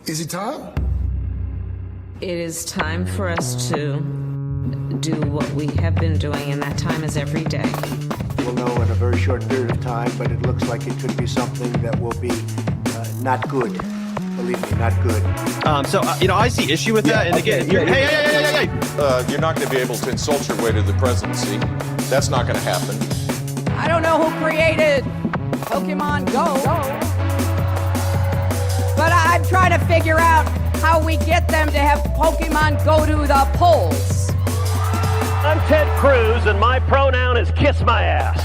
Is it time? It is time for us to do what we have been doing, and that time is every day. We'll know in a very short period of time, but it looks like it could be something that will be not good. Believe me, not good. I see issue with that. And again, hey. You're not going to be able to insult your way to the presidency. That's not going to happen. I don't know who created Pokemon Go, but I'm trying to figure out how we get them to have Pokemon go to the polls. I'm Ted Cruz, and my pronoun is kiss my ass.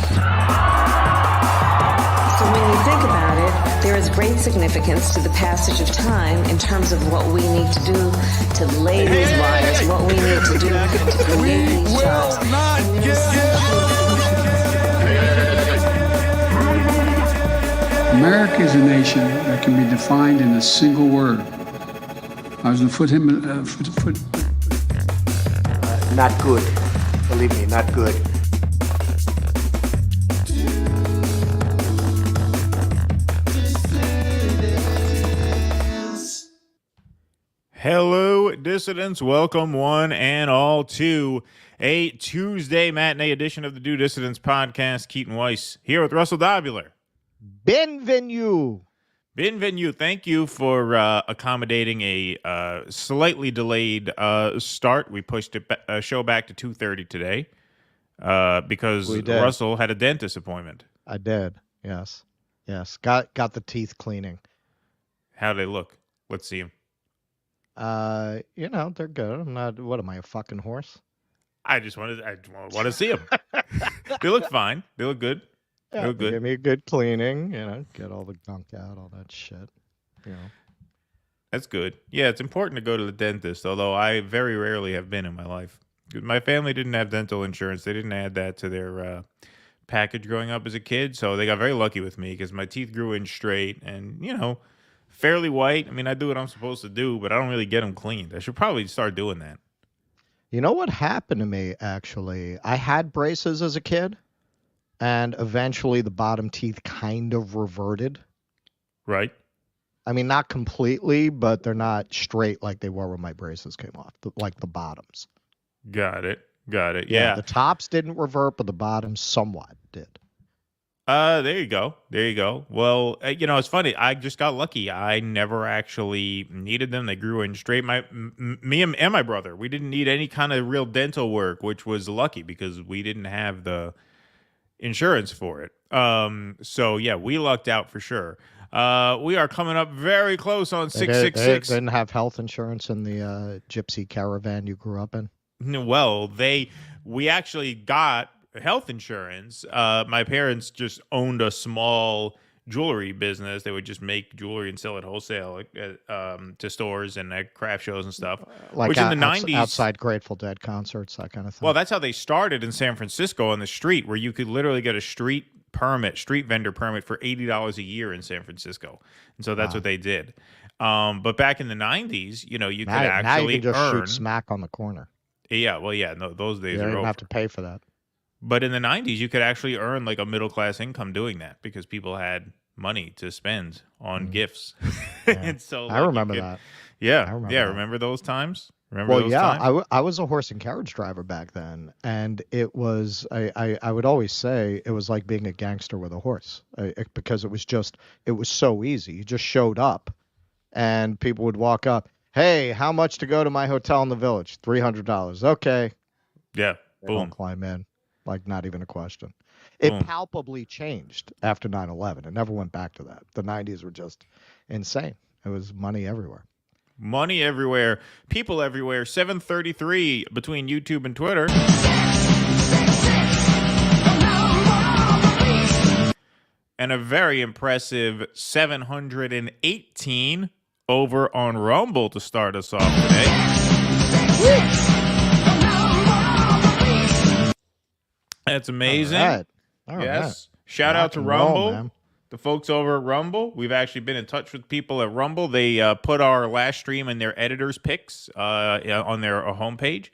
So when you think about it, there is great significance to the passage of time in terms of what we need to do to lay these wires, what we need to do to create these jobs. America is a nation that can be defined in a single word. I was going to put him Not good. Believe me, not good. Hello, dissidents. Welcome one and all to a Tuesday matinee edition of the Do Dissidents podcast. Keaton Weiss here with Russell Dobular. Bienvenue. Thank you for accommodating a slightly delayed start. We pushed a show back to 2:30 today because Russell had a dentist appointment. I did. Yes. Got the teeth cleaning. How do they look? Let's see them. They're good. I'm not. What am I, a fucking horse? I want to see them. They look fine. They look good. Yeah, they look good. Give me a good cleaning. Get all the gunk out, all that shit. That's good. Yeah, it's important to go to the dentist, although I very rarely have been in my life. My family didn't have dental insurance. They didn't add that to their package growing up as a kid, so they got very lucky with me because my teeth grew in straight and, fairly white. I mean, I do what I'm supposed to do, but I don't really get them cleaned. I should probably start doing that. You know what happened to me, actually? I had braces as a kid, and eventually the bottom teeth kind of reverted. Right. I mean, not completely, but they're not straight like they were when my braces came off, like the bottoms. Got it. Yeah. The tops didn't revert, but the bottoms somewhat did. There you go. Well, it's funny. I just got lucky. I never actually needed them. They grew in straight. Me and my brother, we didn't need any kind of real dental work, which was lucky because we didn't have the insurance for it. So yeah, we lucked out for sure. We are coming up very close on 666. They didn't have health insurance in the gypsy caravan you grew up in? Well, we actually got health insurance. My parents just owned a small jewelry business. They would just make jewelry and sell it wholesale to stores and at craft shows and stuff. Like which in the 90s, outside Grateful Dead concerts, that kind of thing. Well, that's how they started in San Francisco on the street, where you could literally get a street vendor permit for $80 a year in San Francisco. And so that's what they did. But back in the 90s, you could actually now you can just earn shoot smack on the corner. Yeah, well, yeah, no, those days You are don't over. have to pay for that. But in the 90s, you could actually earn like a middle-class income doing that because people had money to spend on gifts. Yeah. And so I remember that. Yeah, I remember yeah, that. remember those times? Times? I was a horse and carriage driver back then, and it was I would always say it was like being a gangster with a horse because it was so easy. You just showed up, and people would walk up. Hey, how much to go to my hotel in the village? $300. Okay. Yeah. Boom. Don't climb in. Like, not even a question. It palpably changed after 9/11. It never went back to that. The 90s were just insane. It was money everywhere. Money everywhere. People everywhere. 733 between YouTube and Twitter. And a very impressive 718 over on Rumble to start us off today. That's amazing. All right. Yes. Shout out to Rumble. The folks over at Rumble. We've actually been in touch with people at Rumble. They put our last stream in their editors' picks on their homepage.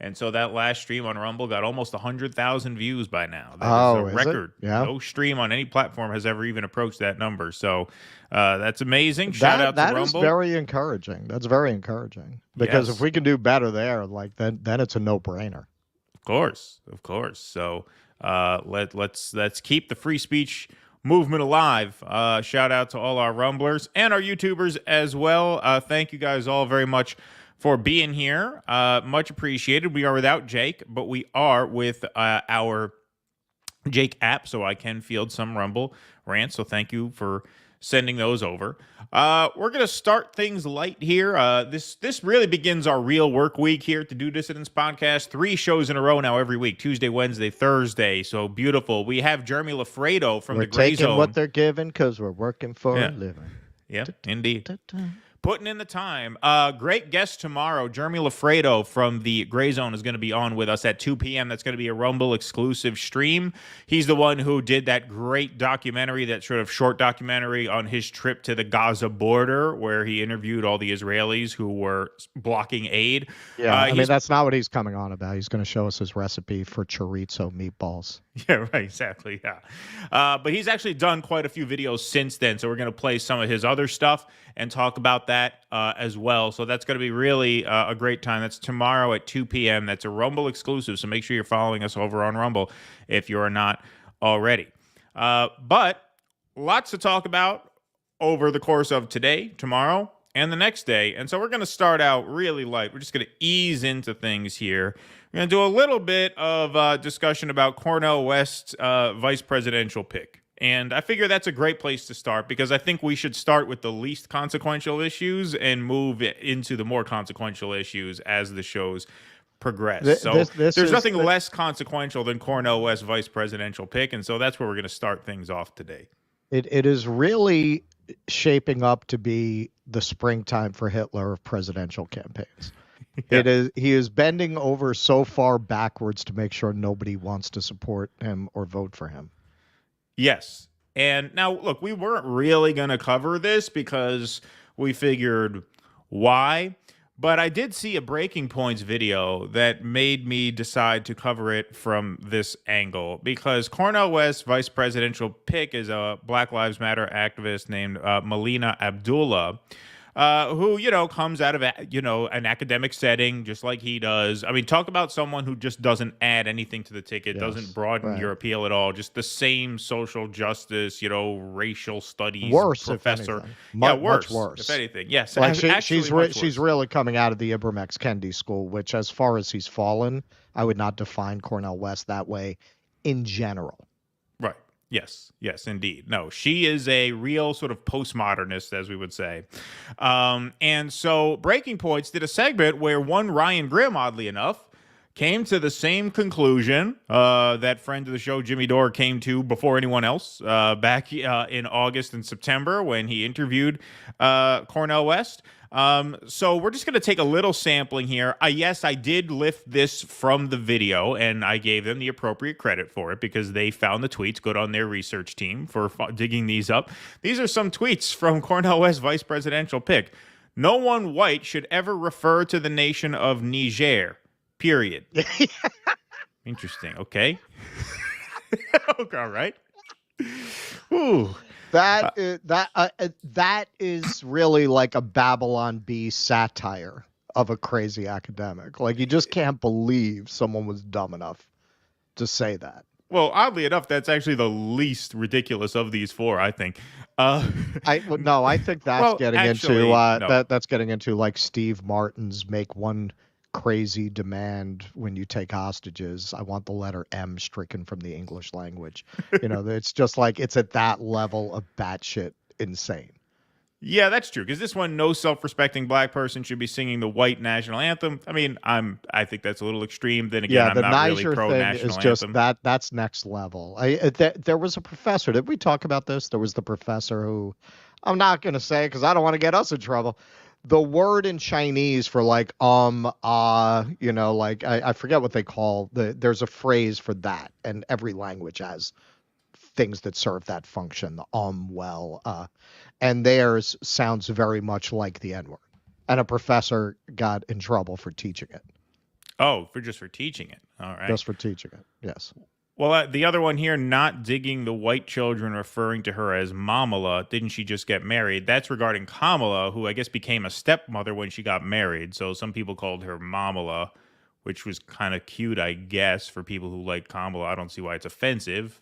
And so that last stream on Rumble got almost 100,000 views by now. That is a record. Yeah. No stream on any platform has ever even approached that number. So that's amazing. Shout out to Rumble. That is very encouraging. That's very encouraging. Because if we can do better there, like then it's a no-brainer. Of course. So let's keep the free speech movement alive. Shout out to all our Rumblers and our YouTubers as well. Thank you guys all very much for being here. Much appreciated. We are without Jake, but we are with our Jake app, so I can field some Rumble rants. So thank you for sending those over. We're going to start things light here. This really begins our real work week here at the Do Dissidents podcast. 3 shows in a row now every week, Tuesday, Wednesday, Thursday. So beautiful. We have Jeremy Lafredo from the Gray Zone. We're taking what they're giving because we're working for a living. Yeah, indeed. Putting in the time. Great guest tomorrow. Jeremy Lafredo from the Gray Zone is going to be on with us at 2 p.m. That's going to be a Rumble exclusive stream. He's the one who did that great documentary, that sort of short documentary on his trip to the Gaza border, where he interviewed all the Israelis who were blocking aid. Yeah, I mean, that's not what he's coming on about. He's going to show us his recipe for chorizo meatballs. Yeah, right, exactly, yeah. But he's actually done quite a few videos since then, so we're going to play some of his other stuff and talk about that as well. So that's going to be really a great time. That's tomorrow at 2 p.m. That's a Rumble exclusive, so make sure you're following us over on Rumble if you're not already. But lots to talk about over the course of today, tomorrow, and the next day. And so we're going to start out really light. We're just going to ease into things here. We're going to do a little bit of discussion about Cornel West's vice presidential pick. And I figure that's a great place to start because I think we should start with the least consequential issues and move into the more consequential issues as the shows progress. There's nothing less consequential than Cornel West vice presidential pick, and so that's where we're going to start things off today. It is really shaping up to be the springtime for Hitler of presidential campaigns. Yeah. He is bending over so far backwards to make sure nobody wants to support him or vote for him. Yes. And now, look, we weren't really going to cover this because we figured why. But I did see a Breaking Points video that made me decide to cover it from this angle because Cornel West's vice presidential pick is a Black Lives Matter activist named Melina Abdullah, who, comes out of, an academic setting just like he does. I mean, talk about someone who just doesn't add anything to the ticket, doesn't broaden your appeal at all. Just the same social justice, racial studies professor. Much worse. If anything. Yes. Like she's really coming out of the Ibram X. Kendi school, which as far as he's fallen, I would not define Cornel West that way in general. Right. Yes, indeed. No, she is a real sort of postmodernist, as we would say. And so Breaking Points did a segment where one Ryan Grimm, oddly enough, came to the same conclusion that friend of the show, Jimmy Dore, came to before anyone else back in August and September when he interviewed Cornel West. So we're just going to take a little sampling here. Yes, I did lift this from the video, and I gave them the appropriate credit for it because they found the tweets. Good on their research team for digging these up. These are some tweets from Cornel West's vice presidential pick. No one white should ever refer to the nation of Niger, period. Interesting. Okay. Okay, all right. Ooh. That is really like a Babylon Bee satire of a crazy academic. Like, you just can't believe someone was dumb enough to say that. Well, oddly enough, that's actually the least ridiculous of these four, I think. I think that's that's getting into like Steve Martin's make one crazy demand when you take hostages. I want the letter M stricken from the English language. It's just like it's at that level of batshit insane. Yeah, that's true. Because this one, no self-respecting black person should be singing the white national anthem. I mean, I think that's a little extreme. Then again, I'm not really pro national anthem. Just that's next level. There was a professor. Did we talk about this? There was the professor who, I'm not going to say because I don't want to get us in trouble. The word in Chinese for like I forget what they call there's a phrase for that, and every language has things that serve that function. The and theirs sounds very much like the N-word, and a professor got in trouble for teaching it. Oh, for teaching it. All right. Just for teaching it. Yes. Well, the other one here, not digging the white children, referring to her as Mamala. Didn't she just get married? That's regarding Kamala, who I guess became a stepmother when she got married. So some people called her Mamala, which was kind of cute, I guess, for people who like Kamala. I don't see why it's offensive.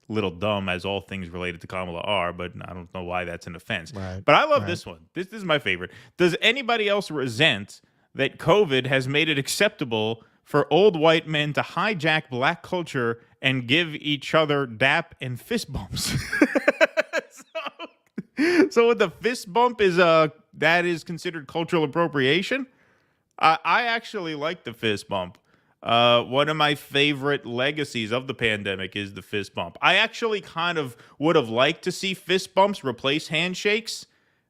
Little dumb, as all things related to Kamala are, but I don't know why that's an offense. Right. But I love this one. This is my favorite. Does anybody else resent that COVID has made it acceptable for old white men to hijack black culture and give each other dap and fist bumps? So what the fist bump is, that is considered cultural appropriation? I actually like the fist bump. One of my favorite legacies of the pandemic is the fist bump. I actually kind of would have liked to see fist bumps replace handshakes.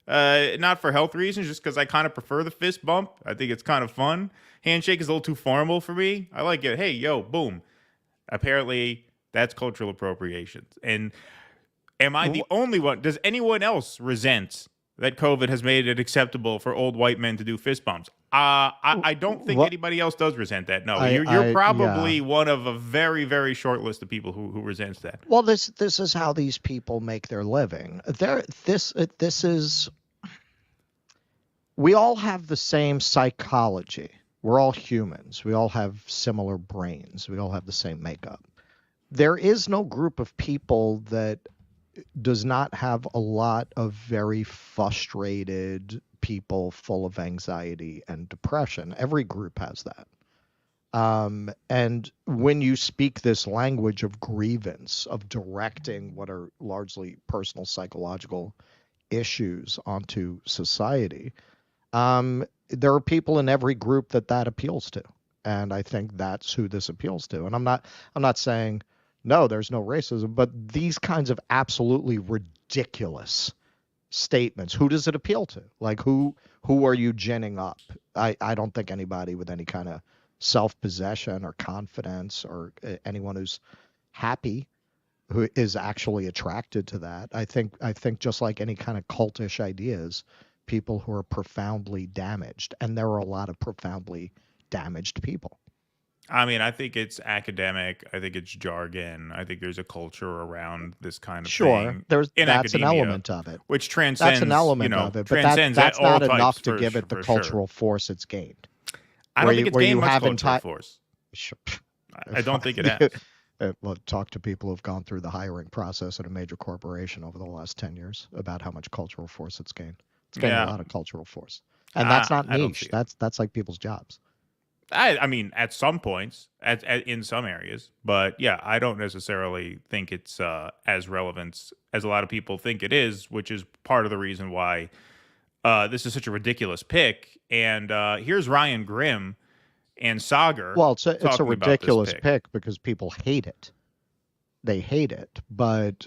Not for health reasons, just because I kind of prefer the fist bump. I think it's kind of fun. Handshake is a little too formal for me. I like it. Hey, yo, boom. Apparently, that's cultural appropriation. And am I the only one? Does anyone else resent that COVID has made it acceptable for old white men to do fist bumps? I don't think anybody else does resent that. No, you're probably one of a very, very short list of people who resents that. Well, this is how these people make their living. We all have the same psychology. We're all humans. We all have similar brains. We all have the same makeup. There is no group of people that does not have a lot of very frustrated people full of anxiety and depression. Every group has that. And when you speak this language of grievance, of directing what are largely personal psychological issues onto society, there are people in every group that appeals to. And I think that's who this appeals to. And I'm not saying, no, there's no racism, but these kinds of absolutely ridiculous statements, who does it appeal to? Like, who are you ginning up? I don't think anybody with any kind of self-possession or confidence, or anyone who's happy, who is actually attracted to that. I think just like any kind of cultish ideas, people who are profoundly damaged, and there are a lot of profoundly damaged people. I mean, I think it's academic. I think it's jargon. I think there's a culture around this kind of thing. That's academia, an element of it. Which transcends. That's an element of it, but that's all not enough to types, give it the for cultural force it's gained. I don't think it's gained much cultural force. Sure. I don't think it has. Well, talk to people who've gone through the hiring process at a major corporation over the last 10 years about how much cultural force it's gained. It's gained a lot of cultural force. And that's not niche. That's like people's jobs. I mean, at some points, in some areas, but yeah, I don't necessarily think it's as relevant as a lot of people think it is, which is part of the reason why this is such a ridiculous pick. And here's Ryan Grimm and Sagar. Well, it's a ridiculous pick because people hate it. They hate it, but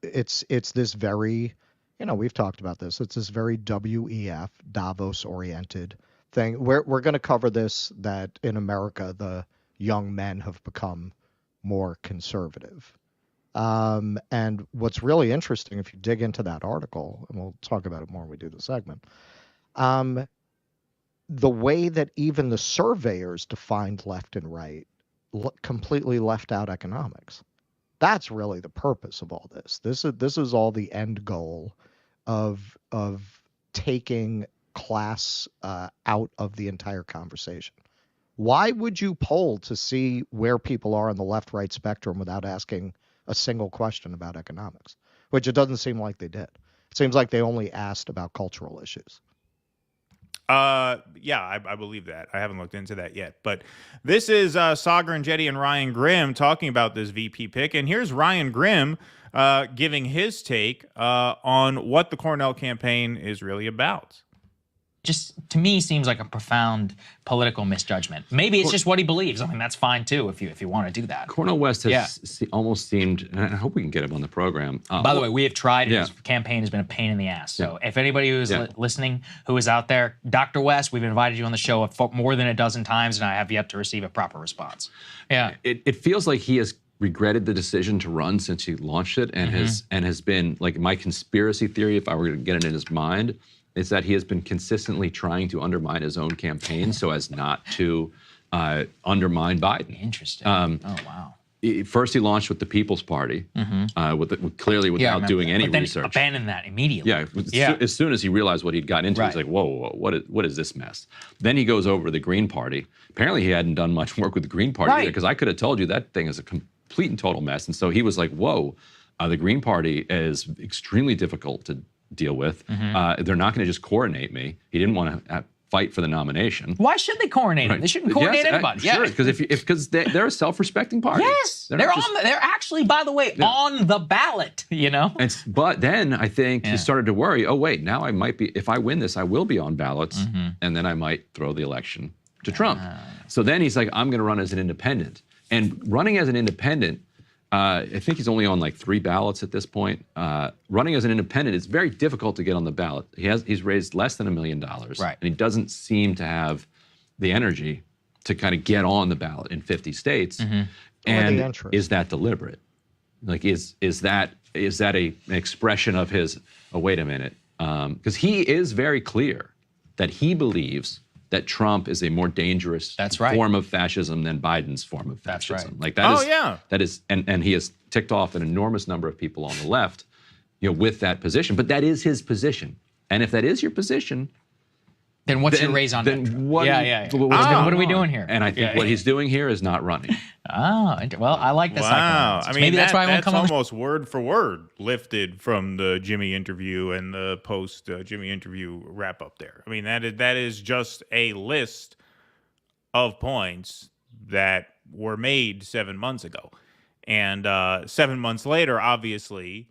it's this very, we've talked about this. It's this very WEF, Davos oriented thing. We're going to cover this, that in America, the young men have become more conservative. And what's really interesting, if you dig into that article, and we'll talk about it more when we do the segment, the way that even the surveyors defined left and right completely left out economics. That's really the purpose of all this. This is all the end goal of taking class out of the entire conversation. Why would you poll to see where people are on the left-right spectrum without asking a single question about economics? Which it doesn't seem like they did. It seems like they only asked about cultural issues. Yeah, I believe that. I haven't looked into that yet. But this is Sagar and Jetty and Ryan Grimm talking about this VP pick. And here's Ryan Grimm giving his take on what the Cornel campaign is really about. Just, to me, seems like a profound political misjudgment. Maybe it's just what he believes. I mean, that's fine, too, if you want to do that. Cornel West has almost seemed, and I hope we can get him on the program. By the way, we have tried. His campaign has been a pain in the ass. So if anybody who's listening who is out there, Dr. West, we've invited you on the show more than a dozen times, and I have yet to receive a proper response. Yeah. It feels like he has regretted the decision to run since he launched it, and has been, like, my conspiracy theory, if I were to get it in his mind, is that he has been consistently trying to undermine his own campaign so as not to undermine Biden. Interesting. Oh, wow. First, he launched with the People's Party, clearly without doing any research. Abandoned that immediately. As soon as he realized what he'd gotten into, he's like, whoa, what is this mess? Then he goes over to the Green Party. Apparently, he hadn't done much work with the Green Party either, because I could have told you that thing is a complete and total mess. And so he was like, whoa, the Green Party is extremely difficult to deal with. They're not going to just coordinate me. He didn't want to fight for the nomination. Why should they coordinate him? They shouldn't coordinate anybody. Sure, because they're a self-respecting party. Yes, they're actually, by the way, on the ballot. But then I think he started to worry. Oh wait, now I might be. If I win this, I will be on ballots, and then I might throw the election to Trump. So then he's like, I'm going to run as an independent. And running as an independent, I think he's only on like 3 ballots at this point. Running as an independent, it's very difficult to get on the ballot. He's raised less than $1 million, and he doesn't seem to have the energy to kind of get on the ballot in 50 states. And is that deliberate? Like, is that an expression of his? Oh, wait a minute, because he is very clear that he believes that Trump is a more dangerous form of fascism than Biden's form of fascism. Like that is, and he has ticked off an enormous number of people on the left, with that position. But that is his position. And if that is your position, then what's your raison d'etre? What are we doing here? And I think what he's doing here is not running. Well, I like this. Wow. I mean, maybe that's why I won't come almost word for word lifted from the Jimmy interview and the post Jimmy interview wrap up there. I mean, that is just a list of points that were made 7 months ago. And 7 months later, obviously,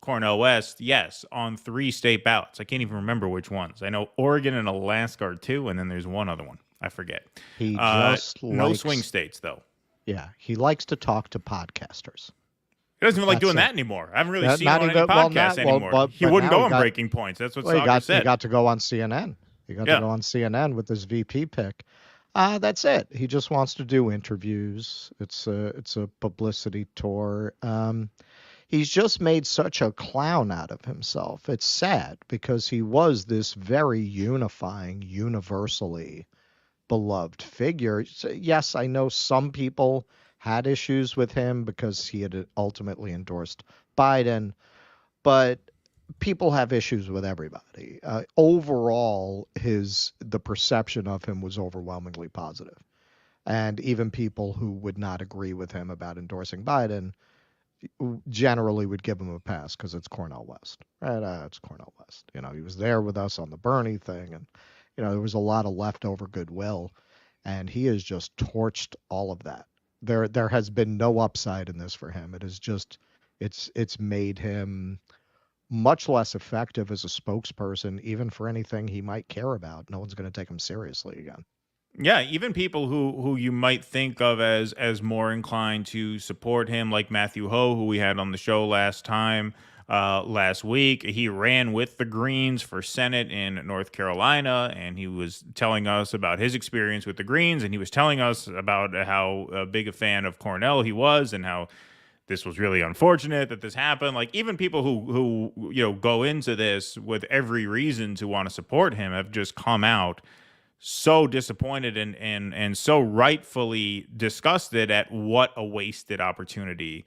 Cornel West, yes, on 3 state ballots. I can't even remember which ones. I know Oregon and Alaska are 2, and then there's one other one. I forget. He just no likes, swing states, though. Yeah, he likes to talk to podcasters. He doesn't even like doing that anymore. I haven't really seen him on any podcasts anymore. He wouldn't go on Breaking Points. That's what Soccer said. He got to go on CNN. He got to go on CNN with this VP pick. That's it. He just wants to do interviews. It's a publicity tour. He's just made such a clown out of himself. It's sad because he was this very unifying, universally beloved figure. So, yes, I know some people had issues with him because he had ultimately endorsed Biden, but people have issues with everybody. Overall, the perception of him was overwhelmingly positive. And even people who would not agree with him about endorsing Biden generally would give him a pass because it's Cornel West. Right? It's Cornel West. He was there with us on the Bernie thing, and there was a lot of leftover goodwill, and he has just torched all of that. There has been no upside in this for him. It is just it's made him much less effective as a spokesperson, even for anything he might care about. No one's going to take him seriously again. Yeah, even people who you might think of as more inclined to support him, like Matthew Ho, who we had on the show last week. He ran with the Greens for Senate in North Carolina, and he was telling us about his experience with the Greens, and he was telling us about how big a fan of Cornel he was, and how this was really unfortunate that this happened. Like, even people who go into this with every reason to want to support him have just come out so disappointed and so rightfully disgusted at what a wasted opportunity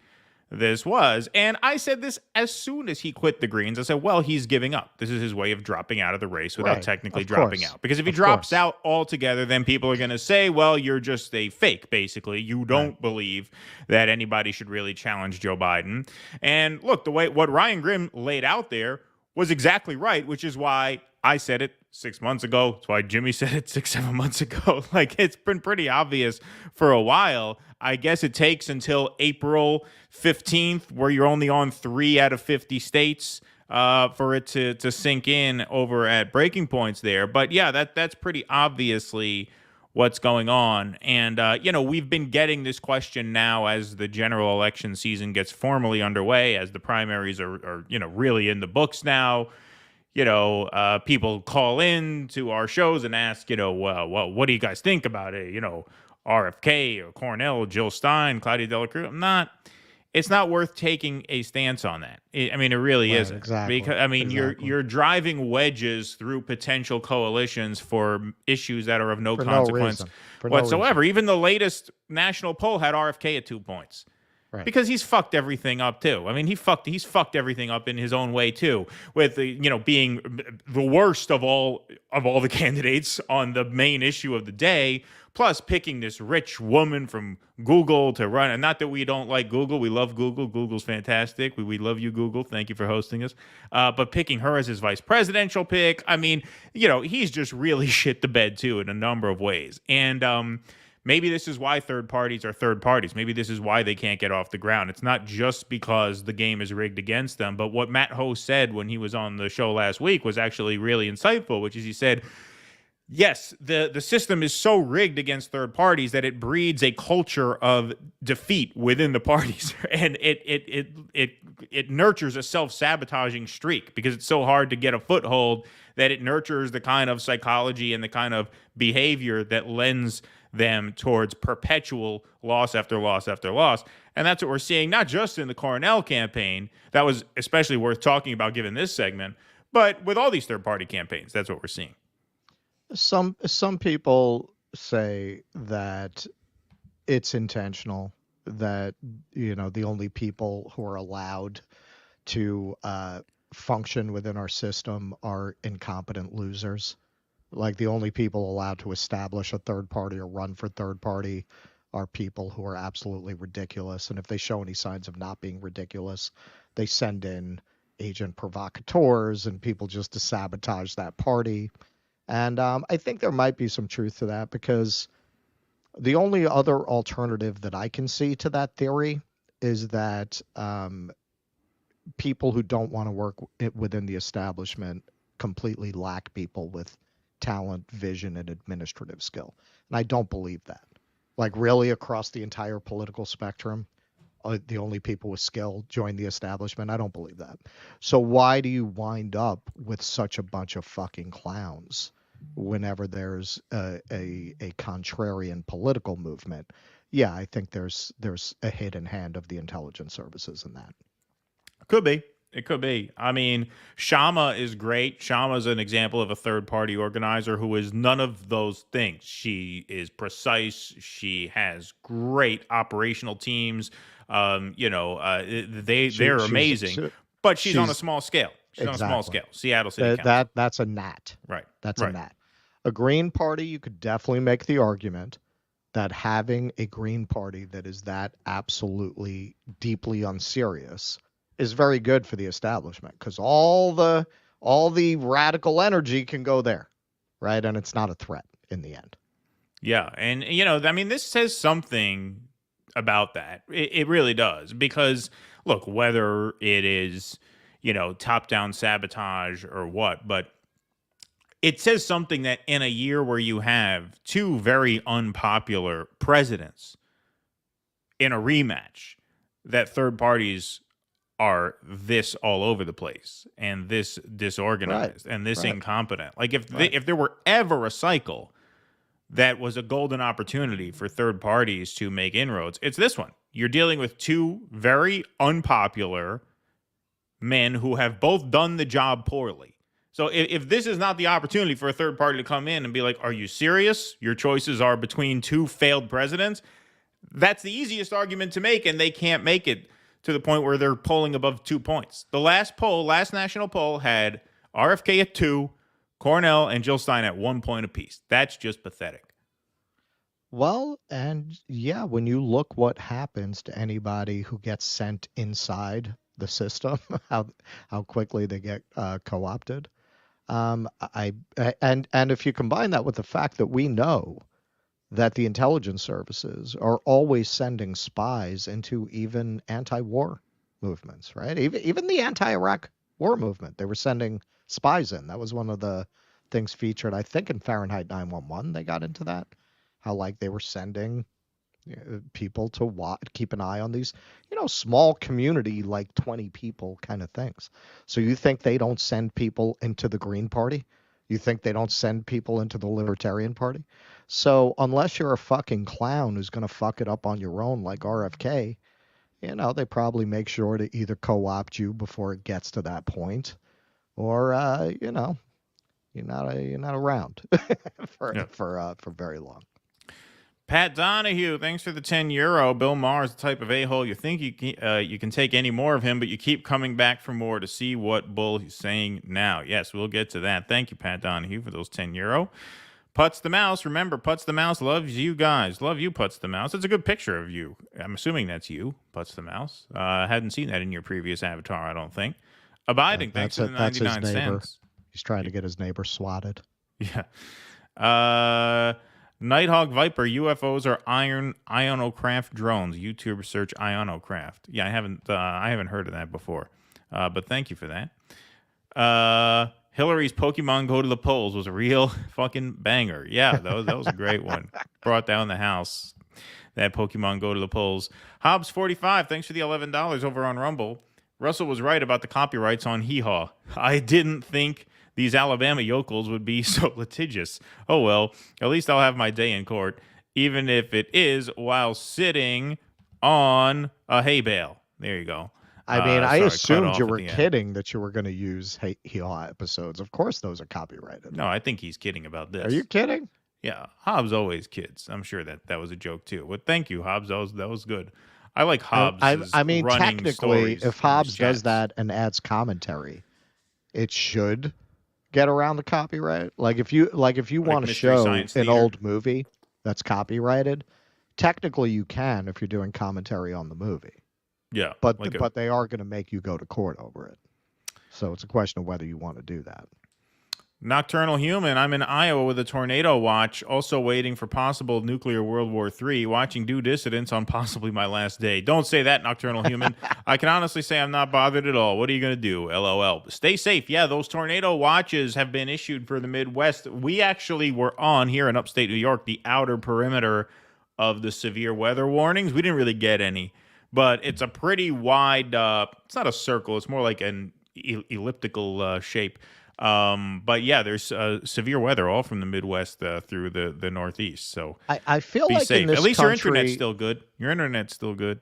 this was. And I said this as soon as he quit the Greens. I said, well, he's giving up. This is his way of dropping out of the race without technically dropping out. Because if he drops out altogether, then people are going to say, well, you're just a fake, basically. You don't believe that anybody should really challenge Joe Biden. And look, what Ryan Grimm laid out there was exactly right, which is why I said it 6 months ago. That's why Jimmy said it 6-7 months ago. Like, it's been pretty obvious for a while. I guess it takes until April 15th, where you're only on 3 out of 50 states, for it to sink in over at breaking points there. But yeah, that's pretty obviously what's going on. And, we've been getting this question now as the general election season gets formally underway, as the primaries are really in the books now. People call in to our shows and ask, well, what do you guys think about it? RFK or Cornel, Jill Stein, Claudia Dela Cruz. It's not worth taking a stance on that. It really isn't. Exactly. Because you're driving wedges through potential coalitions for issues that are of no consequence whatsoever. Even the latest national poll had RFK at 2 points. Right. Because he's fucked everything up too. He's fucked everything up in his own way too, with being the worst of all the candidates on the main issue of the day, plus picking this rich woman from Google to run. And not that we don't like Google, we love Google. Google's fantastic. We love you, Google. Thank you for hosting us. But picking her as his vice presidential pick, he's just really shit the bed too in a number of ways. And maybe this is why third parties are third parties. Maybe this is why they can't get off the ground. It's not just because the game is rigged against them. But what Matt Ho said when he was on the show last week was actually really insightful, which is he said, yes, the system is so rigged against third parties that it breeds a culture of defeat within the parties. And it nurtures a self-sabotaging streak because it's so hard to get a foothold that it nurtures the kind of psychology and the kind of behavior that lends them towards perpetual loss after loss after loss. And that's what we're seeing, not just in the Cornel campaign. That was especially worth talking about given this segment, but with all these third-party campaigns, that's what we're seeing. Some people say that it's intentional, that the only people who are allowed to function within our system are incompetent losers. Like, the only people allowed to establish a third party or run for third party are people who are absolutely ridiculous. And if they show any signs of not being ridiculous, they send in agent provocateurs and people just to sabotage that party. And I think there might be some truth to that because The only other alternative that I can see to that theory is that people who don't want to work within the establishment completely lack people with talent, vision, and administrative skill. And I don't believe that. Like, really, across the entire political spectrum, the only people with skill join the establishment? I don't believe that. So why do you wind up with such a bunch of fucking clowns whenever there's a contrarian political movement? Yeah, I think there's a hidden hand of the intelligence services in that. Could be. It could be. I mean, Shama is great. Shama is an example of a third-party organizer who is none of those things. She is precise. She has great operational teams. They're amazing. But she's on a small scale. She's on a small scale. Seattle City Council. That's a gnat. Right. That's a gnat. A Green Party, you could definitely make the argument that having a Green Party that is that absolutely deeply unserious is very good for the establishment, because all the radical energy can go there, right? And it's not a threat in the end. Yeah, and I mean, this says something about that. It really does, because look, whether it is top-down sabotage or what, but it says something that in a year where you have two very unpopular presidents in a rematch, that third parties are this all over the place and this disorganized and this incompetent. Like if there were ever a cycle that was a golden opportunity for third parties to make inroads, it's this one. You're dealing with two very unpopular men who have both done the job poorly. So if this is not the opportunity for a third party to come in and be like, are you serious? Your choices are between two failed presidents. That's the easiest argument to make, and they can't make it to the point where they're polling above 2 points. The last national poll had RFK at 2, Cornel and Jill Stein at 1 point apiece. That's just pathetic. Well, and yeah, when you look what happens to anybody who gets sent inside the system, how quickly they get co-opted. And if you combine that with the fact that we know that the intelligence services are always sending spies into even anti-war movements, right? Even the anti-Iraq war movement, they were sending spies in. That was one of the things featured, I think, in Fahrenheit 9/11. They got into that, how like they were sending people to keep an eye on these, small community, like 20 people kind of things. So you think they don't send people into the Green Party? You think they don't send people into the Libertarian Party? So unless you're a fucking clown who's going to fuck it up on your own like RFK, they probably make sure to either co-opt you before it gets to that point, or you're not around for very long. Pat Donahue, thanks for the €10. Bill Maher is the type of a-hole you think you can take any more of him, but you keep coming back for more to see what bull he's saying now. Yes, we'll get to that. Thank you, Pat Donahue, for those €10. Putz the Mouse. Remember, Putz the Mouse loves you guys. Love you, Putz the Mouse. It's a good picture of you. I'm assuming that's you, Putz the Mouse. Hadn't seen that in your previous avatar, I don't think. Abiding, thanks for the 99 cents. He's trying to get his neighbor swatted. Yeah. Nighthawk Viper, UFOs are ionocraft drones. YouTube search ionocraft. Yeah, I haven't heard of that before. But thank you for that. Hillary's Pokemon Go to the Polls was a real fucking banger. Yeah, that was a great one. Brought down the house. That Pokemon Go to the Polls. Hobbs45, thanks for the $11 over on Rumble. Russell was right about the copyrights on Hee Haw. I didn't think these Alabama yokels would be so litigious. Oh well, at least I'll have my day in court, even if it is while sitting on a hay bale. There you go. I mean, I assumed you were kidding that you were going to use Hee Haw episodes. Of course those are copyrighted. No, I think he's kidding about this. Are you kidding? Yeah, Hobbs always kids. I'm sure that was a joke too. But thank you, Hobbs. That was good. I like Hobbs. I mean, technically, if Hobbs does that and adds commentary, it should get around the copyright. Like if you want to show an old movie that's copyrighted, technically you can if you're doing commentary on the movie. Yeah, but they are going to make you go to court over it. So it's a question of whether you want to do that. Nocturnal Human, I'm in Iowa with a tornado watch, also waiting for possible nuclear World War III, watching Due Dissidents on possibly my last day. Don't say that, Nocturnal Human. I can honestly say I'm not bothered at all. What are you going to do? LOL. Stay safe. Yeah, those tornado watches have been issued for the Midwest. We actually were on, here in upstate New York, the outer perimeter of the severe weather warnings. We didn't really get any, but it's a pretty wide, it's not a circle, it's more like an elliptical shape. But yeah, there's severe weather all from the Midwest through the Northeast. So I feel be like safe. in this At least country, your internet's still good. Your internet's still good.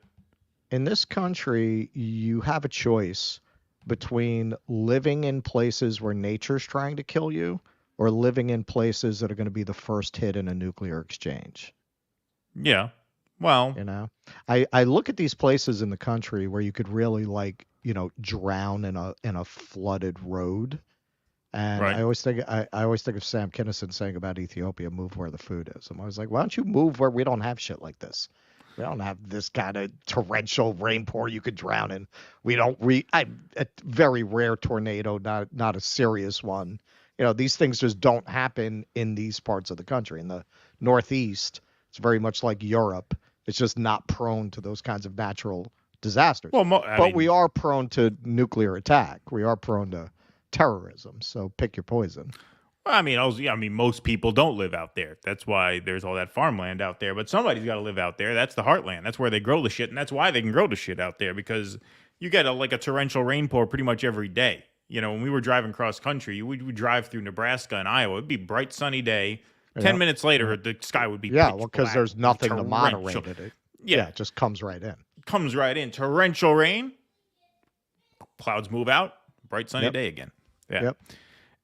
In this country, you have a choice between living in places where nature's trying to kill you or living in places that are going to be the first hit in a nuclear exchange. Yeah. Well, you know, I look at these places in the country where you could really drown in a flooded road. And right. I always think of Sam Kinison saying about Ethiopia, move where the food is. I'm always like, why don't you move where we don't have shit like this? We don't have this kind of torrential rainpour you could drown in. We don't a very rare tornado, not a serious one. These things just don't happen in these parts of the country. In the Northeast, it's very much like Europe. It's just not prone to those kinds of natural disasters. Well, but we are prone to nuclear attack. We are prone to terrorism. So pick your poison. Well, I mean, most people don't live out there. That's why there's all that farmland out there. But somebody's got to live out there. That's the heartland. That's where they grow the shit, and that's why they can grow the shit out there, because you get a torrential rainpour pretty much every day. When we were driving cross country, we would drive through Nebraska and Iowa. It'd be bright, sunny day. 10 minutes later, the sky would be because there's nothing to moderate it. Yeah, it just comes right in. Comes right in. Torrential rain. Clouds move out. Bright, sunny day again. Yeah. Yep.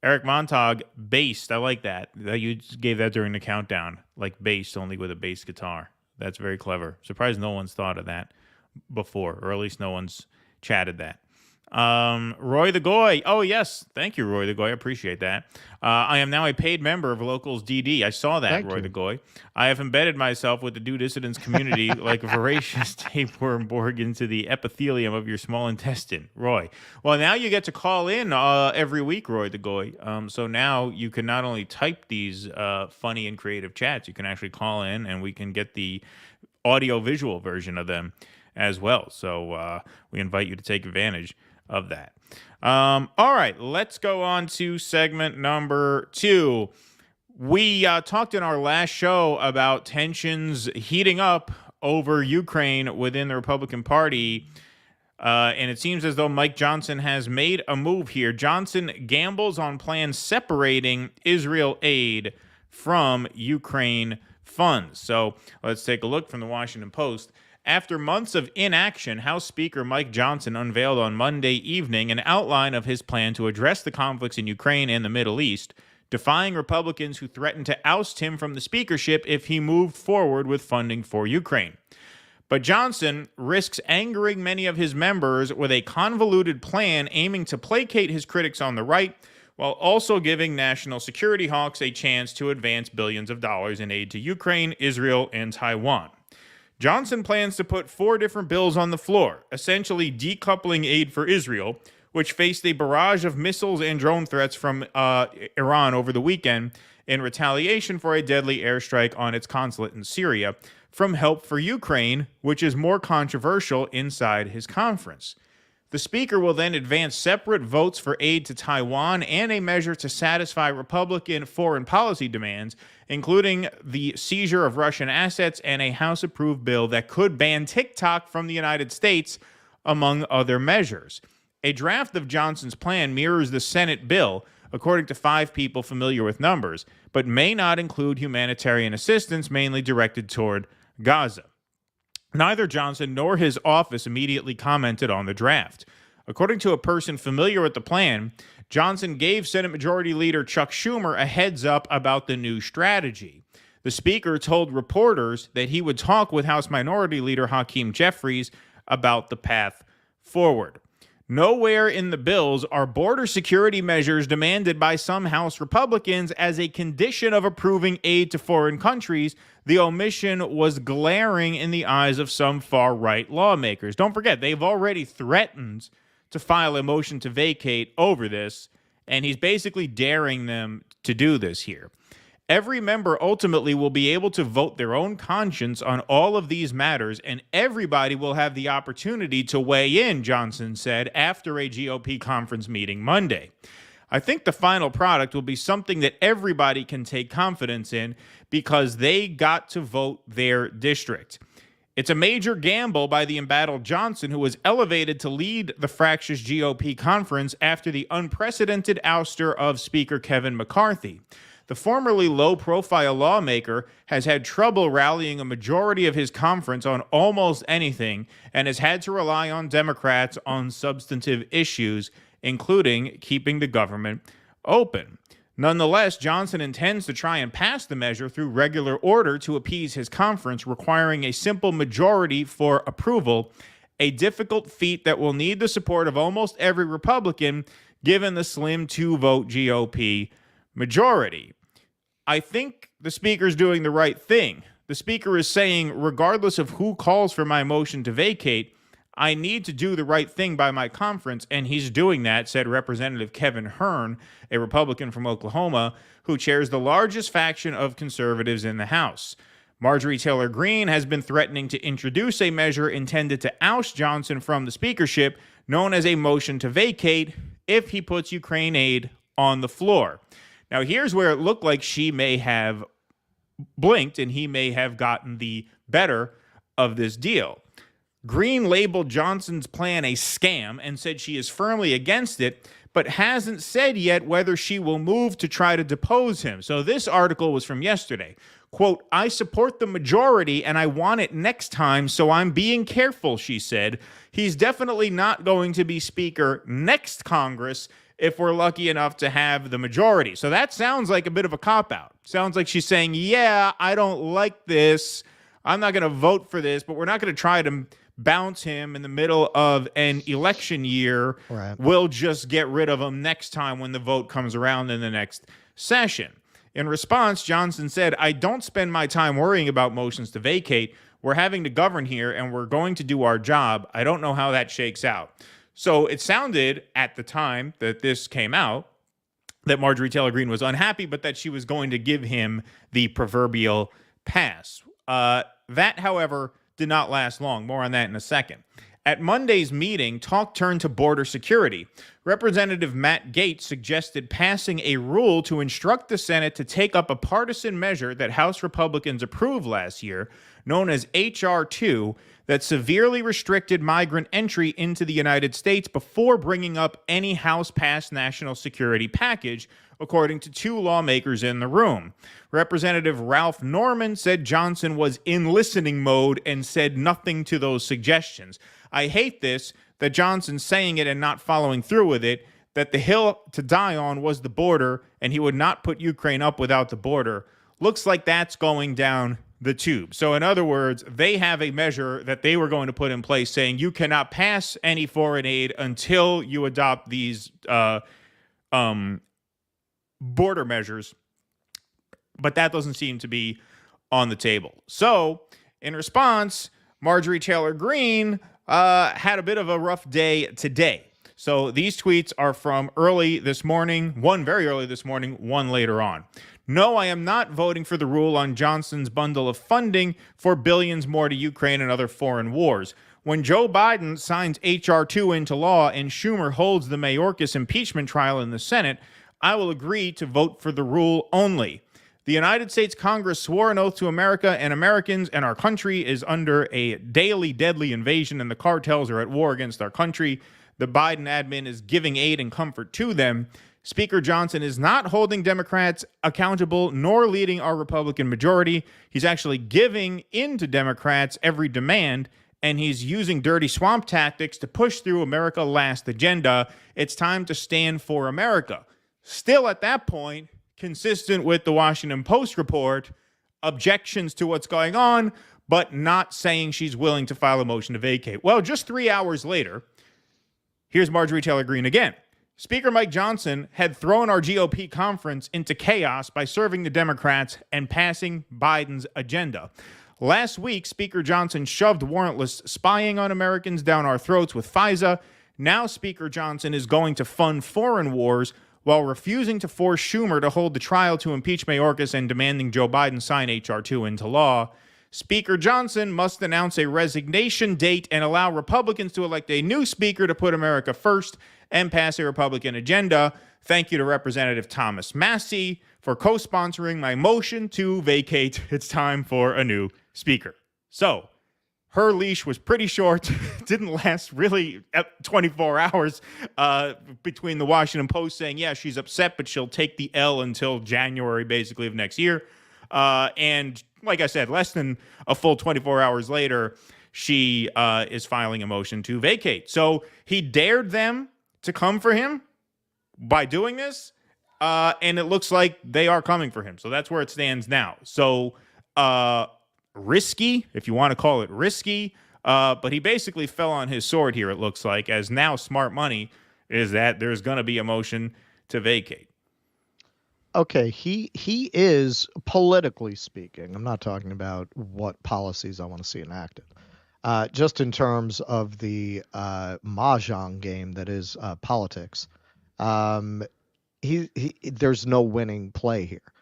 Eric Montag, based. I like that. You gave that during the countdown. Like based, only with a bass guitar. That's very clever. Surprised no one's thought of that before, or at least no one's chatted that. Roy the Goy. Oh, yes. Thank you, Roy the Goy. I appreciate that. I am now a paid member of Locals DD. I saw that, Thank Roy you. the Goy. I have embedded myself with the Due Dissidents community like a voracious tapeworm bored into the epithelium of your small intestine, Roy. Well, now you get to call in every week, Roy the Goy. So now you can not only type these funny and creative chats, you can actually call in and we can get the audio-visual version of them as well. So we invite you to take advantage of that. All right, let's go on to segment number 2. We talked in our last show about tensions heating up over Ukraine within the Republican Party, and it seems as though Mike Johnson has made a move here. Johnson gambles on plans separating Israel aid from Ukraine funds. So let's take a look from the Washington Post. After months of inaction, House Speaker Mike Johnson unveiled on Monday evening an outline of his plan to address the conflicts in Ukraine and the Middle East, defying Republicans who threatened to oust him from the speakership if he moved forward with funding for Ukraine. But Johnson risks angering many of his members with a convoluted plan aiming to placate his critics on the right, while also giving national security hawks a chance to advance billions of dollars in aid to Ukraine, Israel, and Taiwan. Johnson plans to put 4 different bills on the floor, essentially decoupling aid for Israel, which faced a barrage of missiles and drone threats from Iran over the weekend in retaliation for a deadly airstrike on its consulate in Syria, from help for Ukraine, which is more controversial inside his conference. The Speaker will then advance separate votes for aid to Taiwan and a measure to satisfy Republican foreign policy demands, including the seizure of Russian assets and a House-approved bill that could ban TikTok from the United States, among other measures. A draft of Johnson's plan mirrors the Senate bill, according to 5 people familiar with numbers, but may not include humanitarian assistance mainly directed toward Gaza. Neither Johnson nor his office immediately commented on the draft. According to a person familiar with the plan, Johnson gave Senate Majority Leader Chuck Schumer a heads up about the new strategy. The Speaker told reporters that he would talk with House Minority Leader Hakeem Jeffries about the path forward. Nowhere in the bills are border security measures demanded by some House Republicans as a condition of approving aid to foreign countries. The omission was glaring in the eyes of some far-right lawmakers. Don't forget, they've already threatened to file a motion to vacate over this, And he's basically daring them to do this here. Every member ultimately will be able to vote their own conscience on all of these matters, and everybody will have the opportunity to weigh in, Johnson said, after a GOP conference meeting Monday. I think the final product will be something that everybody can take confidence in because they got to vote their district. It's a major gamble by the embattled Johnson, who was elevated to lead the fractious GOP conference after the unprecedented ouster of Speaker Kevin McCarthy. The formerly low-profile lawmaker has had trouble rallying a majority of his conference on almost anything and has had to rely on Democrats on substantive issues, including keeping the government open. Nonetheless, Johnson intends to try and pass the measure through regular order to appease his conference, requiring a simple majority for approval, a difficult feat that will need the support of almost every Republican, given the slim two-vote GOP majority. I think the speaker's doing the right thing. The speaker is saying, regardless of who calls for my motion to vacate, I need to do the right thing by my conference, and he's doing that, said Representative Kevin Hern, a Republican from Oklahoma, who chairs the largest faction of conservatives in the House. Marjorie Taylor Greene has been threatening to introduce a measure intended to oust Johnson from the speakership, known as a motion to vacate, if he puts Ukraine aid on the floor. Now, here's where it looked like she may have blinked and he may have gotten the better of this deal. Greene labeled Johnson's plan a scam and said she is firmly against it, but hasn't said yet whether she will move to try to depose him. So this article was from yesterday. Quote, I support the majority and I want it next time, so I'm being careful, she said. He's definitely not going to be speaker next Congress if we're lucky enough to have the majority. So that sounds like a bit of a cop-out. Sounds like she's saying, yeah, I don't like this. I'm not going to vote for this, but we're not going to try to bounce him in the middle of an election year. Right. We'll just get rid of him next time when the vote comes around in the next session. In response, Johnson said, I don't spend my time worrying about motions to vacate. We're having to govern here, and we're going to do our job. I don't know how that shakes out. So it sounded at the time that this came out that Marjorie Taylor Greene was unhappy, but that she was going to give him the proverbial pass. That, however, did not last long. More on that in a second. At Monday's meeting, talk turned to border security. Representative Matt Gaetz suggested passing a rule to instruct the Senate to take up a partisan measure that House Republicans approved last year, known as H.R. 2, that severely restricted migrant entry into the United States before bringing up any House-passed national security package, according to two lawmakers in the room. Representative Ralph Norman said Johnson was in listening mode and said nothing to those suggestions. I hate this, that Johnson's saying it and not following through with it, that the hill to die on was the border and he would not put Ukraine up without the border. Looks like that's going down the tube. So in other words, they have a measure that they were going to put in place saying you cannot pass any foreign aid until you adopt these border measures. But that doesn't seem to be on the table. So in response, Marjorie Taylor Greene had a bit of a rough day today. So these tweets are from early this morning, one very early this morning, one later on. No, I am not voting for the rule on Johnson's bundle of funding for billions more to Ukraine and other foreign wars. When Joe Biden signs H.R. 2 into law and Schumer holds the Mayorkas impeachment trial in the Senate, I will agree to vote for the rule only. The United States Congress swore an oath to America and Americans, and our country is under a daily deadly invasion, and the cartels are at war against our country. The Biden admin is giving aid and comfort to them. Speaker Johnson is not holding Democrats accountable nor leading our Republican majority. He's actually giving in to Democrats' every demand, and he's using dirty swamp tactics to push through America Last agenda. It's time to stand for America. Still at that point, consistent with the Washington Post report, objections to what's going on, but not saying she's willing to file a motion to vacate. Well, just 3 hours later, here's Marjorie Taylor Greene again. Speaker Mike Johnson had thrown our GOP conference into chaos by serving the Democrats and passing Biden's agenda. Last week, Speaker Johnson shoved warrantless spying on Americans down our throats with FISA. Now Speaker Johnson is going to fund foreign wars while refusing to force Schumer to hold the trial to impeach Mayorkas and demanding Joe Biden sign H.R. 2 into law. Speaker Johnson must announce a resignation date and allow Republicans to elect a new speaker to put America first and pass a Republican agenda. Thank you to Representative Thomas Massie for co-sponsoring my motion to vacate. It's time for a new speaker. So, her leash was pretty short. Didn't last really 24 hours between the Washington Post saying, yeah, she's upset, but she'll take the L until January, basically, of next year. And like I said, less than a full 24 hours later, she is filing a motion to vacate. So he dared them to come for him by doing this, and it looks like they are coming for him. So that's where it stands now. So risky, if you want to call it risky, but he basically fell on his sword here, it looks like, as now smart money is that there's going to be a motion to vacate. Okay, he is, politically speaking, I'm not talking about what policies I want to see enacted, just in terms of the mahjong game that is politics, there's no winning play here.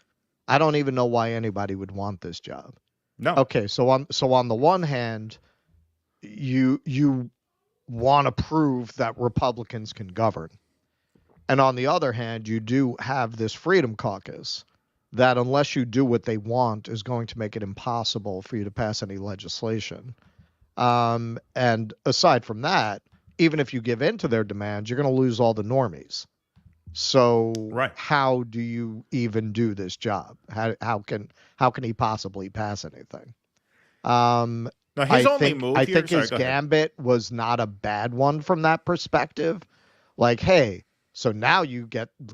I don't even know why anybody would want this job. No. Okay, so on the one hand, you want to prove that Republicans can govern. And on the other hand, you do have this Freedom Caucus that, unless you do what they want, is going to make it impossible for you to pass any legislation. And aside from that, even if you give in to their demands, you're going to lose all the normies. So how do you even do this job? How can he possibly pass anything? Now, his only move I here, think his gambit was not a bad one from that perspective. Like, hey, so now you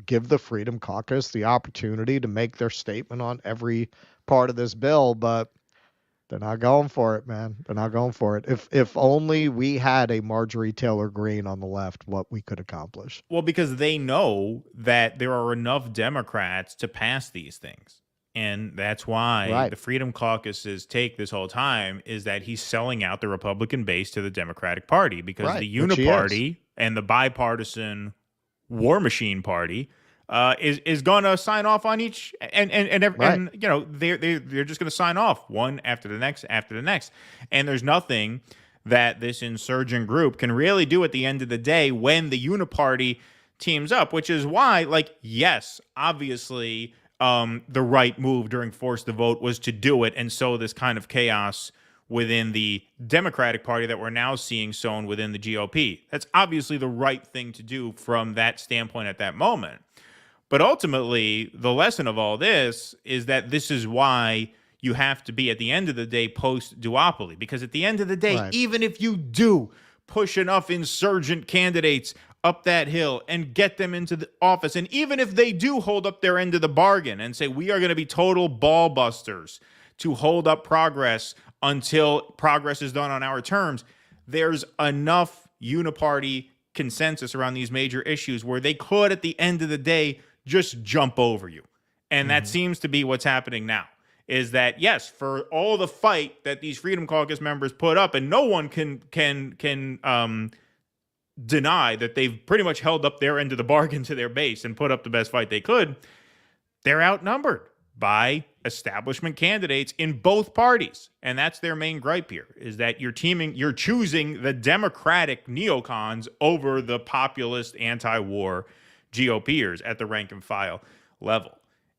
give the Freedom Caucus the opportunity to make their statement on every part of this bill, but they're not going for it, man. They're not going for it. If only we had a Marjorie Taylor Greene on the left, what we could accomplish. Well, because they know that there are enough Democrats to pass these things. And that's why the Freedom Caucus's take this whole time is that he's selling out the Republican base to the Democratic Party, because the Uniparty and the bipartisan War Machine Party is going to sign off on each, and you know, they're just going to sign off one after the next, and there's nothing that this insurgent group can really do at the end of the day when the Uniparty teams up, which is why, like, yes, obviously, the right move during Force the Vote was to do it and sow this kind of chaos within the Democratic Party that we're now seeing sown within the GOP. That's obviously the right thing to do from that standpoint at that moment. But ultimately, the lesson of all this is that this is why you have to be, at the end of the day, post-duopoly. Because at the end of the day, even if you do push enough insurgent candidates up that hill and get them into the office, and even if they do hold up their end of the bargain and say, we are going to be total ball busters to hold up progress until progress is done on our terms, there's enough uniparty consensus around these major issues where they could, at the end of the day, just jump over you. And that seems to be what's happening now, is that, yes, for all the fight that these Freedom Caucus members put up, and no one can deny that they've pretty much held up their end of the bargain to their base and put up the best fight they could, they're outnumbered by establishment candidates in both parties. And that's their main gripe here, is that you're choosing the Democratic neocons over the populist anti-war GOPers at the rank and file level.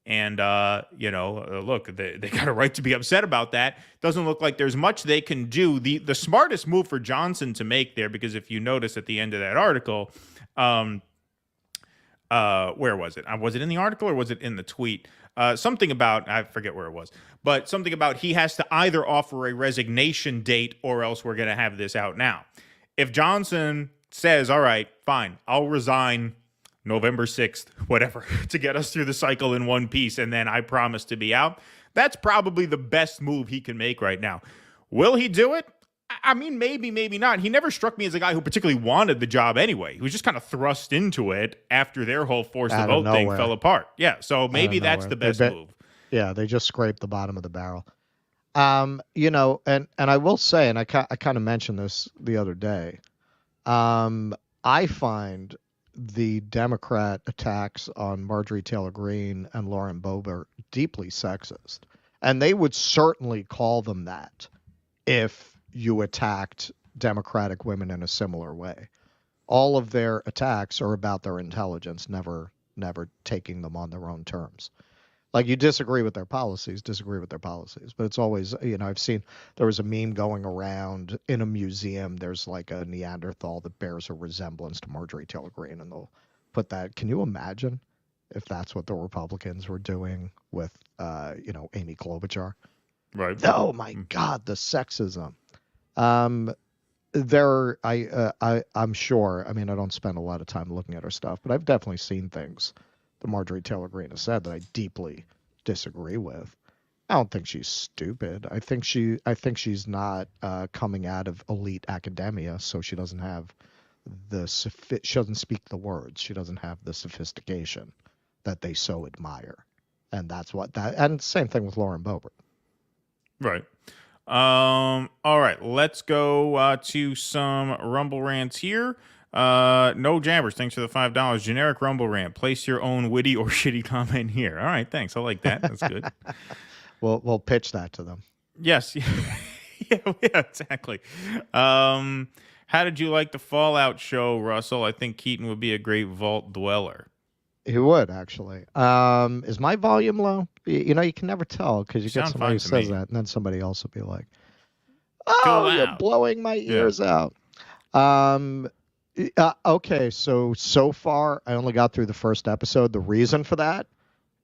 And, look, they got a right to be upset about that. Doesn't look like there's much they can do. The smartest move for Johnson to make there, because if you notice at the end of that article, where was it? Was it in the article or was it in the tweet? Something about, I forget where it was, but something about he has to either offer a resignation date or else we're going to have this out now. If Johnson says, all right, fine, I'll resign November 6th, whatever, to get us through the cycle in one piece, and then I promise to be out, that's probably the best move he can make right now. Will he do it? I mean, maybe, maybe not. He never struck me as a guy who particularly wanted the job anyway. He was just kind of thrust into it after their whole Force the Vote thing fell apart. Yeah, so maybe that's the best move. Yeah, they just scraped the bottom of the barrel. And I will say, and I kind of mentioned this the other day, I find the Democrat attacks on Marjorie Taylor Greene and Lauren Boebert deeply sexist. And they would certainly call them that if you attacked Democratic women in a similar way. All of their attacks are about their intelligence, never taking them on their own terms. Like, you disagree with their policies. But it's always, I've seen, there was a meme going around in a museum. There's like a Neanderthal that bears a resemblance to Marjorie Taylor Greene, and they'll put that. Can you imagine if that's what the Republicans were doing with, Amy Klobuchar? Right. Oh my God, the sexism. I'm sure. I mean, I don't spend a lot of time looking at her stuff, but I've definitely seen things that Marjorie Taylor Greene has said that I deeply disagree with. I don't think she's stupid. I think she's not coming out of elite academia, so she doesn't have she doesn't speak the words. She doesn't have the sophistication that they so admire, and and same thing with Lauren Boebert. Right. All right. Let's go to some Rumble rants here. No Jabbers, thanks for the $5. Generic Rumble rant. Place your own witty or shitty comment here. All right, thanks. I like that. That's good. We'll pitch that to them. Yes. yeah, exactly. How did you like the Fallout show, Russell? I think Keaton would be a great vault dweller. He would, actually. Is my volume low? You can never tell because you get somebody who says that, and then somebody else will be like, "Oh, you're blowing my ears out." Okay, so far I only got through the first episode. The reason for that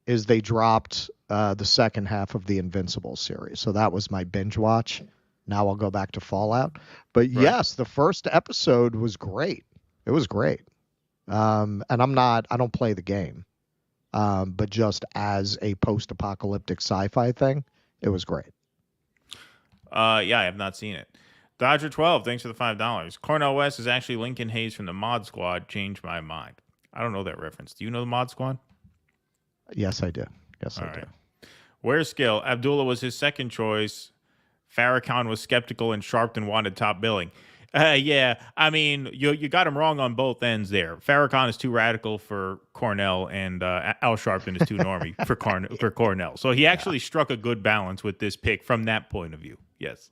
is they dropped the second half of the Invincible series, so that was my binge watch. Now I'll go back to Fallout. But yes, the first episode was great. It was great. And I don't play the game, but just as a post-apocalyptic sci-fi thing, it was great. Yeah, I have not seen it. Dodger 12, thanks for the $5. Cornel West is actually Lincoln Hayes from the Mod Squad. Changed my mind. I don't know that reference. Do you know the Mod Squad? Yes, I do. Yes, I do. Where's Skill? Abdullah was his second choice. Farrakhan was skeptical and Sharpton wanted top billing. Yeah, I mean, you got him wrong on both ends there. Farrakhan is too radical for Cornell, and Al Sharpton is too normie for Cornell. So he actually struck a good balance with this pick from that point of view. Yes.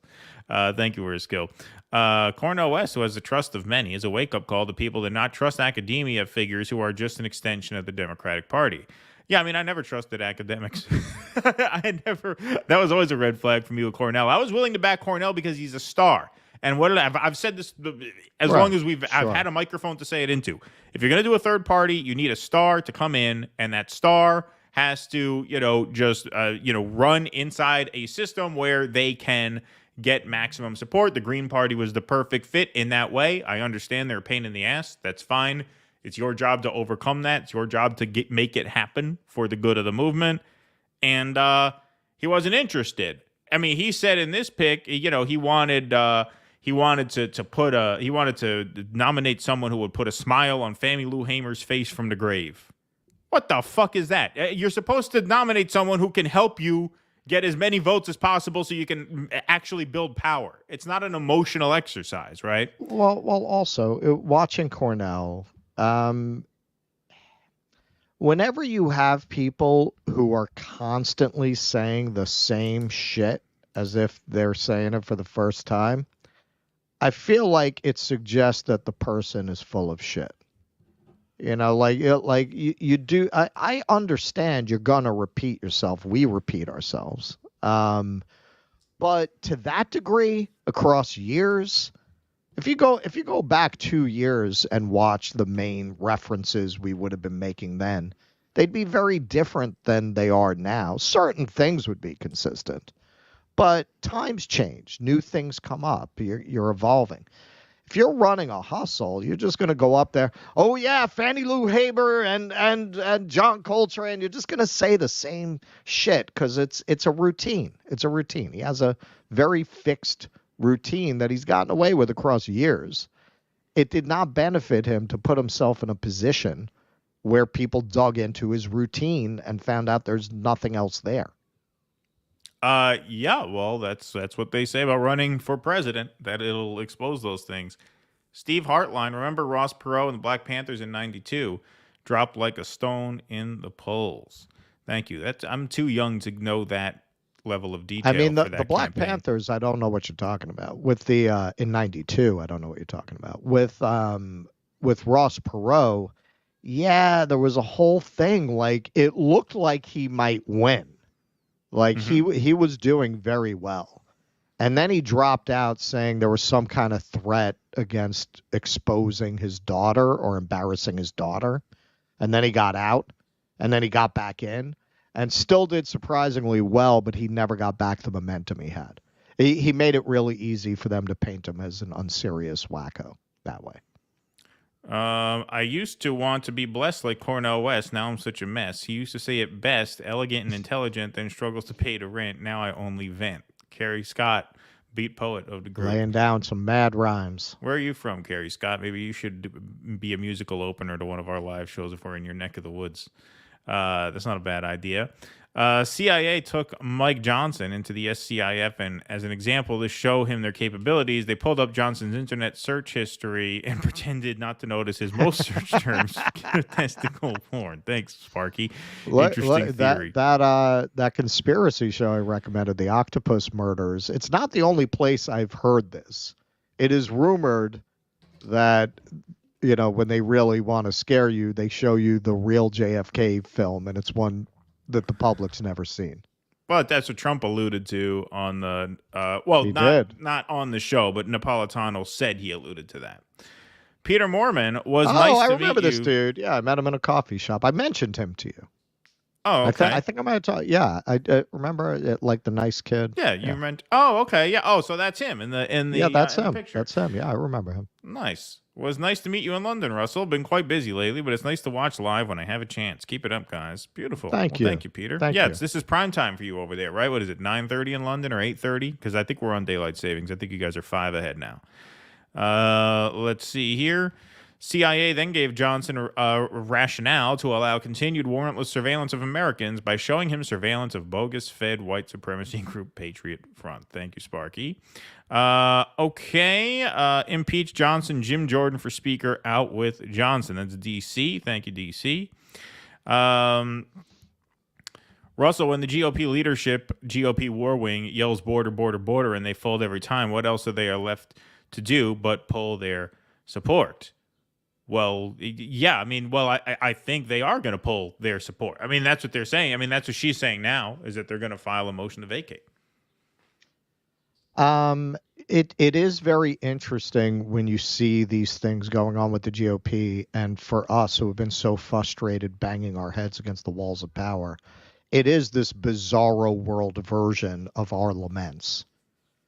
Thank you for his skill. Cornel West, who has the trust of many, is a wake-up call to people that not trust academia figures who are just an extension of the Democratic Party. Yeah, I mean, I never trusted academics. That was always a red flag for me with Cornell. I was willing to back Cornell because he's a star. And I've said this as long as I've had a microphone to say it into. If you're going to do a third party, you need a star to come in, and that star has to, run inside a system where they can get maximum support. The Green Party was the perfect fit in that way. I understand they're a pain in the ass. That's fine. It's your job to overcome that. It's your job to make it happen for the good of the movement. And he wasn't interested. I mean, he said in this pick, he wanted to nominate someone who would put a smile on Fannie Lou Hamer's face from the grave. What the fuck is that? You're supposed to nominate someone who can help you get as many votes as possible so you can actually build power. It's not an emotional exercise, right? Well, also, watching Cornell, whenever you have people who are constantly saying the same shit as if they're saying it for the first time, I feel like it suggests that the person is full of shit. You do. I understand you're gonna repeat yourself. We repeat ourselves. But to that degree, across years, if you go back 2 years and watch the main references we would have been making then, they'd be very different than they are now. Certain things would be consistent. But times change. New things come up. You're evolving. If you're running a hustle, you're just going to go up there. Oh, yeah, Fannie Lou Hamer and John Coltrane. You're just going to say the same shit because it's a routine. It's a routine. He has a very fixed routine that he's gotten away with across years. It did not benefit him to put himself in a position where people dug into his routine and found out there's nothing else there. Yeah, well, that's what they say about running for president, that it'll expose those things. Steve Hartline, remember Ross Perot and the Black Panthers in '92? Dropped like a stone in the polls. Thank you. I'm too young to know that level of detail. I mean, for the Black campaign. Panthers, I don't know what you're talking about. With the in '92, I don't know what you're talking about. With Ross Perot, yeah, there was a whole thing. Like, it looked like he might win. Like, he was doing very well. And then he dropped out saying there was some kind of threat against exposing his daughter or embarrassing his daughter. And then he got out, and then he got back in, and still did surprisingly well, but he never got back the momentum he had. He made it really easy for them to paint him as an unserious wacko that way. I used to want to be blessed like Cornel West. Now I'm such a mess. He used to say it best, elegant and intelligent, then struggles to pay the rent. Now I only vent. Carrie Scott, beat poet of the group. Laying down some mad rhymes. Where are you from, Carrie Scott? Maybe you should be a musical opener to one of our live shows if we're in your neck of the woods. That's not a bad idea. CIA took Mike Johnson into the SCIF, and as an example to show him their capabilities, they pulled up Johnson's internet search history and pretended not to notice his most search terms, testicle porn. Thanks, Sparky. Interesting theory. That conspiracy show I recommended, the Octopus Murders, it's not the only place I've heard this. It is rumored that, you know, when they really want to scare you, they show you the real JFK film, and it's one that the public's never seen. But that's what Trump alluded to on the not on the show, but Napolitano said he alluded to that. Peter Mormon was nice to meet you. I remember this dude. Yeah, I met him in a coffee shop. I mentioned him to you. Oh, okay. I think I might have talked. Yeah, I remember it, like the nice kid. Yeah, you meant. Oh, okay. Yeah. Oh, so that's him in the yeah, that's him. Picture. That's him. Yeah, I remember him. Nice. Was nice to meet you in London, Russell. Been quite busy lately, but it's nice to watch live when I have a chance. Keep it up, guys. Beautiful. Thank you. Thank you, Peter. Thank you. This is prime time for you over there, right? What is it, 9:30 in London or 8:30? Because I think we're on daylight savings. I think you guys are 5 ahead now. Let's see here. CIA then gave Johnson a rationale to allow continued warrantless surveillance of Americans by showing him surveillance of bogus Fed white supremacy group Patriot Front. Thank you, Sparky. Okay. Impeach Johnson, Jim Jordan for Speaker, out with Johnson. That's D.C. Thank you, D.C. Russell, when the GOP leadership, GOP war wing, yells border, border, border, and they fold every time, what else are they left to do but pull their support? Well, yeah, I mean, I think they are going to pull their support. I mean, that's what they're saying. I mean, that's what she's saying now, is that they're going to file a motion to vacate. It is very interesting when you see these things going on with the GOP, and for us who have been so frustrated banging our heads against the walls of power, it is this bizarro world version of our laments.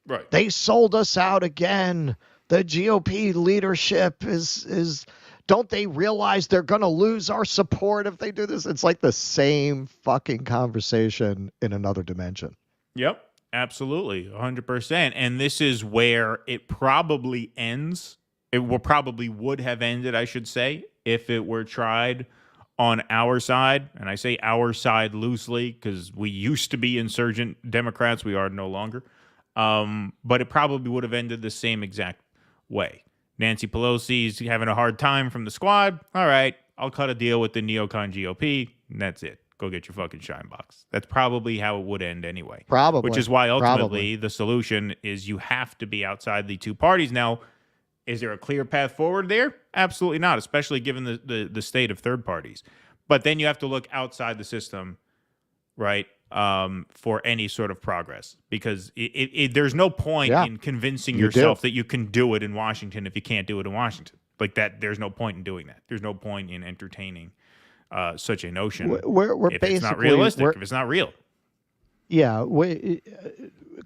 Right. They sold us out again. The GOP leadership is don't they realize they're going to lose our support if they do this? It's like the same fucking conversation in another dimension. Yep, absolutely, 100%. And this is where it probably ends. It probably would have ended, I should say, if it were tried on our side. And I say our side loosely because we used to be insurgent Democrats. We are no longer. But it probably would have ended the same exact way. Nancy Pelosi's having a hard time from the squad. All right, I'll cut a deal with the neocon GOP, and that's it. Go get your fucking shine box. That's probably how it would end anyway. Probably. Which is why ultimately the solution is you have to be outside the two parties. Now, is there a clear path forward there? Absolutely not, especially given the state of third parties. But then you have to look outside the system, right, for any sort of progress. Because there's no point in convincing yourself that you can do it in Washington if you can't do it in Washington. Like that, there's no point in doing that. There's no point in entertaining such a notion we're if it's not realistic, if it's not real. Yeah,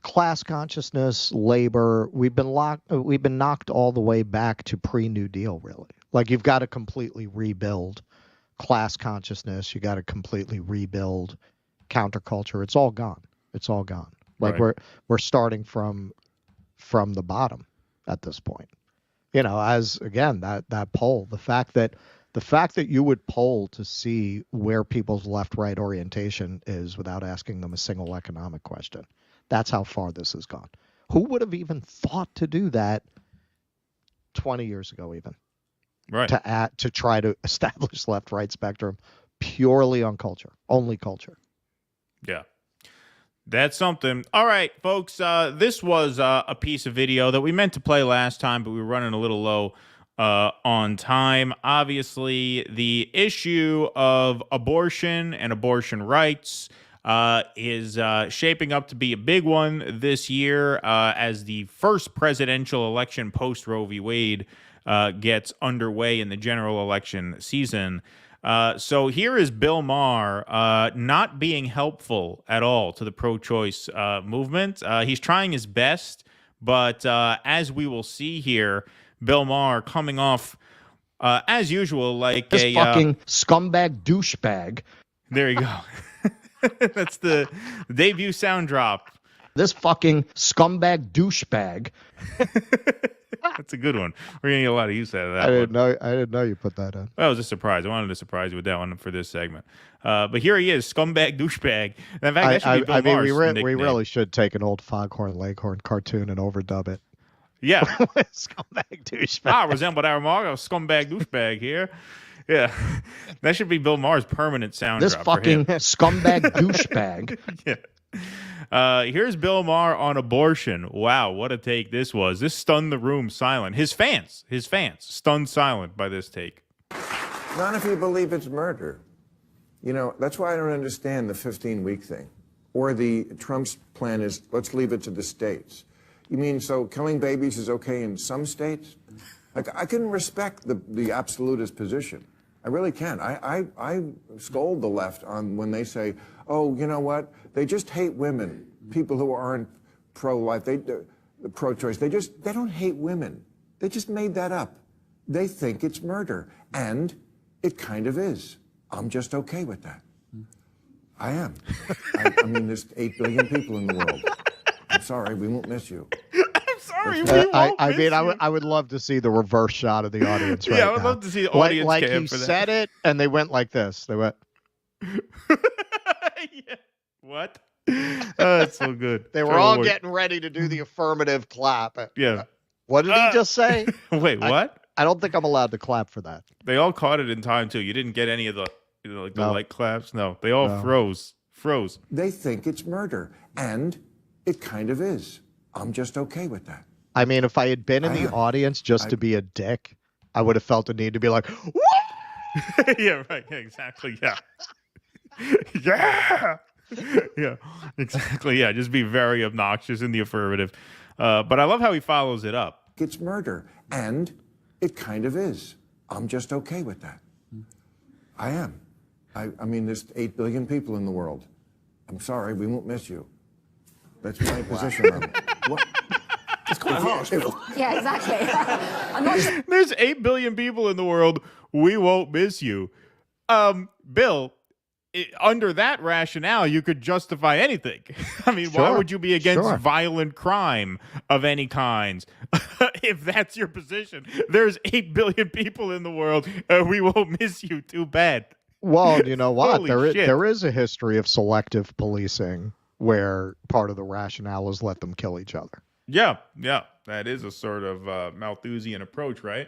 class consciousness, labor, we've been knocked all the way back to pre-New Deal, really. Like you've got to completely rebuild class consciousness. You got to completely rebuild counterculture. It's all gone. It's all gone. Like we're starting from the bottom at this point. You know, as again that poll, the fact that you would poll to see where people's left-right orientation is without asking them a single economic question. That's how far this has gone. Who would have even thought to do that 20 years ago, even. Right. To try to establish left-right spectrum purely on culture, only culture. Yeah. That's something. All right, folks. This was a piece of video that we meant to play last time, but we were running a little low on time. Obviously, the issue of abortion and abortion rights is shaping up to be a big one this year as the first presidential election post Roe v. Wade gets underway in the general election season. So here is Bill Maher not being helpful at all to the pro-choice movement. He's trying his best, but as we will see here, Bill Maher coming off, as usual, like this fucking scumbag douchebag. There you go. That's the debut sound drop. This fucking scumbag douchebag. That's a good one. We're gonna get a lot of use out of that. I didn't know you put that in. Well, it was a surprise. I wanted to surprise you with that one for this segment. But here he is, scumbag douchebag. In fact, that should be Bill Maher's we really should take an old Foghorn Leghorn cartoon and overdub it. Yeah. Scumbag douchebag. I resemble that remark. A scumbag douchebag here. Yeah. That should be Bill Maher's permanent sound this drop fucking for him. Scumbag douchebag. Yeah. Here's Bill Maher on abortion. Wow, what a take this was. This stunned the room silent. His fans stunned silent by this take. Not if you believe it's murder. You know, that's why I don't understand the 15-week thing. Or the Trump's plan is, let's leave it to the states. You mean, so killing babies is okay in some states? Like, I can respect the absolutist position. I really can. I scold the left on when they say, oh, you know what? They just hate women. People who aren't pro-life, pro-choice. They don't hate women. They just made that up. They think it's murder. And it kind of is. I'm just okay with that. I am. I mean, there's 8 billion people in the world. I'm sorry, we won't miss you. I'm sorry, we won't miss you. I would love to see the reverse shot of the audience right Yeah, I would now. love to see the audience like cam he for that. said it, and they went like this. They went. Yeah. What? That's so good. They were all getting ready to do the affirmative clap. Yeah. What did he just say? Wait, what? I don't think I'm allowed to clap for that. They all caught it in time too. You didn't get any of the, like the light claps. No, they all froze. They think it's murder, and it kind of is. I'm just okay with that. I mean, if I had been in the audience just to be a dick, I would have felt the need to be like, "What?" Yeah, right. Yeah, exactly. Yeah. Yeah. Yeah, exactly. Yeah, just be very obnoxious in the affirmative. But I love how he follows it up. It's murder, and it kind of is. I'm just okay with that. I am. I mean, there's 8 billion people in the world. I'm sorry, we won't miss you. That's my position on it. What? It's quite harsh. Yeah, exactly. I'm not sure. There's 8 billion people in the world. We won't miss you. Bill, under that rationale, you could justify anything. I mean, why would you be against violent crime of any kinds? If that's your position, there's 8 billion people in the world. We won't miss you. Too bad. Well, you know what? Holy shit. There is a history of selective policing where part of the rationale is let them kill each other. Yeah. That is a sort of Malthusian approach, right?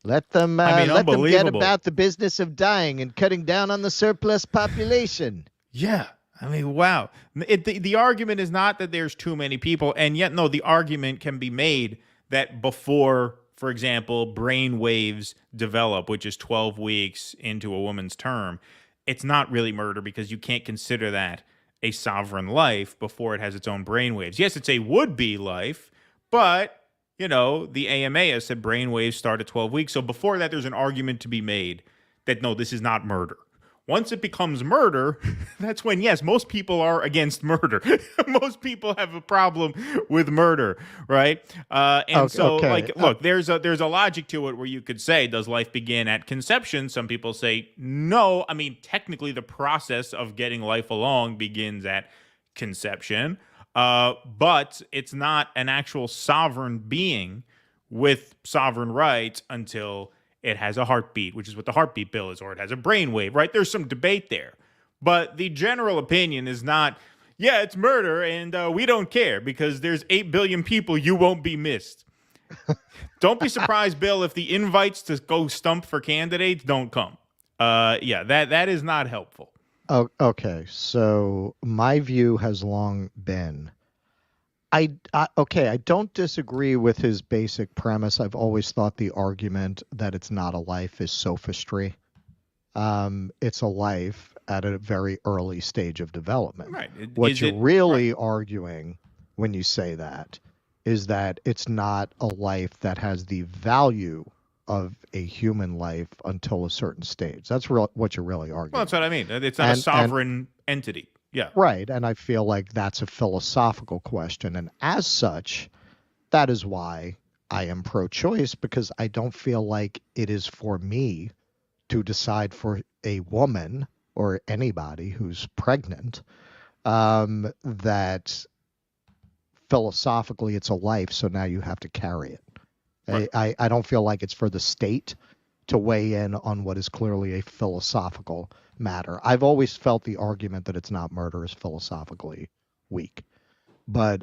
Let them get about the business of dying and cutting down on the surplus population. Yeah. I mean, wow. The argument is not that there's too many people, and yet, no, the argument can be made that before, for example, brain waves develop, which is 12 weeks into a woman's term, it's not really murder because you can't consider that a sovereign life before it has its own brain waves. Yes, it's a would-be life, but, you know, the AMA has said brain waves start at 12 weeks. So before that, there's an argument to be made that, no, this is not murder. Once it becomes murder, that's when, yes, most people are against murder. Most people have a problem with murder, right? Look, there's a logic to it where you could say, does life begin at conception? Some people say no. I mean, technically, the process of getting life along begins at conception, but it's not an actual sovereign being with sovereign rights until it has a heartbeat, which is what the heartbeat bill is, or it has a brainwave, right? There's some debate there. But the general opinion is not, yeah, it's murder, and we don't care because there's 8 billion people, you won't be missed. Don't be surprised, Bill, if the invites to go stump for candidates don't come. Yeah, that is not helpful. Oh, okay. So my view has long been, I don't disagree with his basic premise. I've always thought the argument that it's not a life is sophistry. It's a life at a very early stage of development. Right. What you're really arguing when you say that is that it's not a life that has the value of a human life until a certain stage. That's what you're really arguing. Well, that's what I mean. It's not a sovereign entity. Yeah. Right. And I feel like that's a philosophical question. And as such, that is why I am pro-choice, because I don't feel like it is for me to decide for a woman or anybody who's pregnant that philosophically it's a life, so now you have to carry it. Right. I don't feel like it's for the state to weigh in on what is clearly a philosophical matter. I've always felt the argument that it's not murder is philosophically weak. But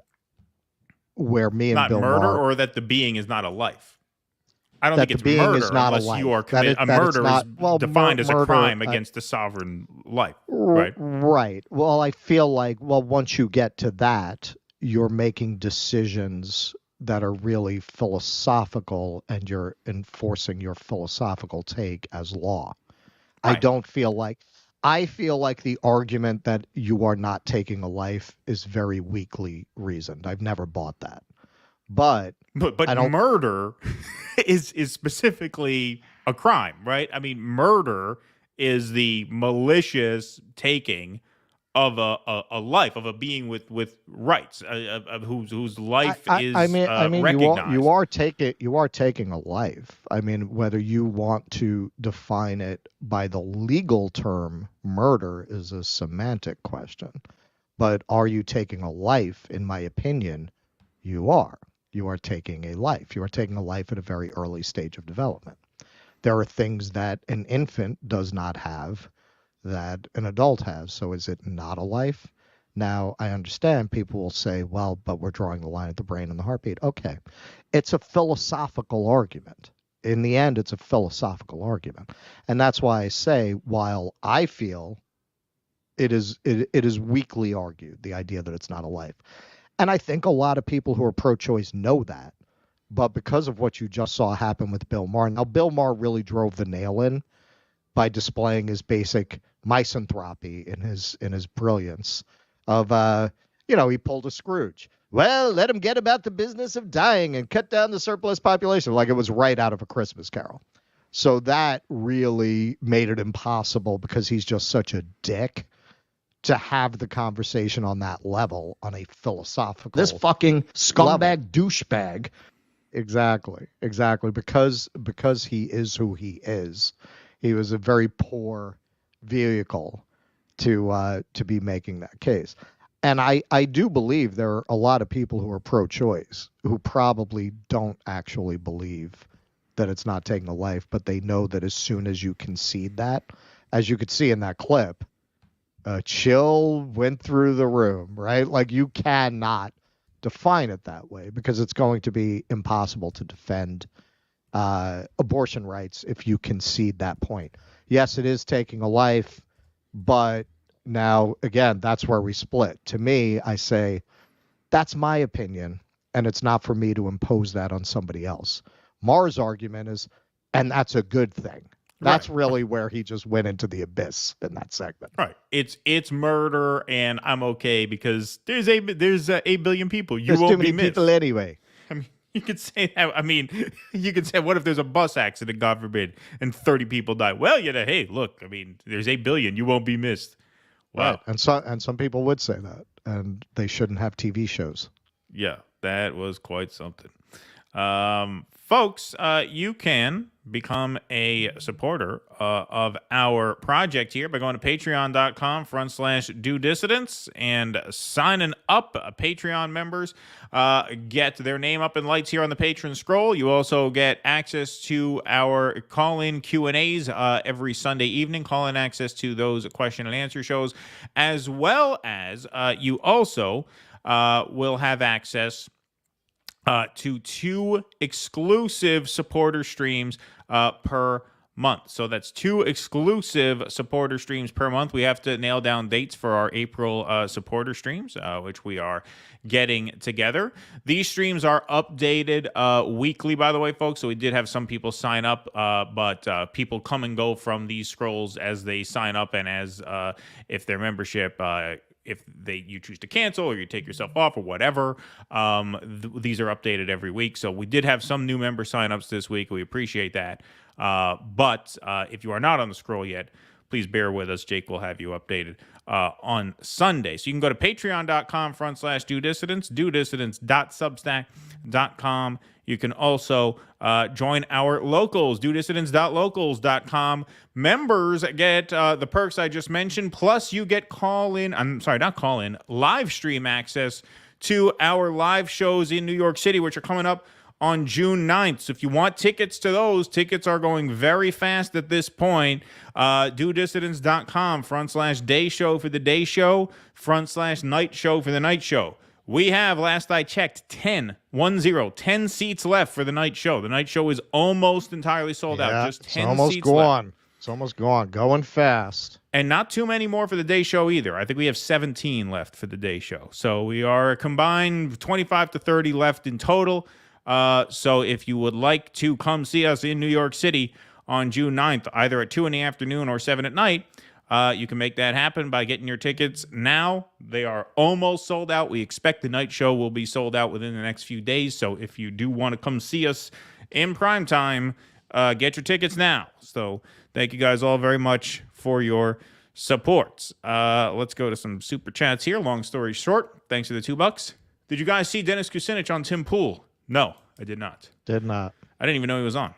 where me and not Bill murder, Maher, or that the being is not a life. I don't that think it's the being murder is not unless a life. you are That committing a murder not, is well, defined as a murder, crime against the sovereign life. Right. Right. Well, I feel like, once you get to that, you're making decisions that are really philosophical, and you're enforcing your philosophical take as law. Right. I feel like the argument that you are not taking a life is very weakly reasoned. I've never bought that. But murder is specifically a crime, right? I mean, murder is the malicious taking of a life, of a being with rights, of whose life is recognized. You are taking a life. I mean, whether you want to define it by the legal term murder is a semantic question. But are you taking a life? In my opinion, you are. You are taking a life. You are taking a life at a very early stage of development. There are things that an infant does not have that an adult has. So is it not a life? Now, I understand people will say, well, but we're drawing the line at the brain and the heartbeat. Okay. It's a philosophical argument. In the end, it's a philosophical argument. And that's why I say, while I feel it is weakly argued, the idea that it's not a life. And I think a lot of people who are pro-choice know that. But because of what you just saw happen with Bill Maher, now Bill Maher really drove the nail in by displaying his basic misanthropy in his brilliance of, he pulled a Scrooge. Well, let him get about the business of dying and cut down the surplus population, like it was right out of A Christmas Carol. So that really made it impossible, because he's just such a dick, to have the conversation on that level, on a philosophical this fucking scumbag douchebag. Exactly. Because he is who he is. He was a very poor vehicle to be making that case. And I do believe there are a lot of people who are pro-choice who probably don't actually believe that it's not taking a life, but they know that as soon as you concede that, as you could see in that clip, a chill went through the room, right? Like, you cannot define it that way, because it's going to be impossible to defend abortion rights if you concede that point. Yes, it is taking a life, but now, again, that's where we split. To me, I say, that's my opinion, and it's not for me to impose that on somebody else. Maher's argument is, and that's a good thing. That's really where he just went into the abyss in that segment. Right. It's murder, and I'm okay because there's 8 billion people. There's won't too many be missed. people anyway. I mean, you could say that. I mean, you could say, what if there's a bus accident, God forbid, and 30 people die? Well, hey, look, I mean, there's 8 billion. You won't be missed. Wow. Right. And some people would say that, and they shouldn't have TV shows. Yeah, that was quite something. Folks, you can become a supporter of our project here by going to patreon.com/do dissidents and signing up. Patreon members get their name up in lights here on the patron scroll. You also get access to our call-in Q&As every Sunday evening, call-in access to those question and answer shows, as well as you also will have access to 2 exclusive supporter streams per month. So that's 2 exclusive supporter streams per month. We have to nail down dates for our April supporter streams, which we are getting together. These streams are updated weekly, by the way, folks. So we did have some people sign up, but people come and go from these scrolls as they sign up, and as if their membership if you choose to cancel or you take yourself off or whatever, these are updated every week. So we did have some new member signups this week. We appreciate that. But if you are not on the scroll yet, please bear with us. Jake will have you updated on Sunday. So you can go to patreon.com/DoDissidents, DoDissidents.substack.com. You can also join our locals, DoDissidents.locals.com. Members get the perks I just mentioned, plus you get live stream access to our live shows in New York City, which are coming up on June 9th. So if you want tickets to those, tickets are going very fast at this point. DoDissidents.com/day show for the day show, /night show for the night show. We have, last I checked, 10 seats left for the night show. The night show is almost entirely sold out. Just 10 seats left. It's almost gone. Going fast. And not too many more for the day show either. I think we have 17 left for the day show. So we are combined 25 to 30 left in total. So if you would like to come see us in New York City on June 9th, either at 2 in the afternoon or 7 at night, you can make that happen by getting your tickets now. They are almost sold out. We expect the night show will be sold out within the next few days. So if you do want to come see us in prime time, get your tickets now. So thank you guys all very much for your support. Let's go to some super chats here. Long story short, thanks for the $2. Did you guys see Dennis Kucinich on Tim Pool? No, I did not. Did not. I didn't even know he was on.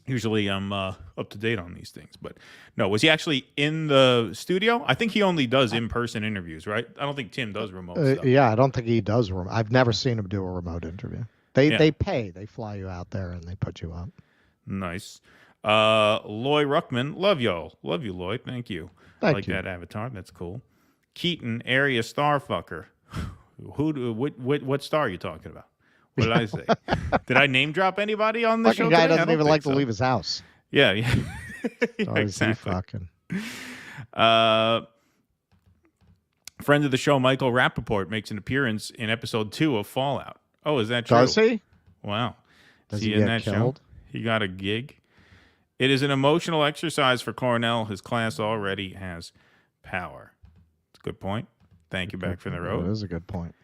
Usually I'm up to date on these things, but no. Was he actually in the studio? I think he only does in-person interviews, right? I don't think Tim does remote stuff. Yeah, I don't think he does. I've never seen him do a remote interview. They pay. They fly you out there and they put you up. Nice. Loy Ruckman, love y'all. Love you, Loy. Thank you. Thank you. That avatar. That's cool. Keaton, area starfucker. What star are you talking about? What did I say? Did I name drop anybody on the show today? Guy doesn't even like to leave his house. Yeah. Yeah, exactly. Fucking. Friend of the show, Michael Rappaport, makes an appearance in episode 2 of Fallout. Oh, is that true? Does he? Wow. Does he he in get that killed? show? He got a gig. It is an emotional exercise for Cornel. His class already has power. It's a good point. Thank you, Back from the Road. That is a good point.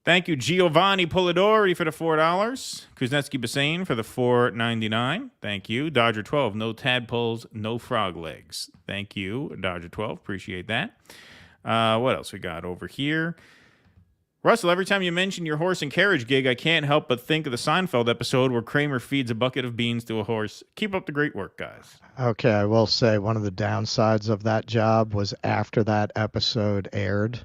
Thank you, Giovanni Polidori, for the $4. Kuznetsky Bassane for the $4.99. Thank you. Dodger 12, no tadpoles, no frog legs. Thank you, Dodger 12. Appreciate that. What else we got over here? Russell, every time you mention your horse and carriage gig, I can't help but think of the Seinfeld episode where Kramer feeds a bucket of beans to a horse. Keep up the great work, guys. Okay, I will say one of the downsides of that job was after that episode aired.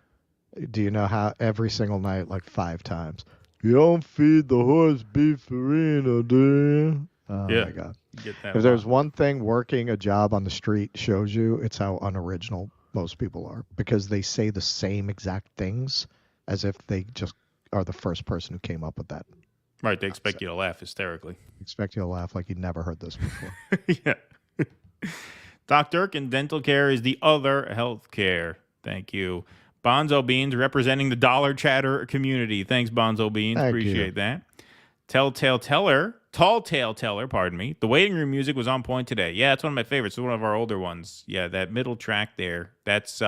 Do you know how every single night, like 5 times, you don't feed the horse beef farina, do you? Oh, yeah, my God. Get that if there's one thing working a job on the street shows you, it's how unoriginal most people are, because they say the same exact things as if they just are the first person who came up with that. Right, they expect you to laugh hysterically. Expect you to laugh like you'd never heard this before. Yeah. Doc Durkin, dental care is the other health care. Thank you. Bonzo Beans representing the dollar chatter community. Thanks, Bonzo Beans. Appreciate that. Tall Tale Teller, pardon me. The waiting room music was on point today. Yeah, it's one of my favorites. It's one of our older ones. Yeah, that middle track there. That's,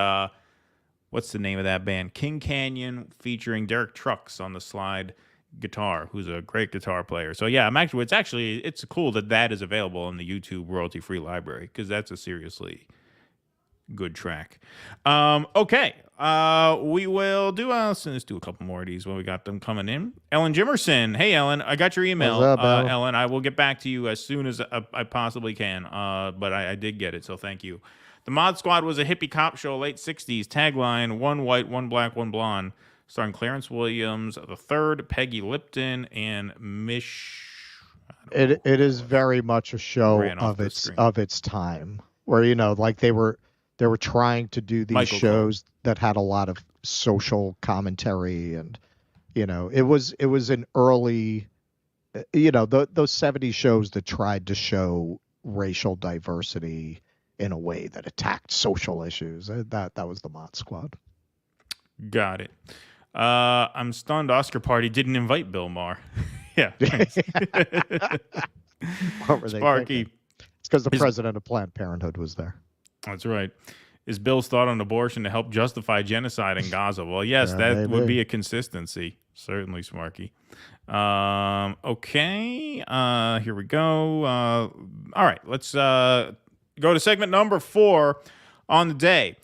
what's the name of that band? King Canyon featuring Derek Trucks on the slide guitar, who's a great guitar player. So yeah, it's cool that is available in the YouTube royalty-free library, because that's a seriously good track. Okay. We will do, let's do a couple more of these when we got them coming in. Ellen Jimerson. Hey, Ellen, I got your email. What's up, Ellen, I will get back to you as soon as I possibly can. But I did get it, so thank you. The Mod Squad was a hippie cop show, late 60s. Tagline, 1 white, 1 black, 1 blonde. Starring Clarence Williams III, Peggy Lipton, and It is very much a show of its time, where, like they were trying to do these shows that had a lot of social commentary and, You know, it was an early, you know, those 70s shows that tried to show racial diversity in a way that attacked social issues. That was the Mod Squad. Got it. I'm stunned Oscar Party didn't invite Bill Maher. Yeah. What were they Sparky. thinking? It's because the president of Planned Parenthood was there. That's right. Is Bill's thought on abortion to help justify genocide in Gaza? Well, yes, that would be a consistency. Certainly, Sparky. Okay. Here we go. All right. Let's go to segment number 4 on the day.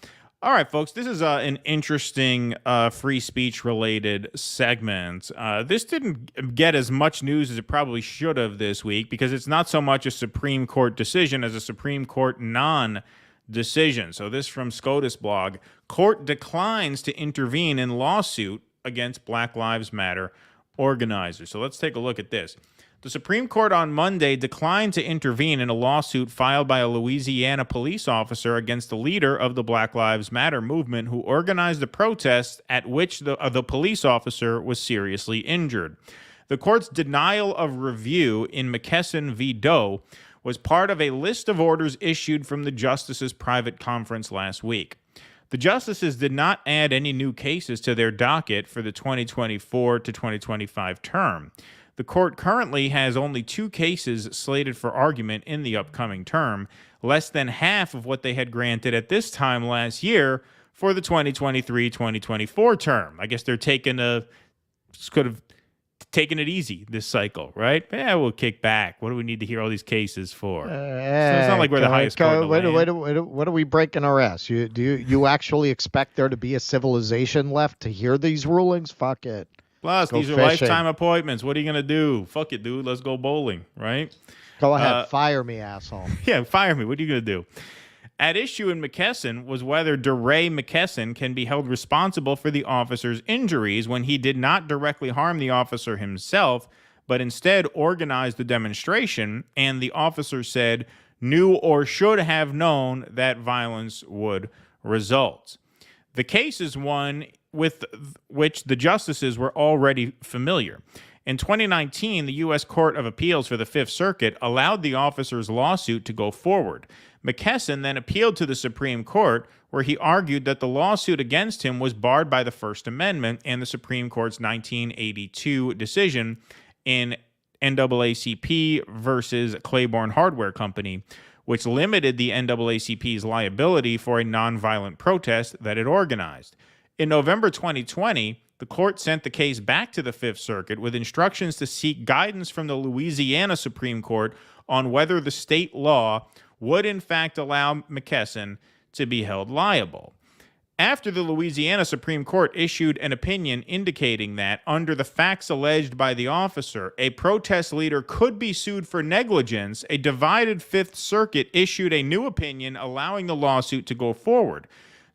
All right, folks, this is an interesting free speech related segment. This didn't get as much news as it probably should have this week because it's not so much a Supreme Court decision as a Supreme Court non-decision. So this from SCOTUS blog. Court declines to intervene in lawsuit against Black Lives Matter organizers. So let's take a look at this. The Supreme Court on Monday declined to intervene in a lawsuit filed by a Louisiana police officer against the leader of the Black Lives Matter movement who organized a protest at which the police officer was seriously injured. The court's denial of review in McKesson v. Doe was part of a list of orders issued from the justices' private conference last week. The justices did not add any new cases to their docket for the 2024 to 2025 term. The court currently has only 2 cases slated for argument in the upcoming term, less than half of what they had granted at this time last year for the 2023-2024 term. I guess they're could have taken it easy this cycle, right? Yeah, we'll kick back. What do we need to hear all these cases for? So it's not like we're the highest court in the land. What are we breaking our ass? Do you actually expect there to be a civilization left to hear these rulings? Fuck it. Plus, these are lifetime appointments. What are you going to do? Fuck it, dude. Let's go bowling, right? Go ahead. Fire me, asshole. Yeah, fire me. What are you going to do? At issue in McKesson was whether DeRay McKesson can be held responsible for the officer's injuries when he did not directly harm the officer himself, but instead organized the demonstration, and the officer said knew or should have known that violence would result. The case is one with which the justices were already familiar. In 2019, the U.S. Court of Appeals for the Fifth Circuit allowed the officer's lawsuit to go forward. McKesson then appealed to the Supreme Court, where he argued that the lawsuit against him was barred by the First Amendment and the Supreme Court's 1982 decision in NAACP versus Claiborne Hardware Company, which limited the NAACP's liability for a nonviolent protest that it organized. In November 2020, the court sent the case back to the Fifth Circuit with instructions to seek guidance from the Louisiana Supreme Court on whether the state law would in fact allow McKesson to be held liable. After the Louisiana Supreme Court issued an opinion indicating that, under the facts alleged by the officer, a protest leader could be sued for negligence, a divided Fifth Circuit issued a new opinion allowing the lawsuit to go forward.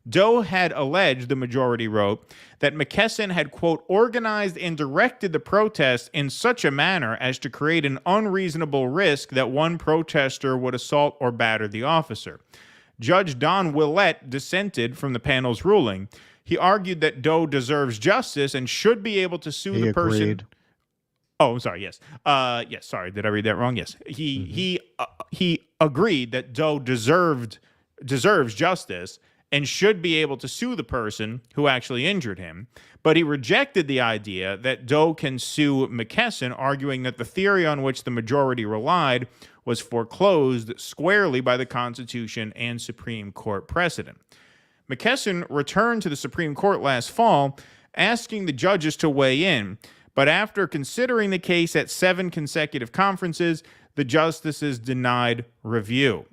Doe had alleged, the majority wrote, that McKesson had, quote, organized and directed the protest in such a manner as to create an unreasonable risk that one protester would assault or batter the officer. Judge Don Willett dissented from the panel's ruling. He argued that Doe deserves justice and should be able to sue the person. Agreed. Oh, I'm sorry. Yes. Yes. Sorry. Did I read that wrong? Yes. He agreed that Doe deserves justice and should be able to sue the person who actually injured him. But he rejected the idea that Doe can sue McKesson, arguing that the theory on which the majority relied was foreclosed squarely by the Constitution and Supreme Court precedent. McKesson returned to the Supreme Court last fall, asking the judges to weigh in, but after considering the case at 7 consecutive conferences, the justices denied review.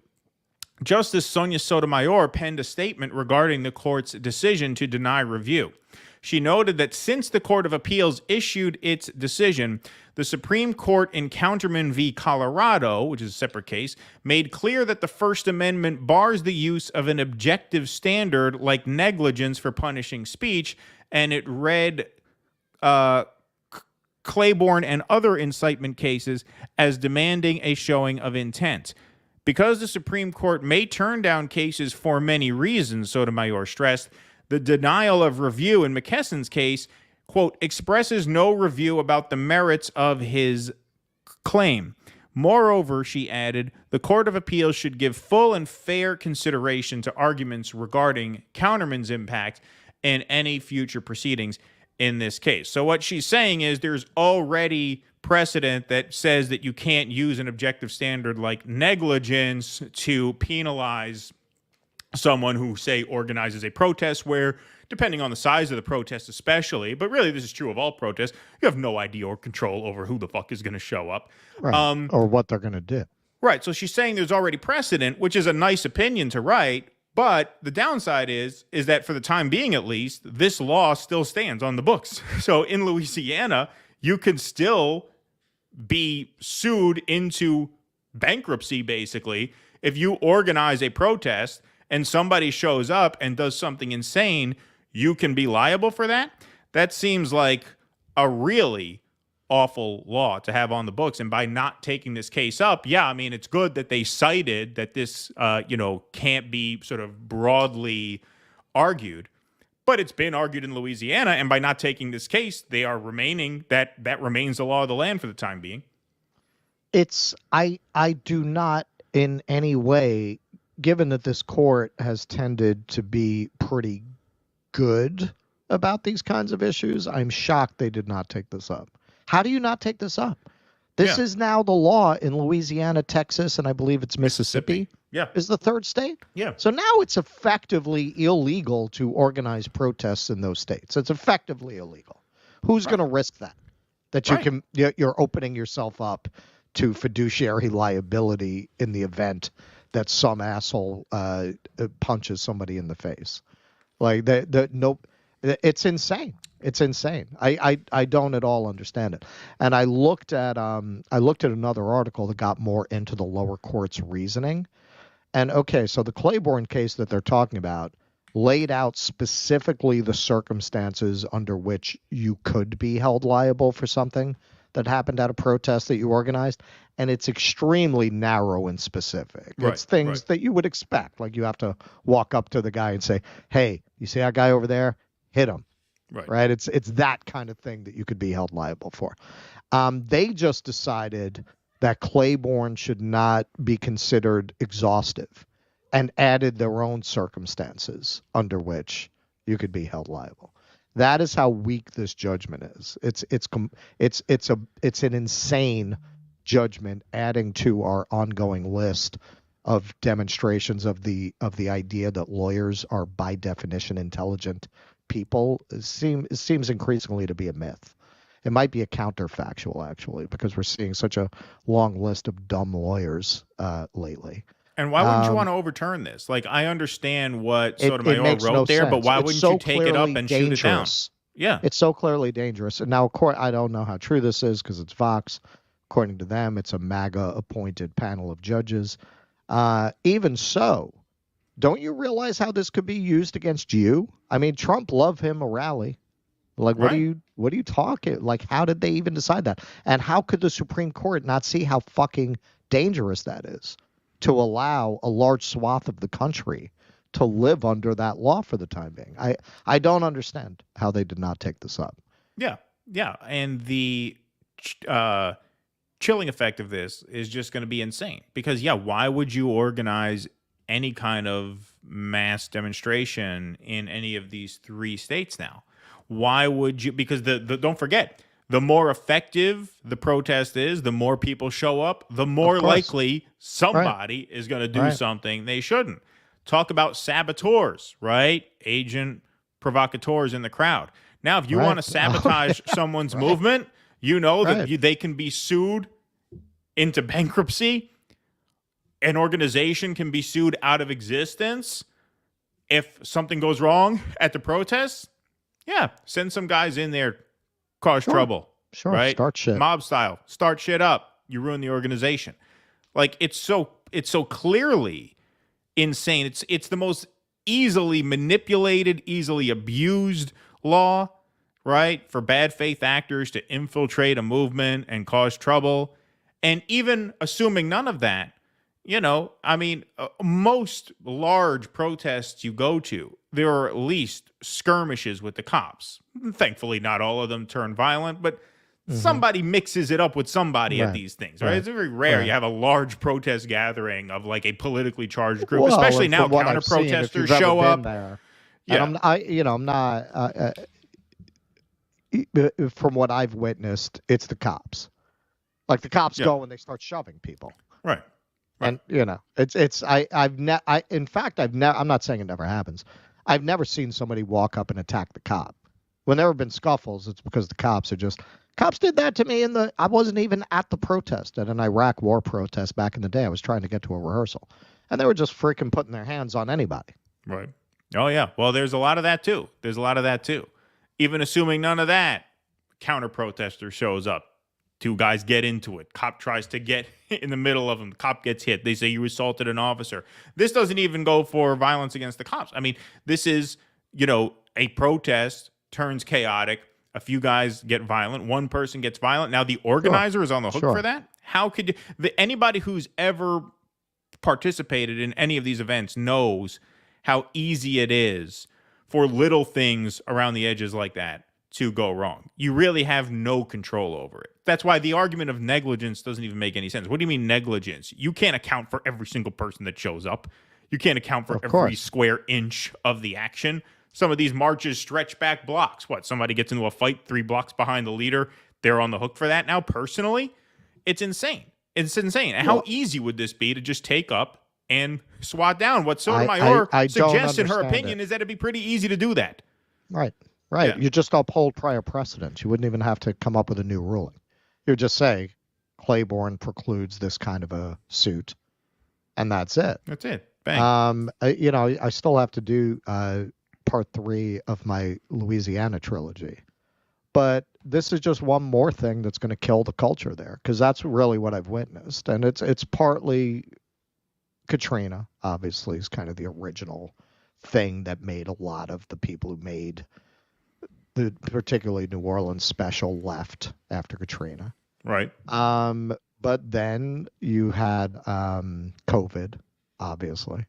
Justice Sonia Sotomayor penned a statement regarding the court's decision to deny review. She noted that since the Court of Appeals issued its decision, the Supreme Court in Counterman v. Colorado, which is a separate case, made clear that the First Amendment bars the use of an objective standard like negligence for punishing speech, and it read Claiborne and other incitement cases as demanding a showing of intent. Because the Supreme Court may turn down cases for many reasons, Sotomayor stressed, the denial of review in McKesson's case, quote, expresses no review about the merits of his claim. Moreover, she added, the Court of Appeals should give full and fair consideration to arguments regarding Counterman's impact in any future proceedings in this case. So what she's saying is there's already precedent that says that you can't use an objective standard like negligence to penalize someone who, say, organizes a protest where, depending on the size of the protest especially, but really this is true of all protests, you have no idea or control over who the fuck is going to show up. Right. Or what they're going to do. Right. So she's saying there's already precedent, which is a nice opinion to write, but the downside is that for the time being at least, this law still stands on the books. So in Louisiana, you can still be sued into bankruptcy, basically, if you organize a protest and somebody shows up and does something insane, you can be liable for that. That seems like a really awful law to have on the books. And by not taking this case up, yeah, I mean, it's good that they cited that this, can't be sort of broadly argued. But it's been argued in Louisiana, and by not taking this case, they are remaining, that remains the law of the land for the time being. I do not in any way, given that this court has tended to be pretty good about these kinds of issues, I'm shocked they did not take this up. How do you not take this up? This is now the law in Louisiana, Texas, and I believe it's Mississippi. Yeah. Is the third state. Yeah. So now it's effectively illegal to organize protests in those states. It's effectively illegal. Who's going to risk that? That you're opening yourself up to fiduciary liability in the event that some asshole punches somebody in the face. Like it's insane. It's insane. I don't at all understand it. And I looked at another article that got more into the lower court's reasoning. And okay, so the Claiborne case that they're talking about laid out specifically the circumstances under which you could be held liable for something that happened at a protest that you organized. And it's extremely narrow and specific. It's things that you would expect. Like you have to walk up to the guy and say, hey, you see that guy over there? Hit him. Right. It's that kind of thing that you could be held liable for. They just decided that Claiborne should not be considered exhaustive and added their own circumstances under which you could be held liable. That is how weak this judgment is. It's an insane judgment, adding to our ongoing list of demonstrations of the idea that lawyers are by definition intelligent people. It seems increasingly to be a myth. It might be a counterfactual, actually, because we're seeing such a long list of dumb lawyers lately. And why wouldn't you want to overturn this? Like, I understand what Sotomayor wrote there, but why wouldn't you take it up and shoot it down? Yeah. It's so clearly dangerous. And now, of course, I don't know how true this is because it's Vox. According to them, it's a MAGA-appointed panel of judges. Even so, don't you realize how this could be used against you? I mean, Trump loved him a rally. Like, what are you talking? Like, how did they even decide that? And how could the Supreme Court not see how fucking dangerous that is to allow a large swath of the country to live under that law for the time being? I don't understand how they did not take this up. Yeah. Yeah. And the chilling effect of this is just going to be insane because, why would you organize any kind of mass demonstration in any of these three states now? Why would you? Because don't forget, the more effective the protest is, the more people show up, the more likely somebody is going to do something they shouldn't. Talk about saboteurs, right? Agent provocateurs in the crowd. Now, if you want to sabotage someone's movement, you know that they can be sued into bankruptcy. An organization can be sued out of existence if something goes wrong at the protests. Yeah, send some guys in there, cause trouble. Sure, right? Start shit. Mob style. Start shit up. You ruin the organization. Like, it's so clearly insane. It's the most easily manipulated, easily abused law, right? For bad faith actors to infiltrate a movement and cause trouble. And even assuming none of that, most large protests you go to, there are at least skirmishes with the cops. Thankfully, not all of them turn violent, but somebody mixes it up with somebody at these things, right? It's very rare you have a large protest gathering of like a politically charged group, especially now counter protesters show up. And I'm not. From what I've witnessed, it's the cops. Like the cops go and they start shoving people. Right. And in fact, I'm not saying it never happens. I've never seen somebody walk up and attack the cop. When there have been scuffles, it's because the cops did that to me I wasn't even at the protest, at an Iraq war protest back in the day. I was trying to get to a rehearsal, and they were just freaking putting their hands on anybody. Right. Oh yeah. Well, there's a lot of that too. Even assuming none of that, counter protester shows up. Two guys get into it. Cop tries to get in the middle of them. The cop gets hit. They say you assaulted an officer. This doesn't even go for violence against the cops. I mean, this is, a protest turns chaotic. A few guys get violent. One person gets violent. Now the organizer is on the hook for that. How could anybody who's ever participated in any of these events knows how easy it is for little things around the edges like that to go wrong. You really have no control over it. That's why the argument of negligence doesn't even make any sense. What do you mean negligence? You can't account for every single person that shows up. You can't account for every square inch of the action. Some of these marches stretch back blocks. Somebody gets into a fight 3 blocks behind the leader. They're on the hook for that. Now, personally, it's insane. It's insane. How easy would this be to just take up and swat down? What Sotomayor suggests in her opinion is that it'd be pretty easy to do that. Right. Yeah. You just uphold prior precedents. You wouldn't even have to come up with a new ruling. You would just say Claiborne precludes this kind of a suit, and that's it. That's it. Bang. I still have to do part 3 of my Louisiana trilogy, but this is just one more thing that's going to kill the culture there, because that's really what I've witnessed, and it's partly Katrina. Obviously, is kind of the original thing that made a lot of the people who made particularly New Orleans special left after Katrina. Right. But then you had COVID, obviously,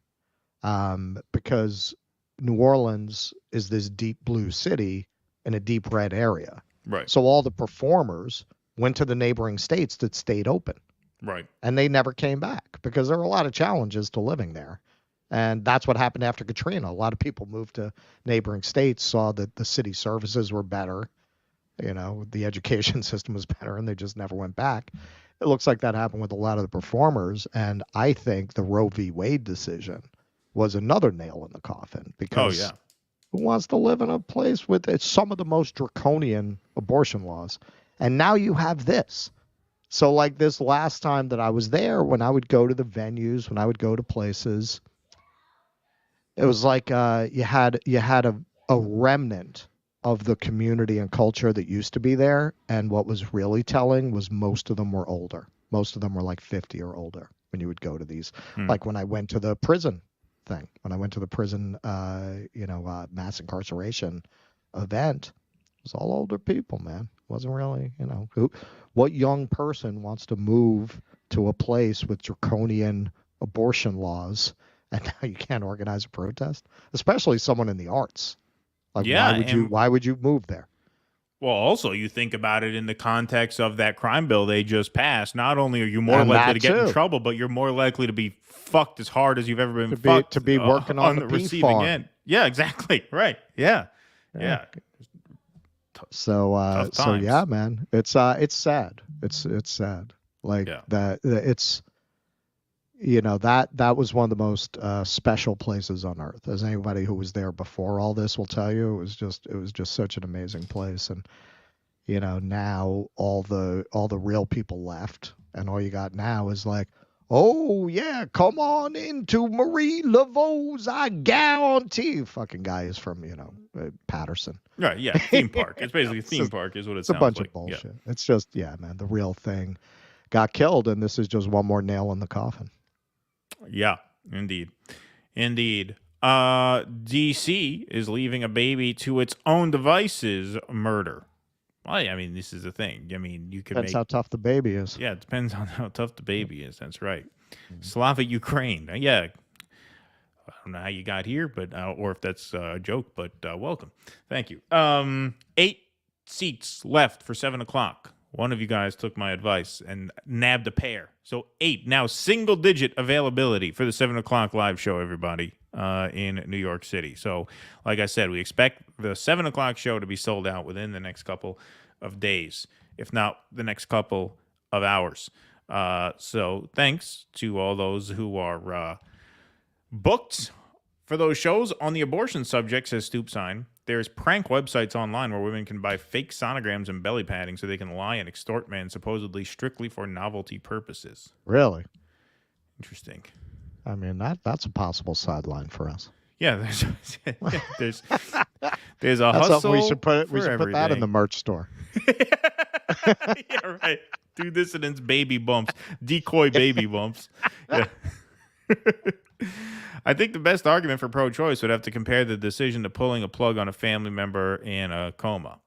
because New Orleans is this deep blue city in a deep red area. Right. So all the performers went to the neighboring states that stayed open. Right. And they never came back because there were a lot of challenges to living there. And that's what happened after Katrina. A lot of people moved to neighboring states, saw that the city services were better, the education system was better, and they just never went back. It looks like that happened with a lot of the performers, and I think the Roe v. Wade decision was another nail in the coffin, because who wants to live in a place with some of the most draconian abortion laws? And now you have this. So like this last time that I was there, when I would go to the venues, when I would go to places, it was like you had a remnant of the community and culture that used to be there, and what was really telling was most of them were older. Most of them were like 50 or older when you would go to these. Like when I went to the prison thing, when I went to the prison, mass incarceration event, it was all older people, man. It wasn't really, what young person wants to move to a place with draconian abortion laws? And now you can't organize a protest, especially someone in the arts. Like, why would you move there? Well, also, you think about it in the context of that crime bill they just passed. Not only are you more likely to get in trouble, but you're more likely to be fucked as hard as you've ever been fucked. To be working on the receiving end. Yeah, exactly. Right. Yeah. So yeah, man, it's sad. It's sad. Like that. It's. That was one of the most special places on earth. As anybody who was there before all this will tell you, it was just such an amazing place. And now all the real people left, and all you got now is like, oh yeah, come on into Marie Laveau's. I guarantee. Fucking guy is from Patterson. Right. Yeah. Theme park. It's basically a theme park, is what it sounds like. It's a bunch of bullshit. Yeah. It's just man, the real thing got killed, and this is just one more nail in the coffin. Yeah, indeed. DC is leaving a baby to its own devices. Murder. Well, I mean, this is the thing. I mean, you can depends how tough the baby is. Yeah, it depends on how tough the baby is. That's right. Slava Ukraine. Yeah. don't know how you got here, but or if that's a joke, but welcome. Thank you. 8 seats left for 7 o'clock. One of you guys took my advice and nabbed a pair. So 8 now, single-digit availability for the 7 o'clock live show, everybody, in New York City. So, like I said, we expect the 7 o'clock show to be sold out within the next couple of days, if not the next couple of hours. So thanks to all those who are booked for those shows. On the abortion subject, says Stoop Sign, there's prank websites online where women can buy fake sonograms and belly padding so they can lie and extort men, supposedly strictly for novelty purposes. Really? Interesting. I mean, that's a possible sideline for us. Yeah, there's a That's hustle. something we should put everything. that in the merch store. Yeah, right. Do dissidents baby bumps, decoy baby bumps. Yeah. I think the best argument for pro-choice would have to compare the decision to pulling a plug on a family member in a coma.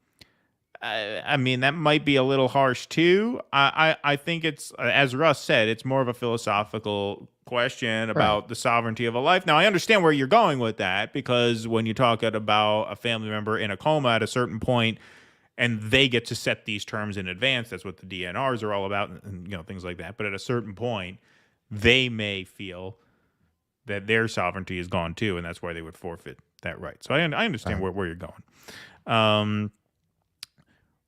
I mean, that might be a little harsh too. I think it's, as Russ said, it's more of a philosophical question about the sovereignty of a life. Now, I understand where you're going with that, because when you talk about a family member in a coma at a certain point, and they get to set these terms in advance, that's what the DNRs are all about, and things like that. But at a certain point, they may feel that their sovereignty is gone too, and that's why they would forfeit that right. So I understand where you're going.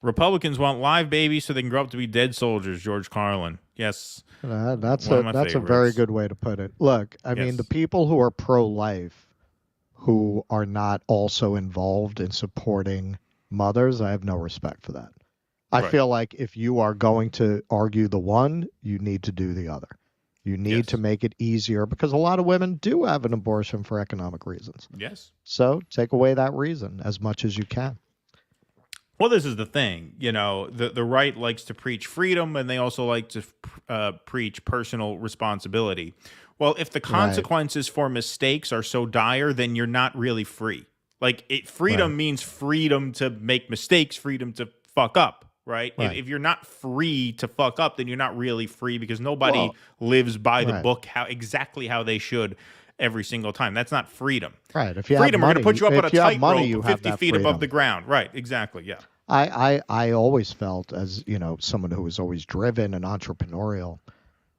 Republicans want live babies so they can grow up to be dead soldiers. George Carlin. Yes. That's a very good way to put it. Look, I mean, the people who are pro-life who are not also involved in supporting mothers, I have no respect for that. I feel like if you are going to argue the one, you need to do the other. You need to make it easier, because a lot of women do have an abortion for economic reasons. Yes. So take away that reason as much as you can. Well, this is the thing. The right likes to preach freedom, and they also like to preach personal responsibility. Well, if the consequences for mistakes are so dire, then you're not really free. Like, freedom means freedom to make mistakes, freedom to fuck up. Right? If you're not free to fuck up, then you're not really free, because nobody lives by the book exactly how they should every single time. That's not freedom. Right. If you freedom, have money, we're going to put you up on a tightrope 50 feet freedom. above the ground. Right. Exactly. Yeah. I always felt, as someone who was always driven and entrepreneurial,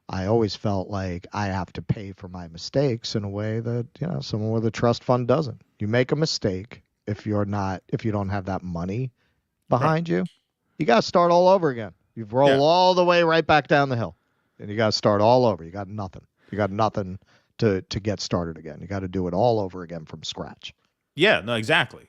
I always felt like I have to pay for my mistakes in a way that someone with a trust fund doesn't. You make a mistake, if you don't have that money behind you, you got to start all over again. You've rolled all the way right back down the hill, and you got to start all over. You got nothing. You got nothing to get started again. You got to do it all over again from scratch. Yeah, no, exactly.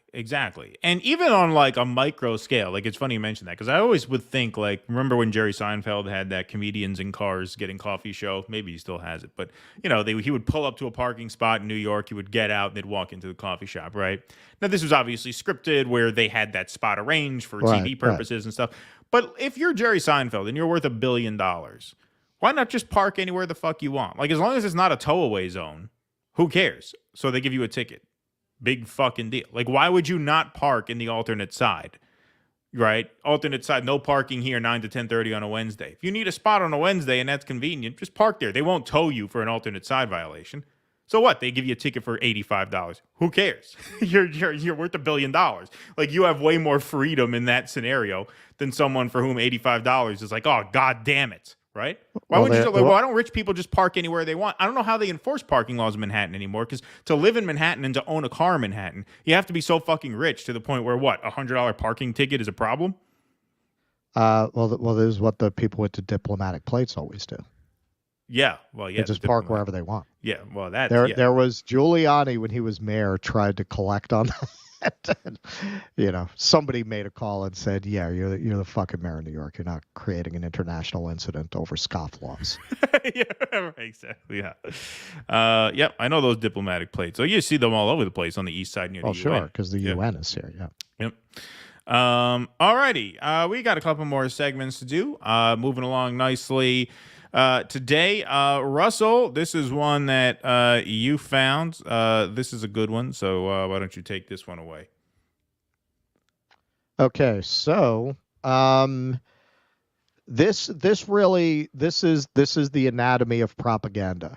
And even on like a micro scale, like, it's funny you mentioned that, because I always would think, like, remember when Jerry Seinfeld had that comedians in cars getting coffee show? Maybe he still has it, but he would pull up to a parking spot in New York, he would get out, and they'd walk into the coffee shop, right? Now, this was obviously scripted, where they had that spot arranged for TV purposes and stuff. But if you're Jerry Seinfeld and you're worth $1 billion, why not just park anywhere the fuck you want? Like, as long as it's not a tow-away zone, who cares? So they give you a ticket. Big fucking deal. Like, why would you not park in the alternate side? Right? Alternate side, no parking here 9 to 10:30 on a Wednesday. If you need a spot on a Wednesday and that's convenient, just park there. They won't tow you for an alternate side violation. So what? They give you a ticket for $85. Who cares? You're worth $1 billion. Like, you have way more freedom in that scenario than someone for whom $85 is like, oh, God damn it. Right? Why don't rich people just park anywhere they want? I don't know how they enforce parking laws in Manhattan anymore, because to live in Manhattan and to own a car in Manhattan, you have to be so fucking rich to the point where, what, $100 parking ticket is a problem? Well, this is what the people with the diplomatic plates always do. Yeah, well, yeah. They just park wherever they want. Yeah, well, there was Giuliani, when he was mayor, tried to collect on that. Somebody made a call and said, "Yeah, you're the fucking mayor of New York. You're not creating an international incident over scofflaws." Yeah, right, exactly. Yeah, yep. I know those diplomatic plates. So you see them all over the place on the east side near the UN. Sure, because the UN is here. Yeah. Yep. Alrighty. We got a couple more segments to do. Moving along nicely. Today, Russell, this is one that you found. This is a good one, so why don't you take this one away? Okay, so this is the anatomy of propaganda.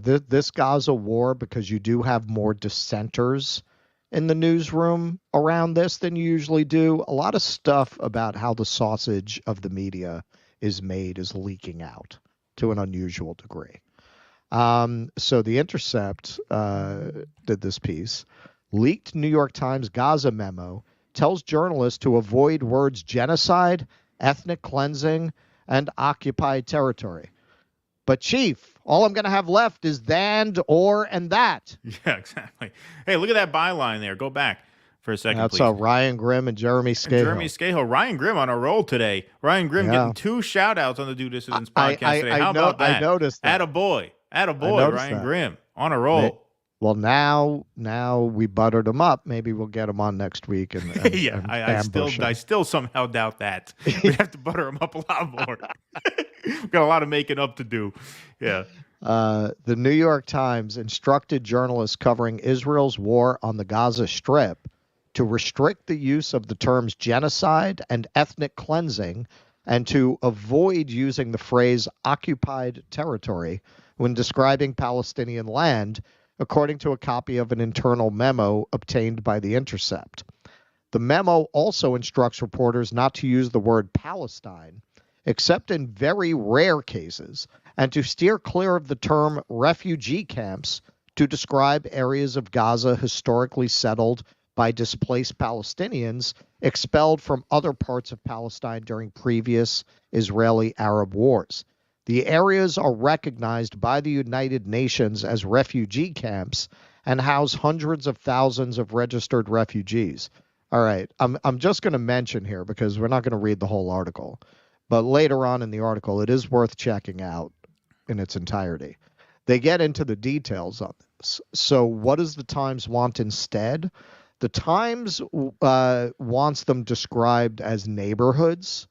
This Gaza war, because you do have more dissenters in the newsroom around this than you usually do, a lot of stuff about how the sausage of the media is made is leaking out to an unusual degree. So The Intercept did this piece. Leaked New York Times Gaza memo tells journalists to avoid words genocide, ethnic cleansing, and occupied territory. But Chief, all I'm going to have left is and, or, and that. Yeah, exactly. Hey, look at that byline there. Go back for a second, That's please. Ryan Grimm and Jeremy Scahill. Jeremy Scahill. Ryan Grimm on a roll today. Ryan Grimm getting 2 shout-outs on the Due Dissidents podcast today. How about that? I noticed that. Attaboy, Ryan Grimm on a roll. Well, now we buttered him up. Maybe we'll get him on next week. And yeah, and I still somehow doubt that. We have to butter him up a lot more. We've got a lot of making up to do. Yeah. The New York Times instructed journalists covering Israel's war on the Gaza Strip to restrict the use of the terms genocide and ethnic cleansing and to avoid using the phrase occupied territory when describing Palestinian land, according to a copy of an internal memo obtained by The Intercept. The memo also instructs reporters not to use the word Palestine, except in very rare cases, and to steer clear of the term refugee camps to describe areas of Gaza historically settled by displaced Palestinians expelled from other parts of Palestine during previous Israeli-Arab wars. The areas are recognized by the United Nations as refugee camps and house hundreds of thousands of registered refugees. All right, I'm just going to mention here because we're not going to read the whole article, but later on in the article, it is worth checking out in its entirety. They get into the details of this. So what does the Times want instead? The Times wants them described as neighborhoods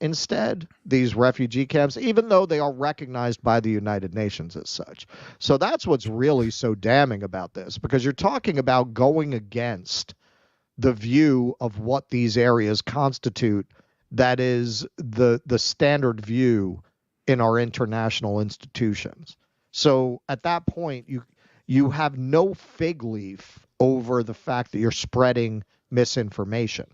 instead, these refugee camps, even though they are recognized by the United Nations as such. So that's what's really so damning about this, because you're talking about going against the view of what these areas constitute that is the standard view in our international institutions. So at that point, you have no fig leaf over the fact that you're spreading misinformation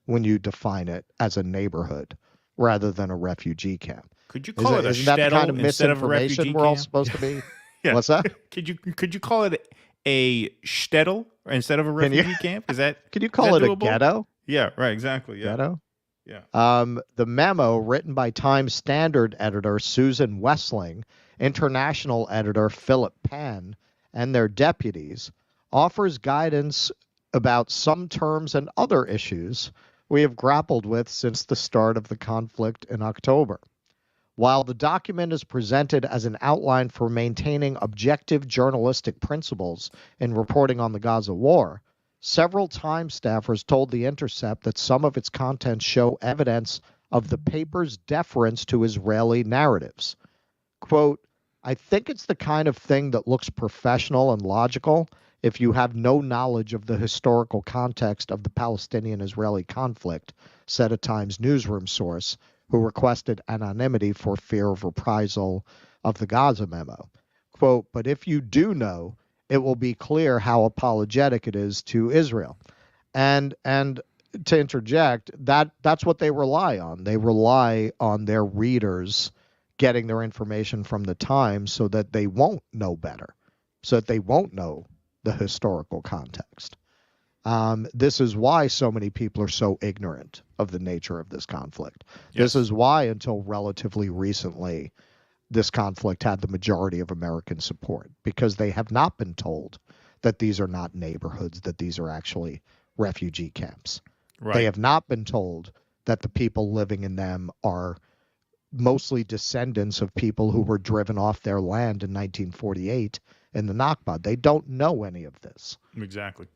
when you define it as a neighborhood rather than a refugee camp. Could you call it a isn't that the kind of instead of a misinformation refugee we're all camp? supposed to be? Yeah. What's that? Could you call it a shtetl instead of a refugee camp? Is that Can you call it doable? a ghetto? Yeah, right, exactly. Yeah. Ghetto? Yeah. The memo, written by Times Standard editor Susan Wessling, international editor Philip Pan, and their deputies, offers guidance about some terms and other issues we have grappled with since the start of the conflict in October. While the document is presented as an outline for maintaining objective journalistic principles in reporting on the Gaza war, several Times staffers told The Intercept that some of its contents show evidence of the paper's deference to Israeli narratives. Quote, I think it's the kind of thing that looks professional and logical if you have no knowledge of the historical context of the Palestinian-Israeli conflict, said a Times newsroom source who requested anonymity for fear of reprisal of the Gaza memo. Quote, but if you do know, it will be clear how apologetic it is to Israel. And to interject, that's what they rely on. They rely on their readers getting their information from the Times so that they won't know better, so that they won't know the historical context. This is why so many people are so ignorant of the nature of this conflict. Yes. This is why, until relatively recently, this conflict had the majority of American support, because they have not been told that these are not neighborhoods, that these are actually refugee camps. Right. They have not been told that the people living in them are mostly descendants of people who were driven off their land in 1948 in the Nakba. They don't know any of this. Exactly.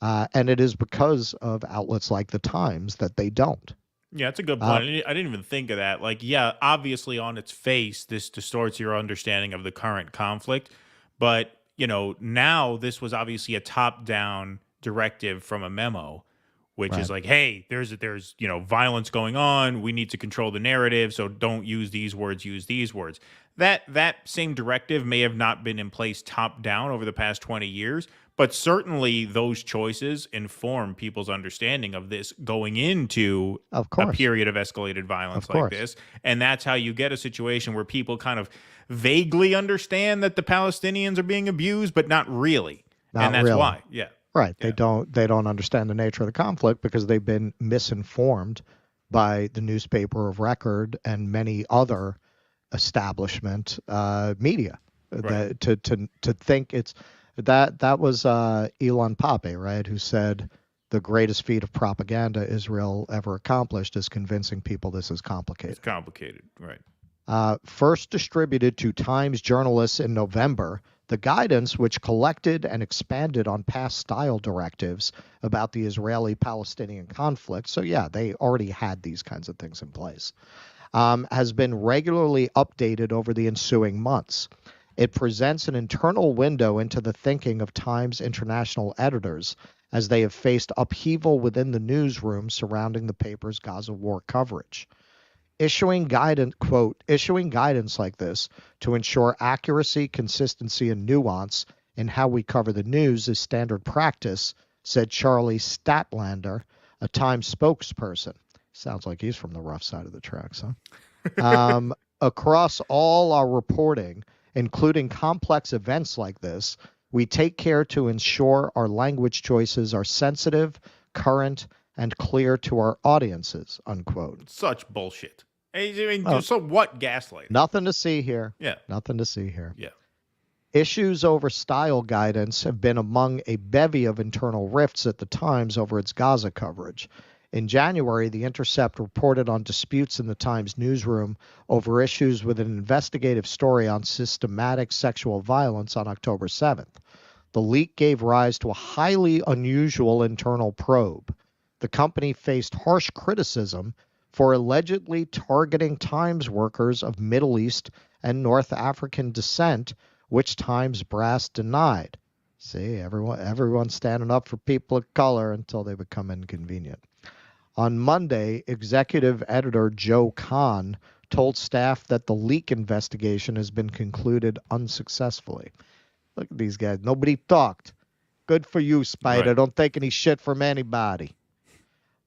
And it is because of outlets like the Times that they don't. Yeah, that's a good point. I didn't even think of that. Like, yeah, obviously on its face, this distorts your understanding of the current conflict. But, you know, now this was obviously a top-down directive from a memo, which is like, hey, there's violence going on. We need to control the narrative, so don't use these words. Use these words. That same directive may have not been in place top down over the past 20 years, but certainly those choices inform people's understanding of this going into a period of escalated violence like this. And that's how you get a situation where people kind of vaguely understand that the Palestinians are being abused, but not really. And that's why. Yeah. Right. Yeah. They don't understand the nature of the conflict because they've been misinformed by the newspaper of record and many other establishment media. Right. To think it's that was Elon Pape, right, who said the greatest feat of propaganda Israel ever accomplished is convincing people this is complicated. It's complicated, right. First distributed to Times journalists in November, the guidance, which collected and expanded on past style directives about the Israeli-Palestinian conflict, so yeah, they already had these kinds of things in place, has been regularly updated over the ensuing months. It presents an internal window into the thinking of Times international editors as they have faced upheaval within the newsroom surrounding the paper's Gaza war coverage. Issuing guidance like this to ensure accuracy, consistency, and nuance in how we cover the news is standard practice, said Charlie Statlander, a Times spokesperson. Sounds like he's from the rough side of the tracks, huh? Across all our reporting, including complex events like this, we take care to ensure our language choices are sensitive, current, and clear to our audiences, unquote. Such bullshit. I mean, so what gaslighting? Nothing to see here. Yeah. Nothing to see here. Yeah. Issues over style guidance have been among a bevy of internal rifts at the Times over its Gaza coverage. In January, The Intercept reported on disputes in the Times newsroom over issues with an investigative story on systematic sexual violence on October 7th. The leak gave rise to a highly unusual internal probe. The company faced harsh criticism for allegedly targeting Times workers of Middle East and North African descent, which Times brass denied. See, everyone's standing up for people of color until they become inconvenient. On Monday, executive editor Joe Kahn told staff that the leak investigation has been concluded unsuccessfully. Look at these guys. Nobody talked. Good for you, Spider. Right. Don't take any shit from anybody.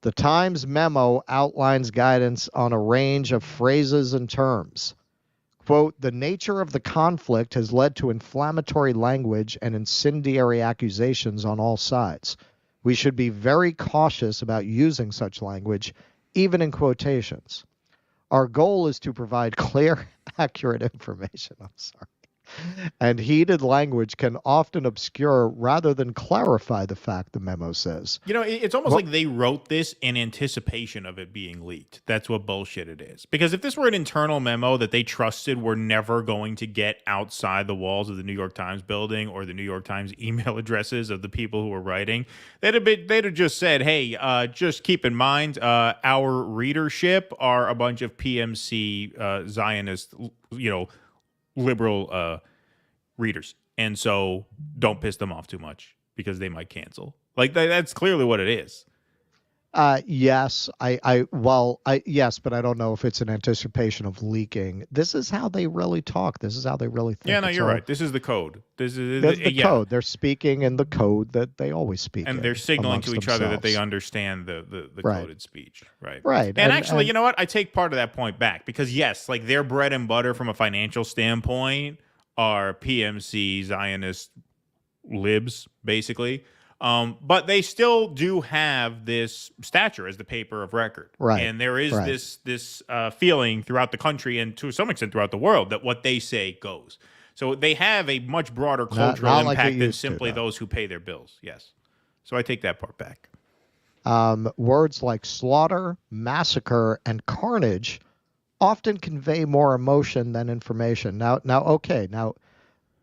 The Times memo outlines guidance on a range of phrases and terms. Quote, the nature of the conflict has led to inflammatory language and incendiary accusations on all sides. We should be very cautious about using such language, even in quotations. Our goal is to provide clear, accurate information. I'm sorry. And heated language can often obscure rather than clarify the fact, the memo says. You know, it's almost like they wrote this in anticipation of it being leaked. That's what bullshit it is. Because if this were an internal memo that they trusted were never going to get outside the walls of the New York Times building or the New York Times email addresses of the people who were writing, they'd have just said, hey, just keep in mind, our readership are a bunch of PMC Zionist, liberal readers, and so don't piss them off too much because they might cancel. Like that's clearly what it is. Yes, yes, but I don't know if it's an anticipation of leaking. This is how they really talk. This is how they really think. Yeah, no, you're right. This is the code. This is the code. They're speaking in the code that they always speak, and they're signaling to each other that they understand the coded speech. Right. Right. And actually, you know what? I take part of that point back because yes, like their bread and butter from a financial standpoint are PMC Zionist libs, basically. But they still do have this stature as the paper of record. Right. And there is this feeling throughout the country and to some extent throughout the world that what they say goes. So they have a much broader cultural impact than simply those who pay their bills. Yes. So I take that part back. Words like slaughter, massacre, and carnage often convey more emotion than information. Now,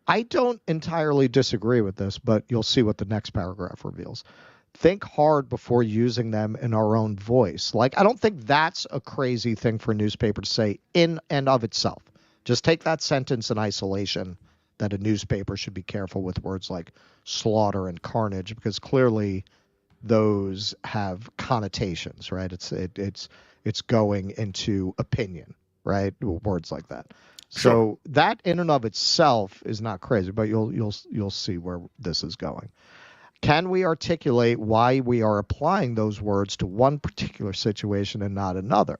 I don't entirely disagree with this, but you'll see what the next paragraph reveals. Think hard before using them in our own voice. Like, I don't think that's a crazy thing for a newspaper to say in and of itself. Just take that sentence in isolation, that a newspaper should be careful with words like slaughter and carnage, because clearly those have connotations, right? It's going into opinion, right? Words like that. Sure. So that in and of itself is not crazy, but you'll see where this is going. Can we articulate why we are applying those words to one particular situation and not another?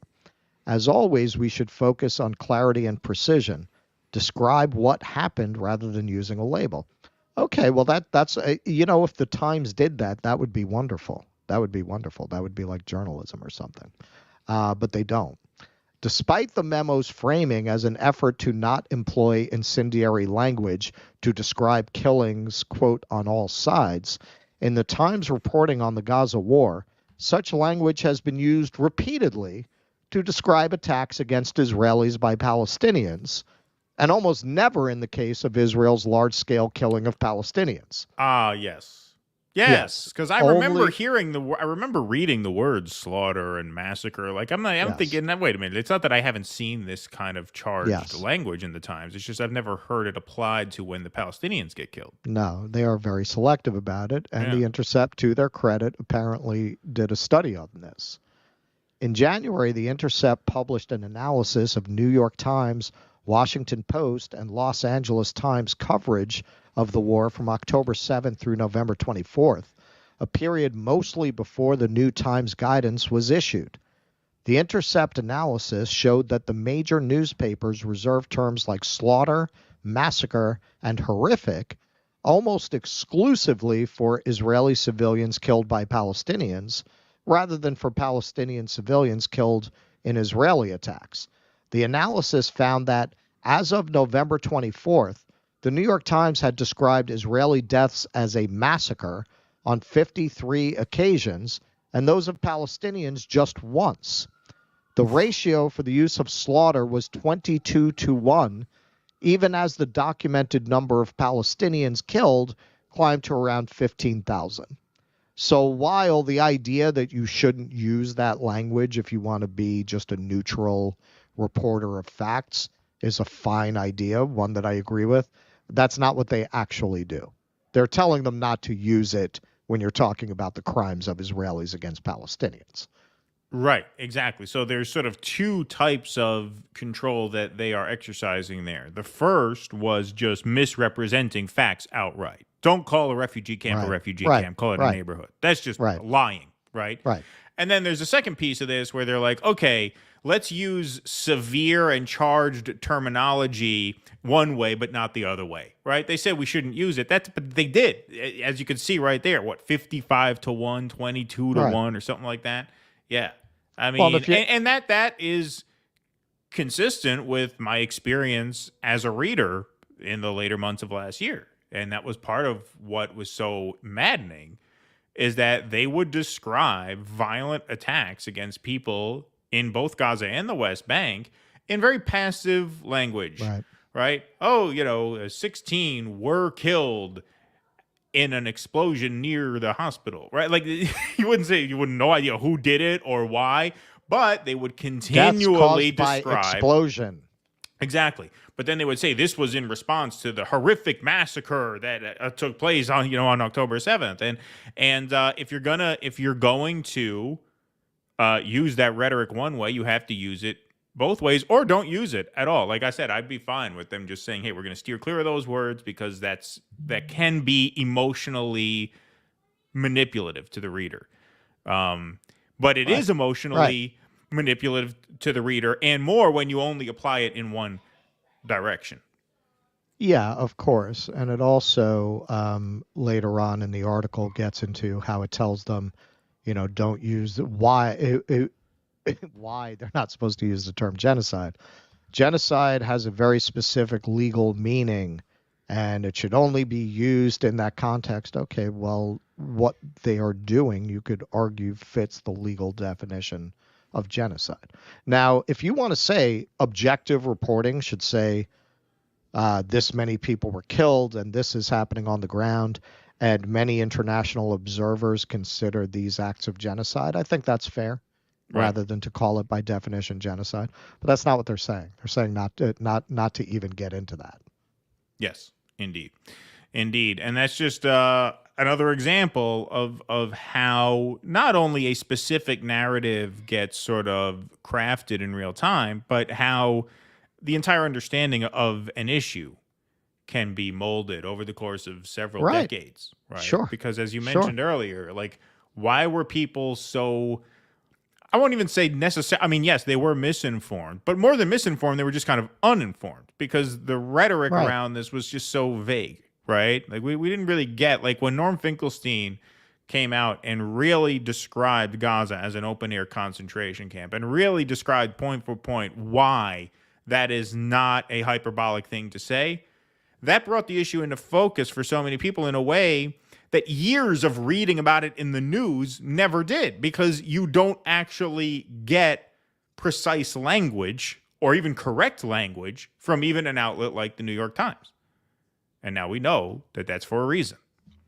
As always, we should focus on clarity and precision. Describe what happened rather than using a label. Okay, well that's if the Times did that, that would be wonderful. That would be wonderful. That would be like journalism or something. But they don't. Despite the memo's framing as an effort to not employ incendiary language to describe killings, quote, on all sides, in the Times reporting on the Gaza war, such language has been used repeatedly to describe attacks against Israelis by Palestinians, and almost never in the case of Israel's large-scale killing of Palestinians. Yes, because I remember I remember reading the words slaughter and massacre. Like I'm thinking, wait a minute, it's not that I haven't seen this kind of charged language in the Times. It's just I've never heard it applied to when the Palestinians get killed. No, they are very selective about it, and The Intercept, to their credit, apparently did a study on this. In January, The Intercept published an analysis of New York Times, Washington Post, and Los Angeles Times coverage of the war from October 7th through November 24th, a period mostly before the new Times guidance was issued. The Intercept analysis showed that the major newspapers reserved terms like slaughter, massacre, and horrific almost exclusively for Israeli civilians killed by Palestinians, rather than for Palestinian civilians killed in Israeli attacks. The analysis found that as of November 24th, the New York Times had described Israeli deaths as a massacre on 53 occasions, and those of Palestinians just once. The ratio for the use of slaughter was 22-1, even as the documented number of Palestinians killed climbed to around 15,000. So while the idea that you shouldn't use that language if you want to be just a neutral reporter of facts is a fine idea, one that I agree with, that's not what they actually do. They're telling them not to use it when you're talking about the crimes of Israelis against Palestinians. Right, exactly. So there's sort of two types of control that they are exercising there. The first was just misrepresenting facts outright. Don't call a refugee camp a refugee camp, call it a neighborhood. That's just lying, right? Right. And then there's a second piece of this where they're like, okay, let's use severe and charged terminology one way, but not the other way, right? They said we shouldn't use it. But they did, as you can see right there. What, 55-1, 22-1, or something like that? Yeah, I mean, and that is consistent with my experience as a reader in the later months of last year, and that was part of what was so maddening, is that they would describe violent attacks against people in both Gaza and the West Bank in very passive language, right? Oh, 16 were killed in an explosion near the hospital, right? Like you wouldn't no idea who did it or why, but they would continually describe by explosion. Exactly. But then they would say this was in response to the horrific massacre that took place on October 7th. And if you're going to use that rhetoric one way, you have to use it both ways, or don't use it at all. Like I said, I'd be fine with them just saying, hey, we're going to steer clear of those words because that can be emotionally manipulative to the reader. But it is emotionally manipulative to the reader, and more when you only apply it in one direction. Yeah, of course. And it also later on in the article gets into how it tells them, don't use why they're not supposed to use the term genocide. Genocide has a very specific legal meaning, and it should only be used in that context. Okay, well, what they are doing, you could argue, fits the legal definition of genocide. Now, if you want to say objective reporting should say this many people were killed and this is happening on the ground, and many international observers consider these acts of genocide, I think that's fair, rather than to call it by definition genocide. But that's not what they're saying. They're saying not to even get into that. Yes, indeed. And that's just I another example of how not only a specific narrative gets sort of crafted in real time, but how the entire understanding of an issue can be molded over the course of several decades, right? Sure. Because as you mentioned earlier, like, why were people so, I won't even say necessary. I mean, yes, they were misinformed, but more than misinformed, they were just kind of uninformed because the rhetoric around this was just so vague, right? Like we didn't really get, like when Norm Finkelstein came out and really described Gaza as an open air concentration camp and really described point for point why that is not a hyperbolic thing to say. That brought the issue into focus for so many people in a way that years of reading about it in the news never did, because you don't actually get precise language or even correct language from even an outlet like the New York Times. And now we know that that's for a reason.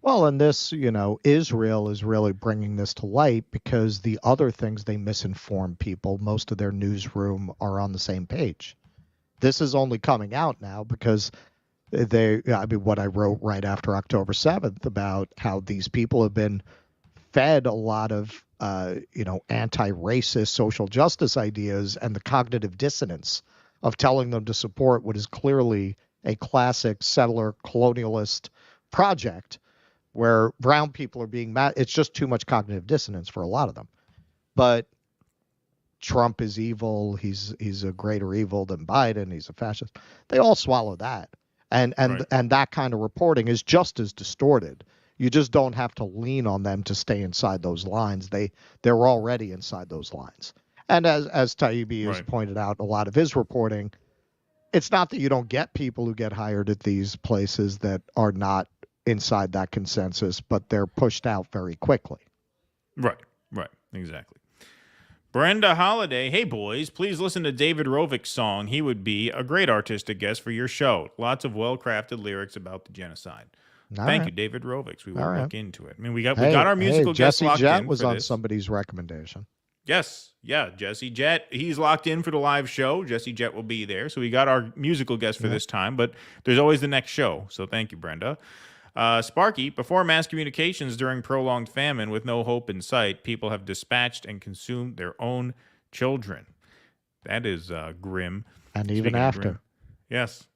Well, and this, Israel is really bringing this to light because the other things they misinform people, most of their newsroom are on the same page. This is only coming out now because what I wrote right after October 7th about how these people have been fed a lot of, anti-racist social justice ideas and the cognitive dissonance of telling them to support what is clearly a classic settler colonialist project where brown people are being mad. It's just too much cognitive dissonance for a lot of them. But Trump is evil. He's a greater evil than Biden. He's a fascist. They all swallow that. And that kind of reporting is just as distorted. You just don't have to lean on them to stay inside those lines. They're already inside those lines. And as Taibbi has pointed out, a lot of his reporting, it's not that you don't get people who get hired at these places that are not inside that consensus, but they're pushed out very quickly. Right, exactly. Brenda Holiday, hey boys, please listen to David Rovick's song. He would be a great artistic guest for your show. Lots of well-crafted lyrics about the genocide. Thank you, David Rovick. We will look into it. I mean, we got our musical guest locked in. Jesse Jett was on somebody's recommendation. Yes, Jesse Jett. He's locked in for the live show. Jesse Jett will be there. So we got our musical guest for this time, but there's always the next show. So thank you, Brenda. Sparky, before mass communications during prolonged famine with no hope in sight, people have dispatched and consumed their own children. That is grim. And even after. Yes.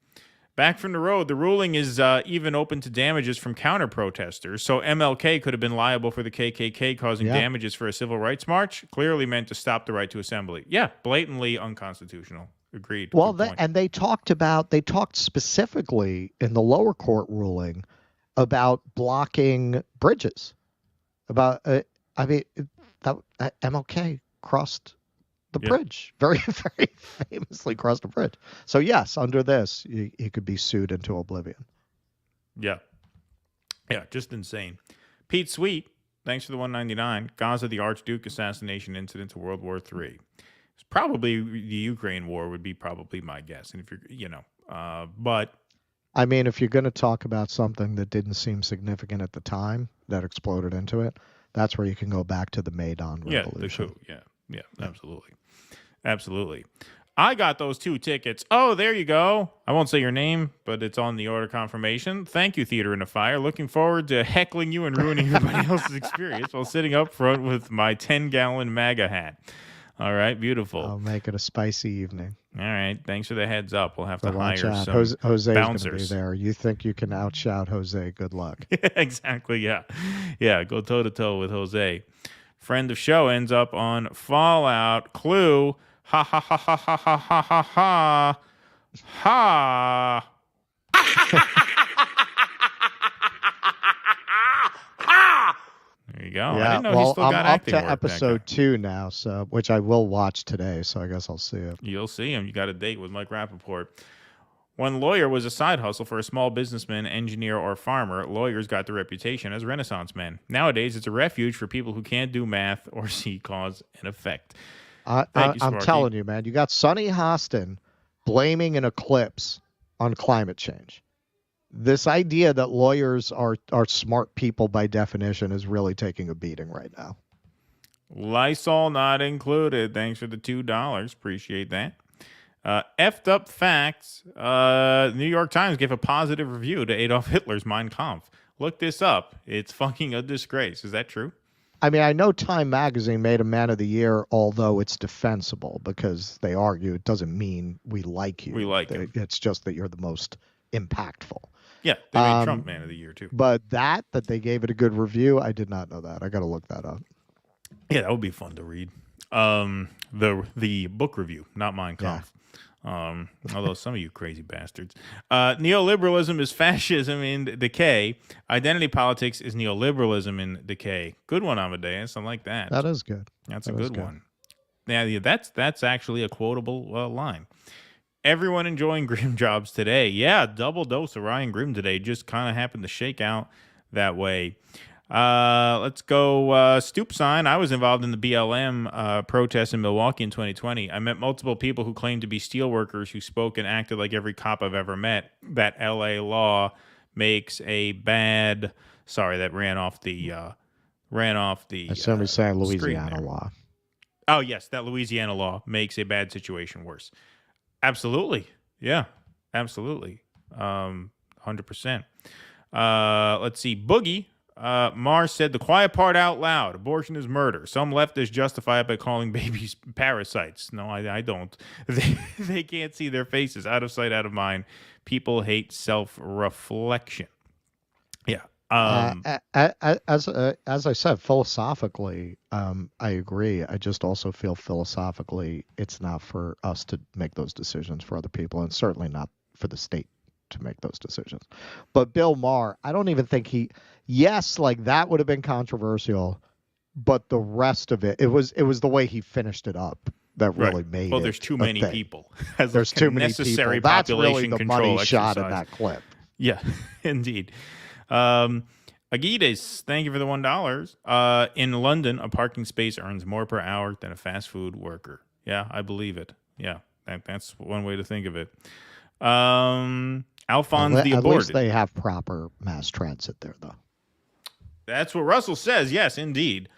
Back from the road, the ruling is even open to damages from counter-protesters. So MLK could have been liable for the KKK causing damages for a civil rights march, clearly meant to stop the right to assembly. Yeah, blatantly unconstitutional. Agreed. Well, they talked specifically in the lower court ruling about blocking bridges. MLK crossed the bridge, very, very famously crossed the bridge. So yes, under this, he could be sued into oblivion. Yeah, just insane. Pete Sweet, thanks for the $1.99. Gaza, the Archduke assassination incident to World War III. It's probably the Ukraine war would be probably my guess. And if you're, but. I mean, if you're going to talk about something that didn't seem significant at the time that exploded into it, that's where you can go back to the Maidan Revolution. Yeah, absolutely. I got those 2 tickets. Oh, there you go. I won't say your name, but it's on the order confirmation. Thank you, Theater in a Fire. Looking forward to heckling you and ruining everybody else's experience while sitting up front with my 10-gallon MAGA hat. All right, beautiful. I'll make it a spicy evening. All right, thanks for the heads up. We'll have to hire some Jose's bouncers. Gonna be there. You think you can outshout Jose? Good luck. Exactly. Yeah. Go toe to toe with Jose. Friend of show ends up on Fallout. Clue. Ha ha ha ha ha ha ha ha ha ha. There you go. Yeah, I didn't know he still got acting up to work, episode 2 now, so which I will watch today. So I guess I'll see it. You'll see him. You got a date with Mike Rappaport. When lawyer was a side hustle for a small businessman, engineer, or farmer, lawyers got the reputation as Renaissance men. Nowadays, it's a refuge for people who can't do math or see cause and effect. I'm telling you, man, you got Sonny Hostin blaming an eclipse on climate change. This idea that lawyers are smart people by definition is really taking a beating right now. Lysol not included. Thanks for the $2. Appreciate that. Effed up facts. New York Times gave a positive review to Adolf Hitler's Mein Kampf. Look this up. It's fucking a disgrace. Is that true? I mean, I know Time Magazine made him Man of the Year, although it's defensible because they argue it doesn't mean we like you. We like him. It's just that you're the most impactful. Yeah, they made Trump Man of the Year, too. But that they gave it a good review, I did not know that. I got to look that up. Yeah, that would be fun to read. The book review, not Mein Kampf. Although some of you crazy bastards. Neoliberalism is fascism in decay. Identity politics is neoliberalism in decay. Good one, Amadeus. I like that. That is good. That's a good one. Yeah, that's actually a quotable line. Everyone enjoying Grim jobs today. Yeah, double dose of Ryan Grim today. Just kind of happened to shake out that way. Let's go Stoop Sign. I was involved in the BLM protests in Milwaukee in 2020. I met multiple people who claimed to be steelworkers who spoke and acted like every cop I've ever met. That LA law makes a bad... Sorry, that ran off the... I somebody saying Louisiana law. Oh, yes, that Louisiana law makes a bad situation worse. Absolutely. Yeah, absolutely. 100%. Let's see. Boogie. Maher said the quiet part out loud. Abortion is murder. Some leftists justify it by calling babies parasites. No, I don't. They can't see their faces. Out of sight, out of mind. People hate self-reflection. Yeah. As I said, philosophically, I agree. I just also feel philosophically it's not for us to make those decisions for other people, and certainly not for the state to make those decisions. But Bill Maher, I don't even think yes, like that would have been controversial, but the rest of it was the way he finished it up that really made it. Well, there's too many people. There's too many people. That's really the money shot in that clip. Yeah, indeed. Agides, thank you for the $1. In London, a parking space earns more per hour than a fast food worker. Yeah, I believe it. Yeah, that's one way to think of it. Alphonse the Aborted. At least they have proper mass transit there, though. That's what Russell says. Yes, indeed.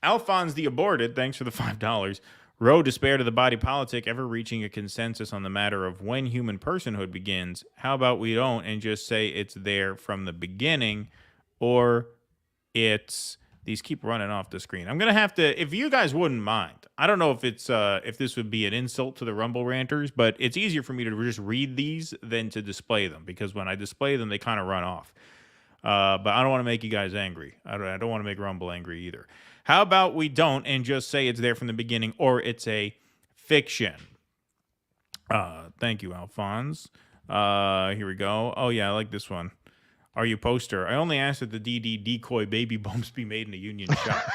Alphonse the Aborted, thanks for the $5. Roe despair to the body politic, ever reaching a consensus on the matter of when human personhood begins. How about we don't and just say it's there from the beginning, or it's... These keep running off the screen. I'm going to have to, if you guys wouldn't mind, I don't know if it's if this would be an insult to the Rumble ranters, but it's easier for me to just read these than to display them, because when I display them, they kind of run off. But I don't want to make you guys angry. I don't want to make Rumble angry either. How about we don't and just say it's there from the beginning, or it's a fiction? Thank you, Alphonse. Here we go. Oh, yeah, I like this one. Are you poster? I only asked that the DD decoy baby bumps be made in a union shop.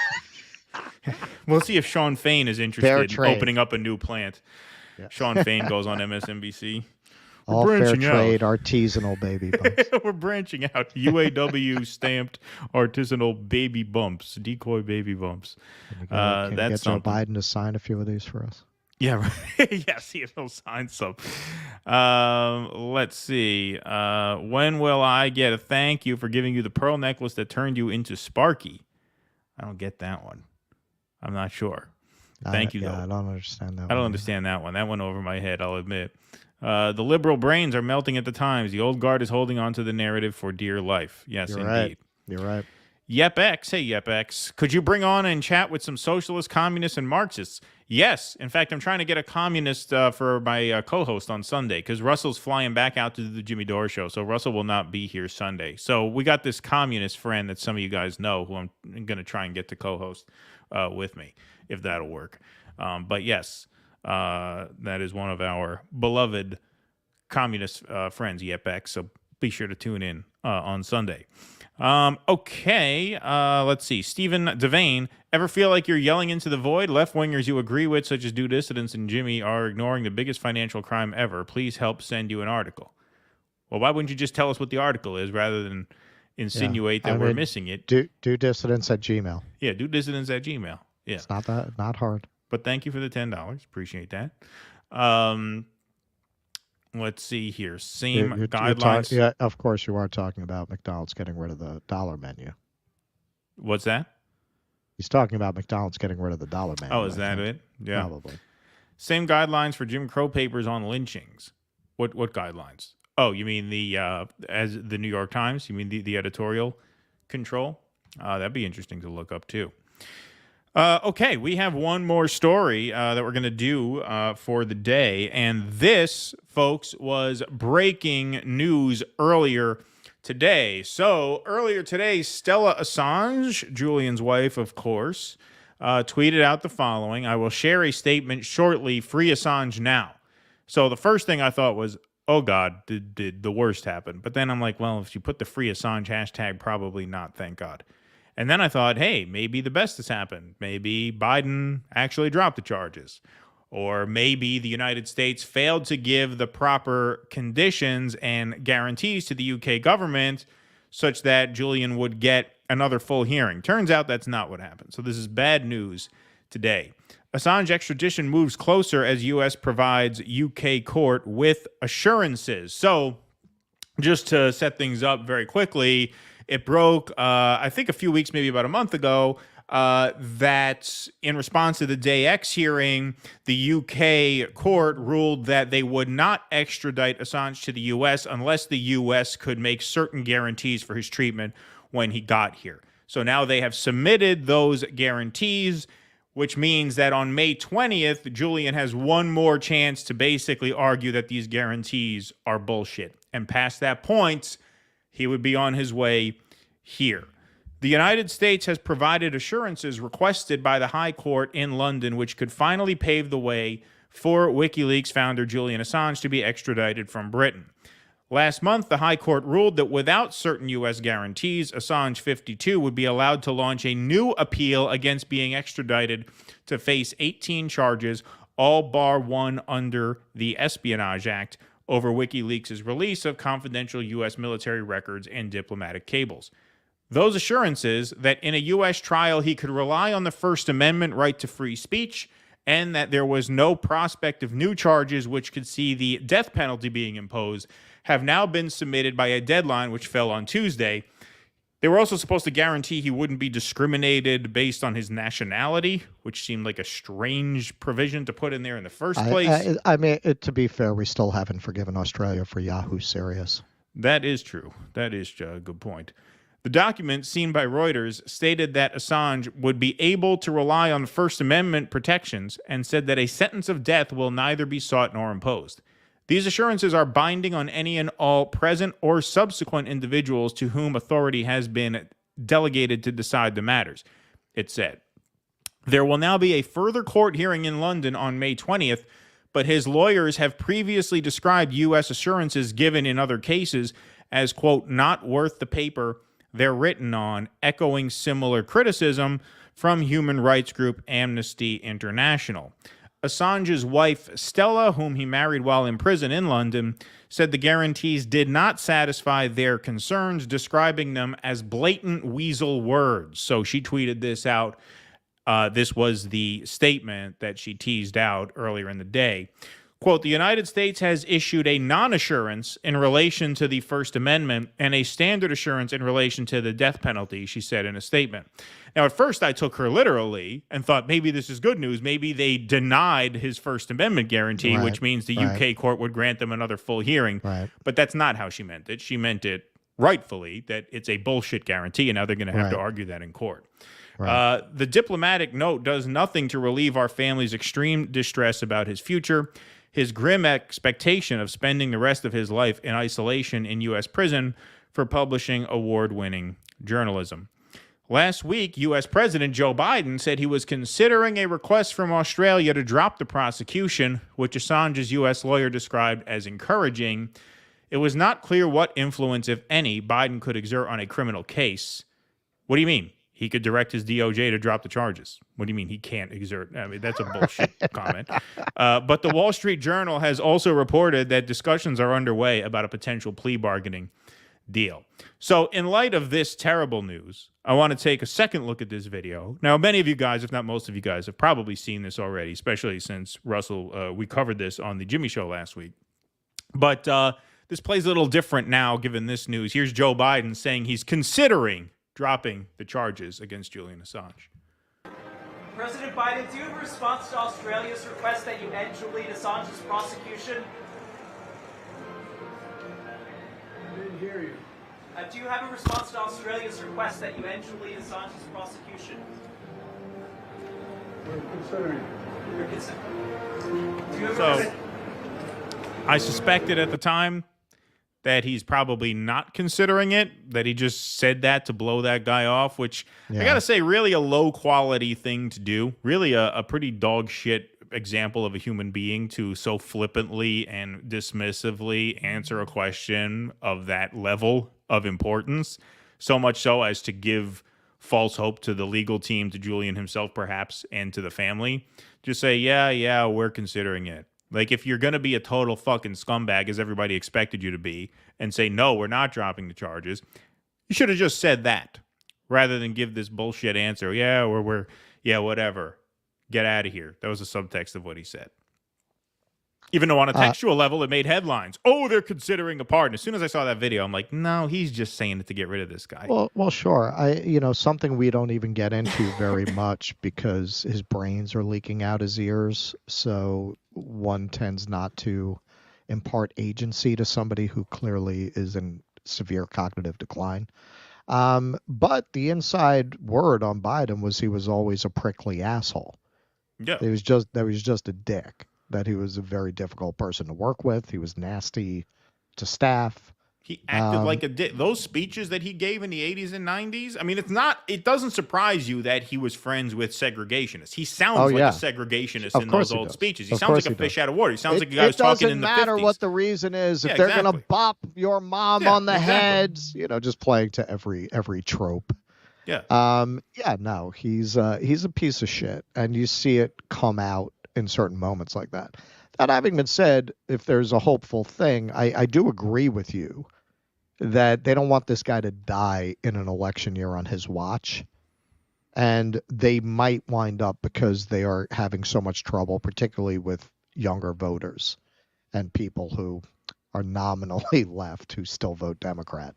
We'll see if Sean Fain is interested in opening up a new plant. Yeah. Sean Fain goes on MSNBC. All fair trade, artisanal baby bumps. We're branching out. UAW stamped artisanal baby bumps, decoy baby bumps. Can we get Joe Biden to sign a few of these for us? Yeah, right. Yeah, see if he'll sign some. Let's see. When will I get a thank you for giving you the pearl necklace that turned you into Sparky? I don't get that one. I'm not sure. Thank you, though. I don't understand that one. I don't understand that one. That went over my head, I'll admit. The liberal brains are melting at the times. The old guard is holding on to the narrative for dear life. Yes, You're indeed. Right. You're right. YepX, hey YepX, could you bring on and chat with some socialists, communists, and Marxists? Yes. In fact, I'm trying to get a communist for my co-host on Sunday, because Russell's flying back out to the Jimmy Dore show, so Russell will not be here Sunday. So we got this communist friend that some of you guys know who I'm going to try and get to co-host with me, if that'll work. But yes, that is one of our beloved communist friends, YepX, so be sure to tune in on Sunday. Okay, let's see. Stephen Devane, ever feel like you're yelling into the void? Left-wingers you agree with, such as Do Dissidents and Jimmy, are ignoring the biggest financial crime ever. Please help send you an article. Well, why wouldn't you just tell us what the article is rather than insinuate that we're missing it? Do Dissidents at Gmail. Yeah, Do Dissidents at Gmail. Yeah. It's not hard. But thank you for the $10. Appreciate that. Let's see here. Same guidelines. Yeah, of course you are talking about McDonald's getting rid of the dollar menu. What's that? He's talking about McDonald's getting rid of the dollar menu. Oh, is that it? Yeah. Probably. Same guidelines for Jim Crow papers on lynchings. What guidelines? Oh, you mean the as the New York Times? You mean the editorial control? That'd be interesting to look up too. Okay, we have one more story that we're going to do for the day. And this, folks, was breaking news earlier today. So earlier today, Stella Assange, Julian's wife, of course, tweeted out the following. I will share a statement shortly. Free Assange now. So the first thing I thought was, oh, God, did the worst happen? But then I'm like, well, if you put the Free Assange hashtag, probably not, thank God. And then I thought, hey, maybe the best has happened. Maybe Biden actually dropped the charges. Or maybe the United States failed to give the proper conditions and guarantees to the UK government such that Julian would get another full hearing. Turns out that's not what happened. So this is bad news today. Assange extradition moves closer as U.S. provides UK court with assurances. So just to set things up very quickly, it broke, I think a few weeks, maybe about a month ago, that in response to the Day X hearing, the UK court ruled that they would not extradite Assange to the U.S. unless the U.S. could make certain guarantees for his treatment when he got here. So now they have submitted those guarantees, which means that on May 20th, Julian has one more chance to basically argue that these guarantees are bullshit. And past that point, he would be on his way here. The United States has provided assurances requested by the High Court in London, which could finally pave the way for WikiLeaks founder Julian Assange to be extradited from Britain. Last month, the High Court ruled that without certain U.S. guarantees, Assange 52 would be allowed to launch a new appeal against being extradited to face 18 charges, all bar one under the Espionage Act, over WikiLeaks' release of confidential U.S. military records and diplomatic cables. Those assurances that in a U.S. trial he could rely on the First Amendment right to free speech and that there was no prospect of new charges which could see the death penalty being imposed have now been submitted by a deadline which fell on Tuesday. They were also supposed to guarantee he wouldn't be discriminated based on his nationality, which seemed like a strange provision to put in there in the first place. I mean, to be fair, we still haven't forgiven Australia for Yahoo Serious. That is true. That is a good point. The document, seen by Reuters, stated that Assange would be able to rely on First Amendment protections and said that a sentence of death will neither be sought nor imposed. These assurances are binding on any and all present or subsequent individuals to whom authority has been delegated to decide the matters, it said. There will now be a further court hearing in London on May 20th, but his lawyers have previously described U.S. assurances given in other cases as, quote, not worth the paper they're written on, echoing similar criticism from human rights group Amnesty International. Assange's wife, Stella, whom he married while in prison in London, said the guarantees did not satisfy their concerns, describing them as blatant weasel words. So she tweeted this out. This was the statement that she teased out earlier in the day. Quote, the United States has issued a non-assurance in relation to the First Amendment and a standard assurance in relation to the death penalty, she said in a statement. Now, at first, I took her literally and thought maybe this is good news. Maybe they denied his First Amendment guarantee, which means the UK court would grant them another full hearing. But that's not how she meant it. She meant it rightfully that it's a bullshit guarantee, and now they're going to have to argue that in court. The diplomatic note does nothing to relieve our family's extreme distress about his future. His grim expectation of spending the rest of his life in isolation in U.S. prison for publishing award-winning journalism. Last week, U.S. President Joe Biden said he was considering a request from Australia to drop the prosecution, which Assange's U.S. lawyer described as encouraging. It was not clear what influence, if any, Biden could exert on a criminal case. What do you mean? He could direct his DOJ to drop the charges. What do you mean he can't exert? I mean, that's a bullshit comment. But the Wall Street Journal has also reported that discussions are underway about a potential plea bargaining deal. So in light of this terrible news, I want to take a second look at this video. Now, many of you guys, if not most of you guys, have probably seen this already, especially since Russell, we covered this on the Jimmy Show last week. But this plays a little different now, given this news. Here's Joe Biden saying he's considering dropping the charges against Julian Assange. President Biden, do you have a response to Australia's request that you end Julian Assange's prosecution? hear you. Do you have a response to Australia's request that you end Julian Assange's prosecution? We're considering it. You're considering. Do you ever So, I suspected at the time that he's probably not considering it, that he just said that to blow that guy off, which I got to say, really a low-quality thing to do. Really a pretty dog shit example of a human being to so flippantly and dismissively answer a question of that level of importance, so much so as to give false hope to the legal team, to Julian himself perhaps, and to the family. Just say, yeah, we're considering it. Like, if you're going to be a total fucking scumbag, as everybody expected you to be, and say, no, we're not dropping the charges, you should have just said that, rather than give this bullshit answer. Yeah, whatever. Get out of here. That was a subtext of what he said. Even though on a textual level, it made headlines. Oh, they're considering a pardon. As soon as I saw that video, I'm like, no, he's just saying it to get rid of this guy. Well, sure. Something we don't even get into very much because his brains are leaking out his ears. So one tends not to impart agency to somebody who clearly is in severe cognitive decline. But the inside word on Biden was he was always a prickly asshole. Yeah. That was just a dick. That he was a very difficult person to work with. He was nasty to staff. He acted like a dick. Those speeches that he gave in the 80s and 90s, I mean, it doesn't surprise you that he was friends with segregationists. He sounds like a segregationist in those old speeches. He sounds like a fish out of water. He sounds like a guy who's talking in the 50s. It doesn't matter what the reason is. If they're going to bop your mom on the heads, just playing to every trope. Yeah. No, he's a piece of shit. And you see it come out in certain moments like that. That having been said, if there's a hopeful thing, I do agree with you that they don't want this guy to die in an election year on his watch. And they might wind up, because they are having so much trouble, particularly with younger voters and people who are nominally left who still vote Democrat.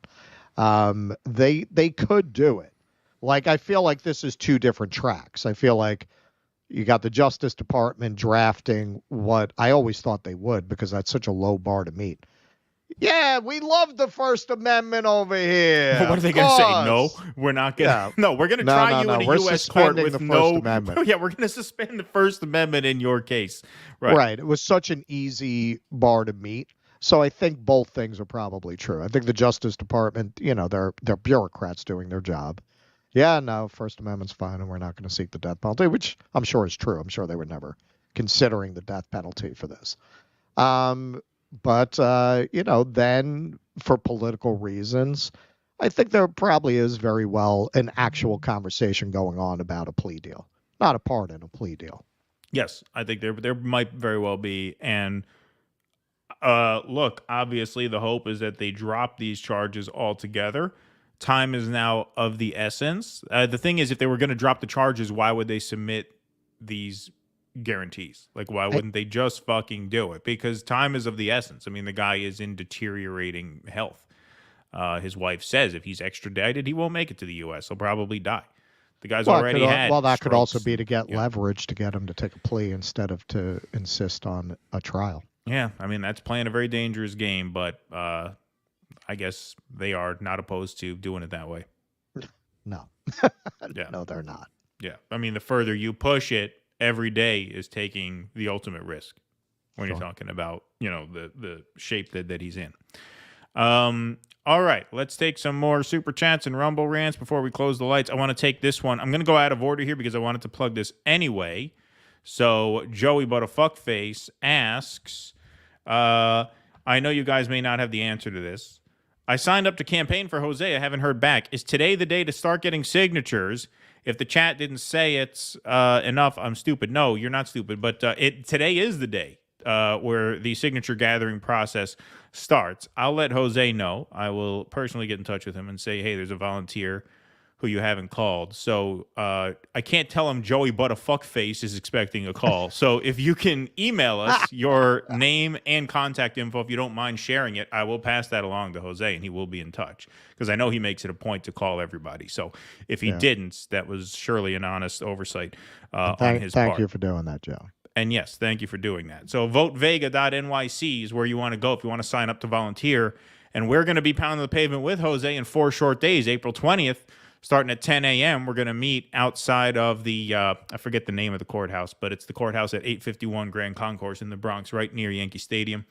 They could do it. Like, I feel like this is two different tracks. I feel like you got the Justice Department drafting what I always thought they would, because that's such a low bar to meet. Yeah, we love the First Amendment over here. What are they going to say? No, we're not going to. No, we're going to try you in a U.S. court with no. Yeah, we're going to suspend the First Amendment in your case. Right. It was such an easy bar to meet. So I think both things are probably true. I think the Justice Department, they're bureaucrats doing their job. Yeah, no, First Amendment's fine, and we're not going to seek the death penalty, which I'm sure is true. I'm sure they were never considering the death penalty for this. But then for political reasons, I think there probably is very well an actual conversation going on about a plea deal. Not a pardon, a plea deal. Yes, I think there might very well be. And look, obviously the hope is that they drop these charges altogether. Time is now of the essence. The thing is, if they were going to drop the charges, why would they submit these guarantees? Like, why wouldn't they just fucking do it? Because time is of the essence. I mean, the guy is in deteriorating health. His wife says if he's extradited, he won't make it to the U.S. He'll probably die. The guy's already had that could also be to get leverage to get him to take a plea instead of to insist on a trial. Yeah, I mean, that's playing a very dangerous game, but I guess they are not opposed to doing it that way. No. Yeah. No, they're not. Yeah. I mean, the further you push it, every day is taking the ultimate risk when you're talking about, the shape that he's in. All right. Let's take some more super chats and Rumble rants before we close the lights. I want to take this one. I'm going to go out of order here because I wanted to plug this anyway. So Joey Butterfuckface asks, I know you guys may not have the answer to this. I signed up to campaign for Jose. I haven't heard back. Is today the day to start getting signatures? If the chat didn't say it's enough, I'm stupid. No, you're not stupid. But today is the day where the signature gathering process starts. I'll let Jose know. I will personally get in touch with him and say, hey, there's a volunteer who you haven't called. So I can't tell him Joey Butterfuckface is expecting a call. So if you can email us your name and contact info, if you don't mind sharing it, I will pass that along to Jose and he will be in touch. Because I know he makes it a point to call everybody. So if he didn't, that was surely an honest oversight on his part. Thank you for doing that, Joe. And yes, thank you for doing that. So votevega.nyc is where you want to go if you want to sign up to volunteer And we're going to be pounding the pavement with Jose in 4 short days, April 20th, starting at 10 a.m. We're going to meet outside of the, I forget the name of the courthouse, but it's the courthouse at 851 Grand Concourse in the Bronx, right near Yankee Stadium,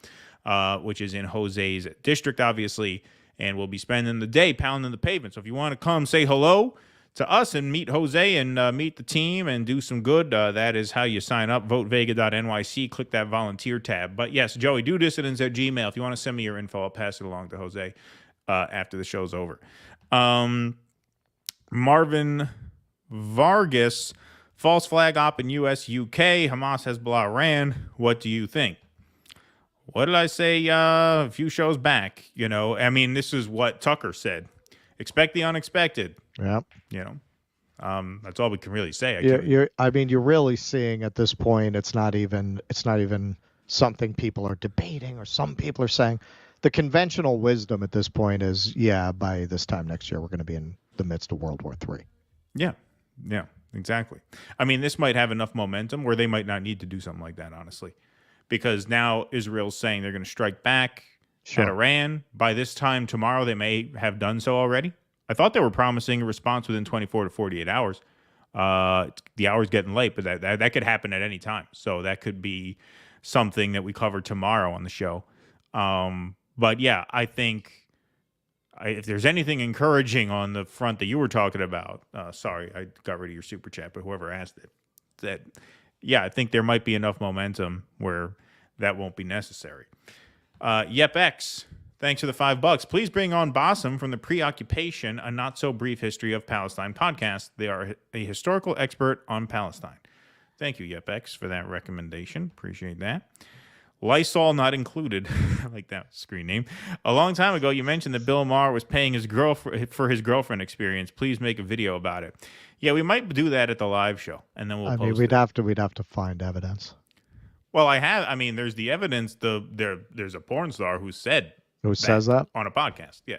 which is in Jose's district, obviously. And we'll be spending the day pounding the pavement. So if you want to come say hello to us and meet Jose and meet the team and do some good, that is how you sign up. VoteVega.nyc. Click that volunteer tab. But yes, Joey, dudissidents@gmail. If you want to send me your info, I'll pass it along to Jose after the show's over. Marvin Vargas, false flag op in U.S., UK, Hamas, Hezbollah, Iran. What do you think? What did I say a few shows back? You know, I mean, this is what Tucker said. Expect the unexpected. Yep. You know, that's all we can really say. I mean, you're really seeing at this point, it's not even something people are debating or some people are saying. The conventional wisdom at this point is, yeah, by this time next year, we're going to be in the midst of World War III. Yeah, exactly. I mean, this might have enough momentum where they might not need to do something like that, honestly, because now Israel's saying they're going to strike back at Iran. By this time tomorrow, they may have done so already. I thought they were promising a response within 24 to 48 hours. The hour's getting late, but that could happen at any time. So that could be something that we cover tomorrow on the show. But yeah, I think if there's anything encouraging on the front that you were talking about, sorry, I got rid of your super chat, but whoever asked it, I think there might be enough momentum where that won't be necessary. YepX, thanks for the $5. Please bring on Bassem from the Preoccupation, a not so brief history of Palestine podcast. They are a historical expert on Palestine. Thank you, YepX, for that recommendation. Appreciate that. Lysol not included. I like that screen name. A long time ago, you mentioned that Bill Maher was paying his girlfriend for his girlfriend experience. Please make a video about it. Yeah, we might do that at the live show, and then we'll post it. We'd have to find evidence. Well, there's the evidence. There's a porn star who says that on a podcast. Yeah.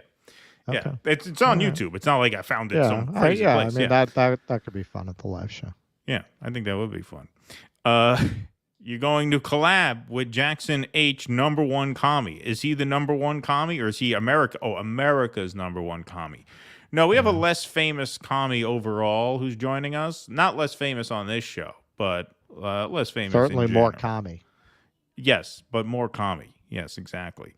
Okay. Yeah. It's on YouTube. It's not like I found it some crazy place. I mean, that could be fun at the live show. Yeah, I think that would be fun. You're going to collab with Jackson H, #1 commie. Is he the #1 commie, or is he America's #1 commie? No, we have a less famous commie overall who's joining us. Not less famous on this show, but less famous. Certainly more commie. Yes, but more commie. Yes, exactly.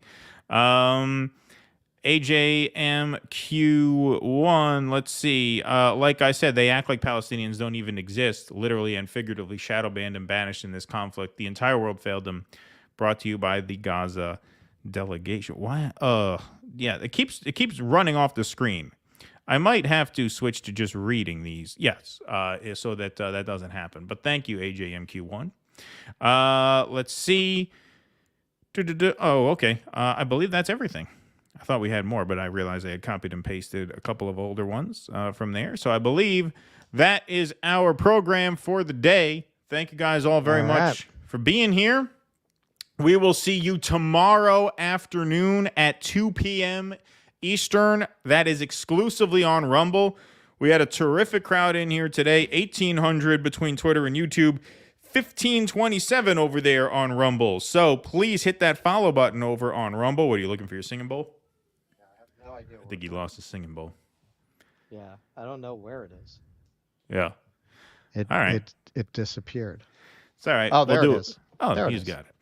AJMQ1, let's see. Like I said, they act like Palestinians don't even exist, literally and figuratively shadow banned and banished in this conflict. The entire world failed them. Brought to you by the Gaza delegation. Why? Yeah, it keeps running off the screen. I might have to switch to just reading these. Yes, so that that doesn't happen. But thank you, AJMQ1. Let's see. Oh, okay. I believe that's everything. I thought we had more, but I realized I had copied and pasted a couple of older ones from there. So I believe that is our program for the day. Thank you guys all very much for being here. We will see you tomorrow afternoon at 2 p.m. Eastern. That is exclusively on Rumble. We had a terrific crowd in here today, 1,800 between Twitter and YouTube. 1527 over there on Rumble. So please hit that follow button over on Rumble. What are you looking for, your singing bowl? Yeah, I have no idea. I think he lost his singing bowl. Yeah, I don't know where it is. Yeah. All right. It disappeared. It's all right. Oh, there it is. Oh, he's got it.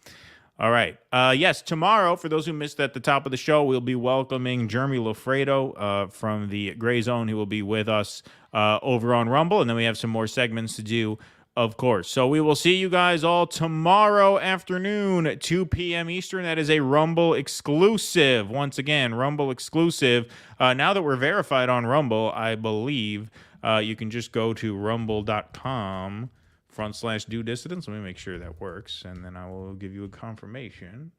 All right. Yes, tomorrow, for those who missed at the top of the show, we'll be welcoming Jeremy Lofredo from the Gray Zone, who will be with us over on Rumble. And then we have some more segments to do, of course. So we will see you guys all tomorrow afternoon at 2 p.m. Eastern. That is a Rumble exclusive. Once again, Rumble exclusive. Now that we're verified on Rumble, I believe you can just go to rumble.com/DoDissidents. Let me make sure that works, and then I will give you a confirmation.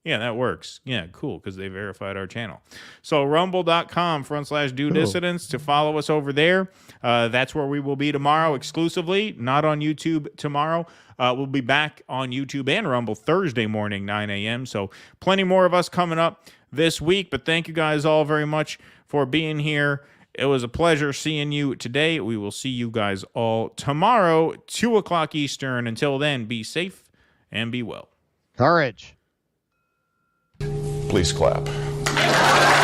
Yeah, that works. Yeah, cool, because they verified our channel. So rumble.com/DoDissidents to follow us over there. That's where we will be tomorrow exclusively, not on YouTube tomorrow. We'll be back on YouTube and Rumble Thursday morning, 9 a.m. So plenty more of us coming up this week. But thank you guys all very much for being here. It was a pleasure seeing you today. We will see you guys all tomorrow, 2 o'clock Eastern. Until then, be safe and be well. Courage. Please clap.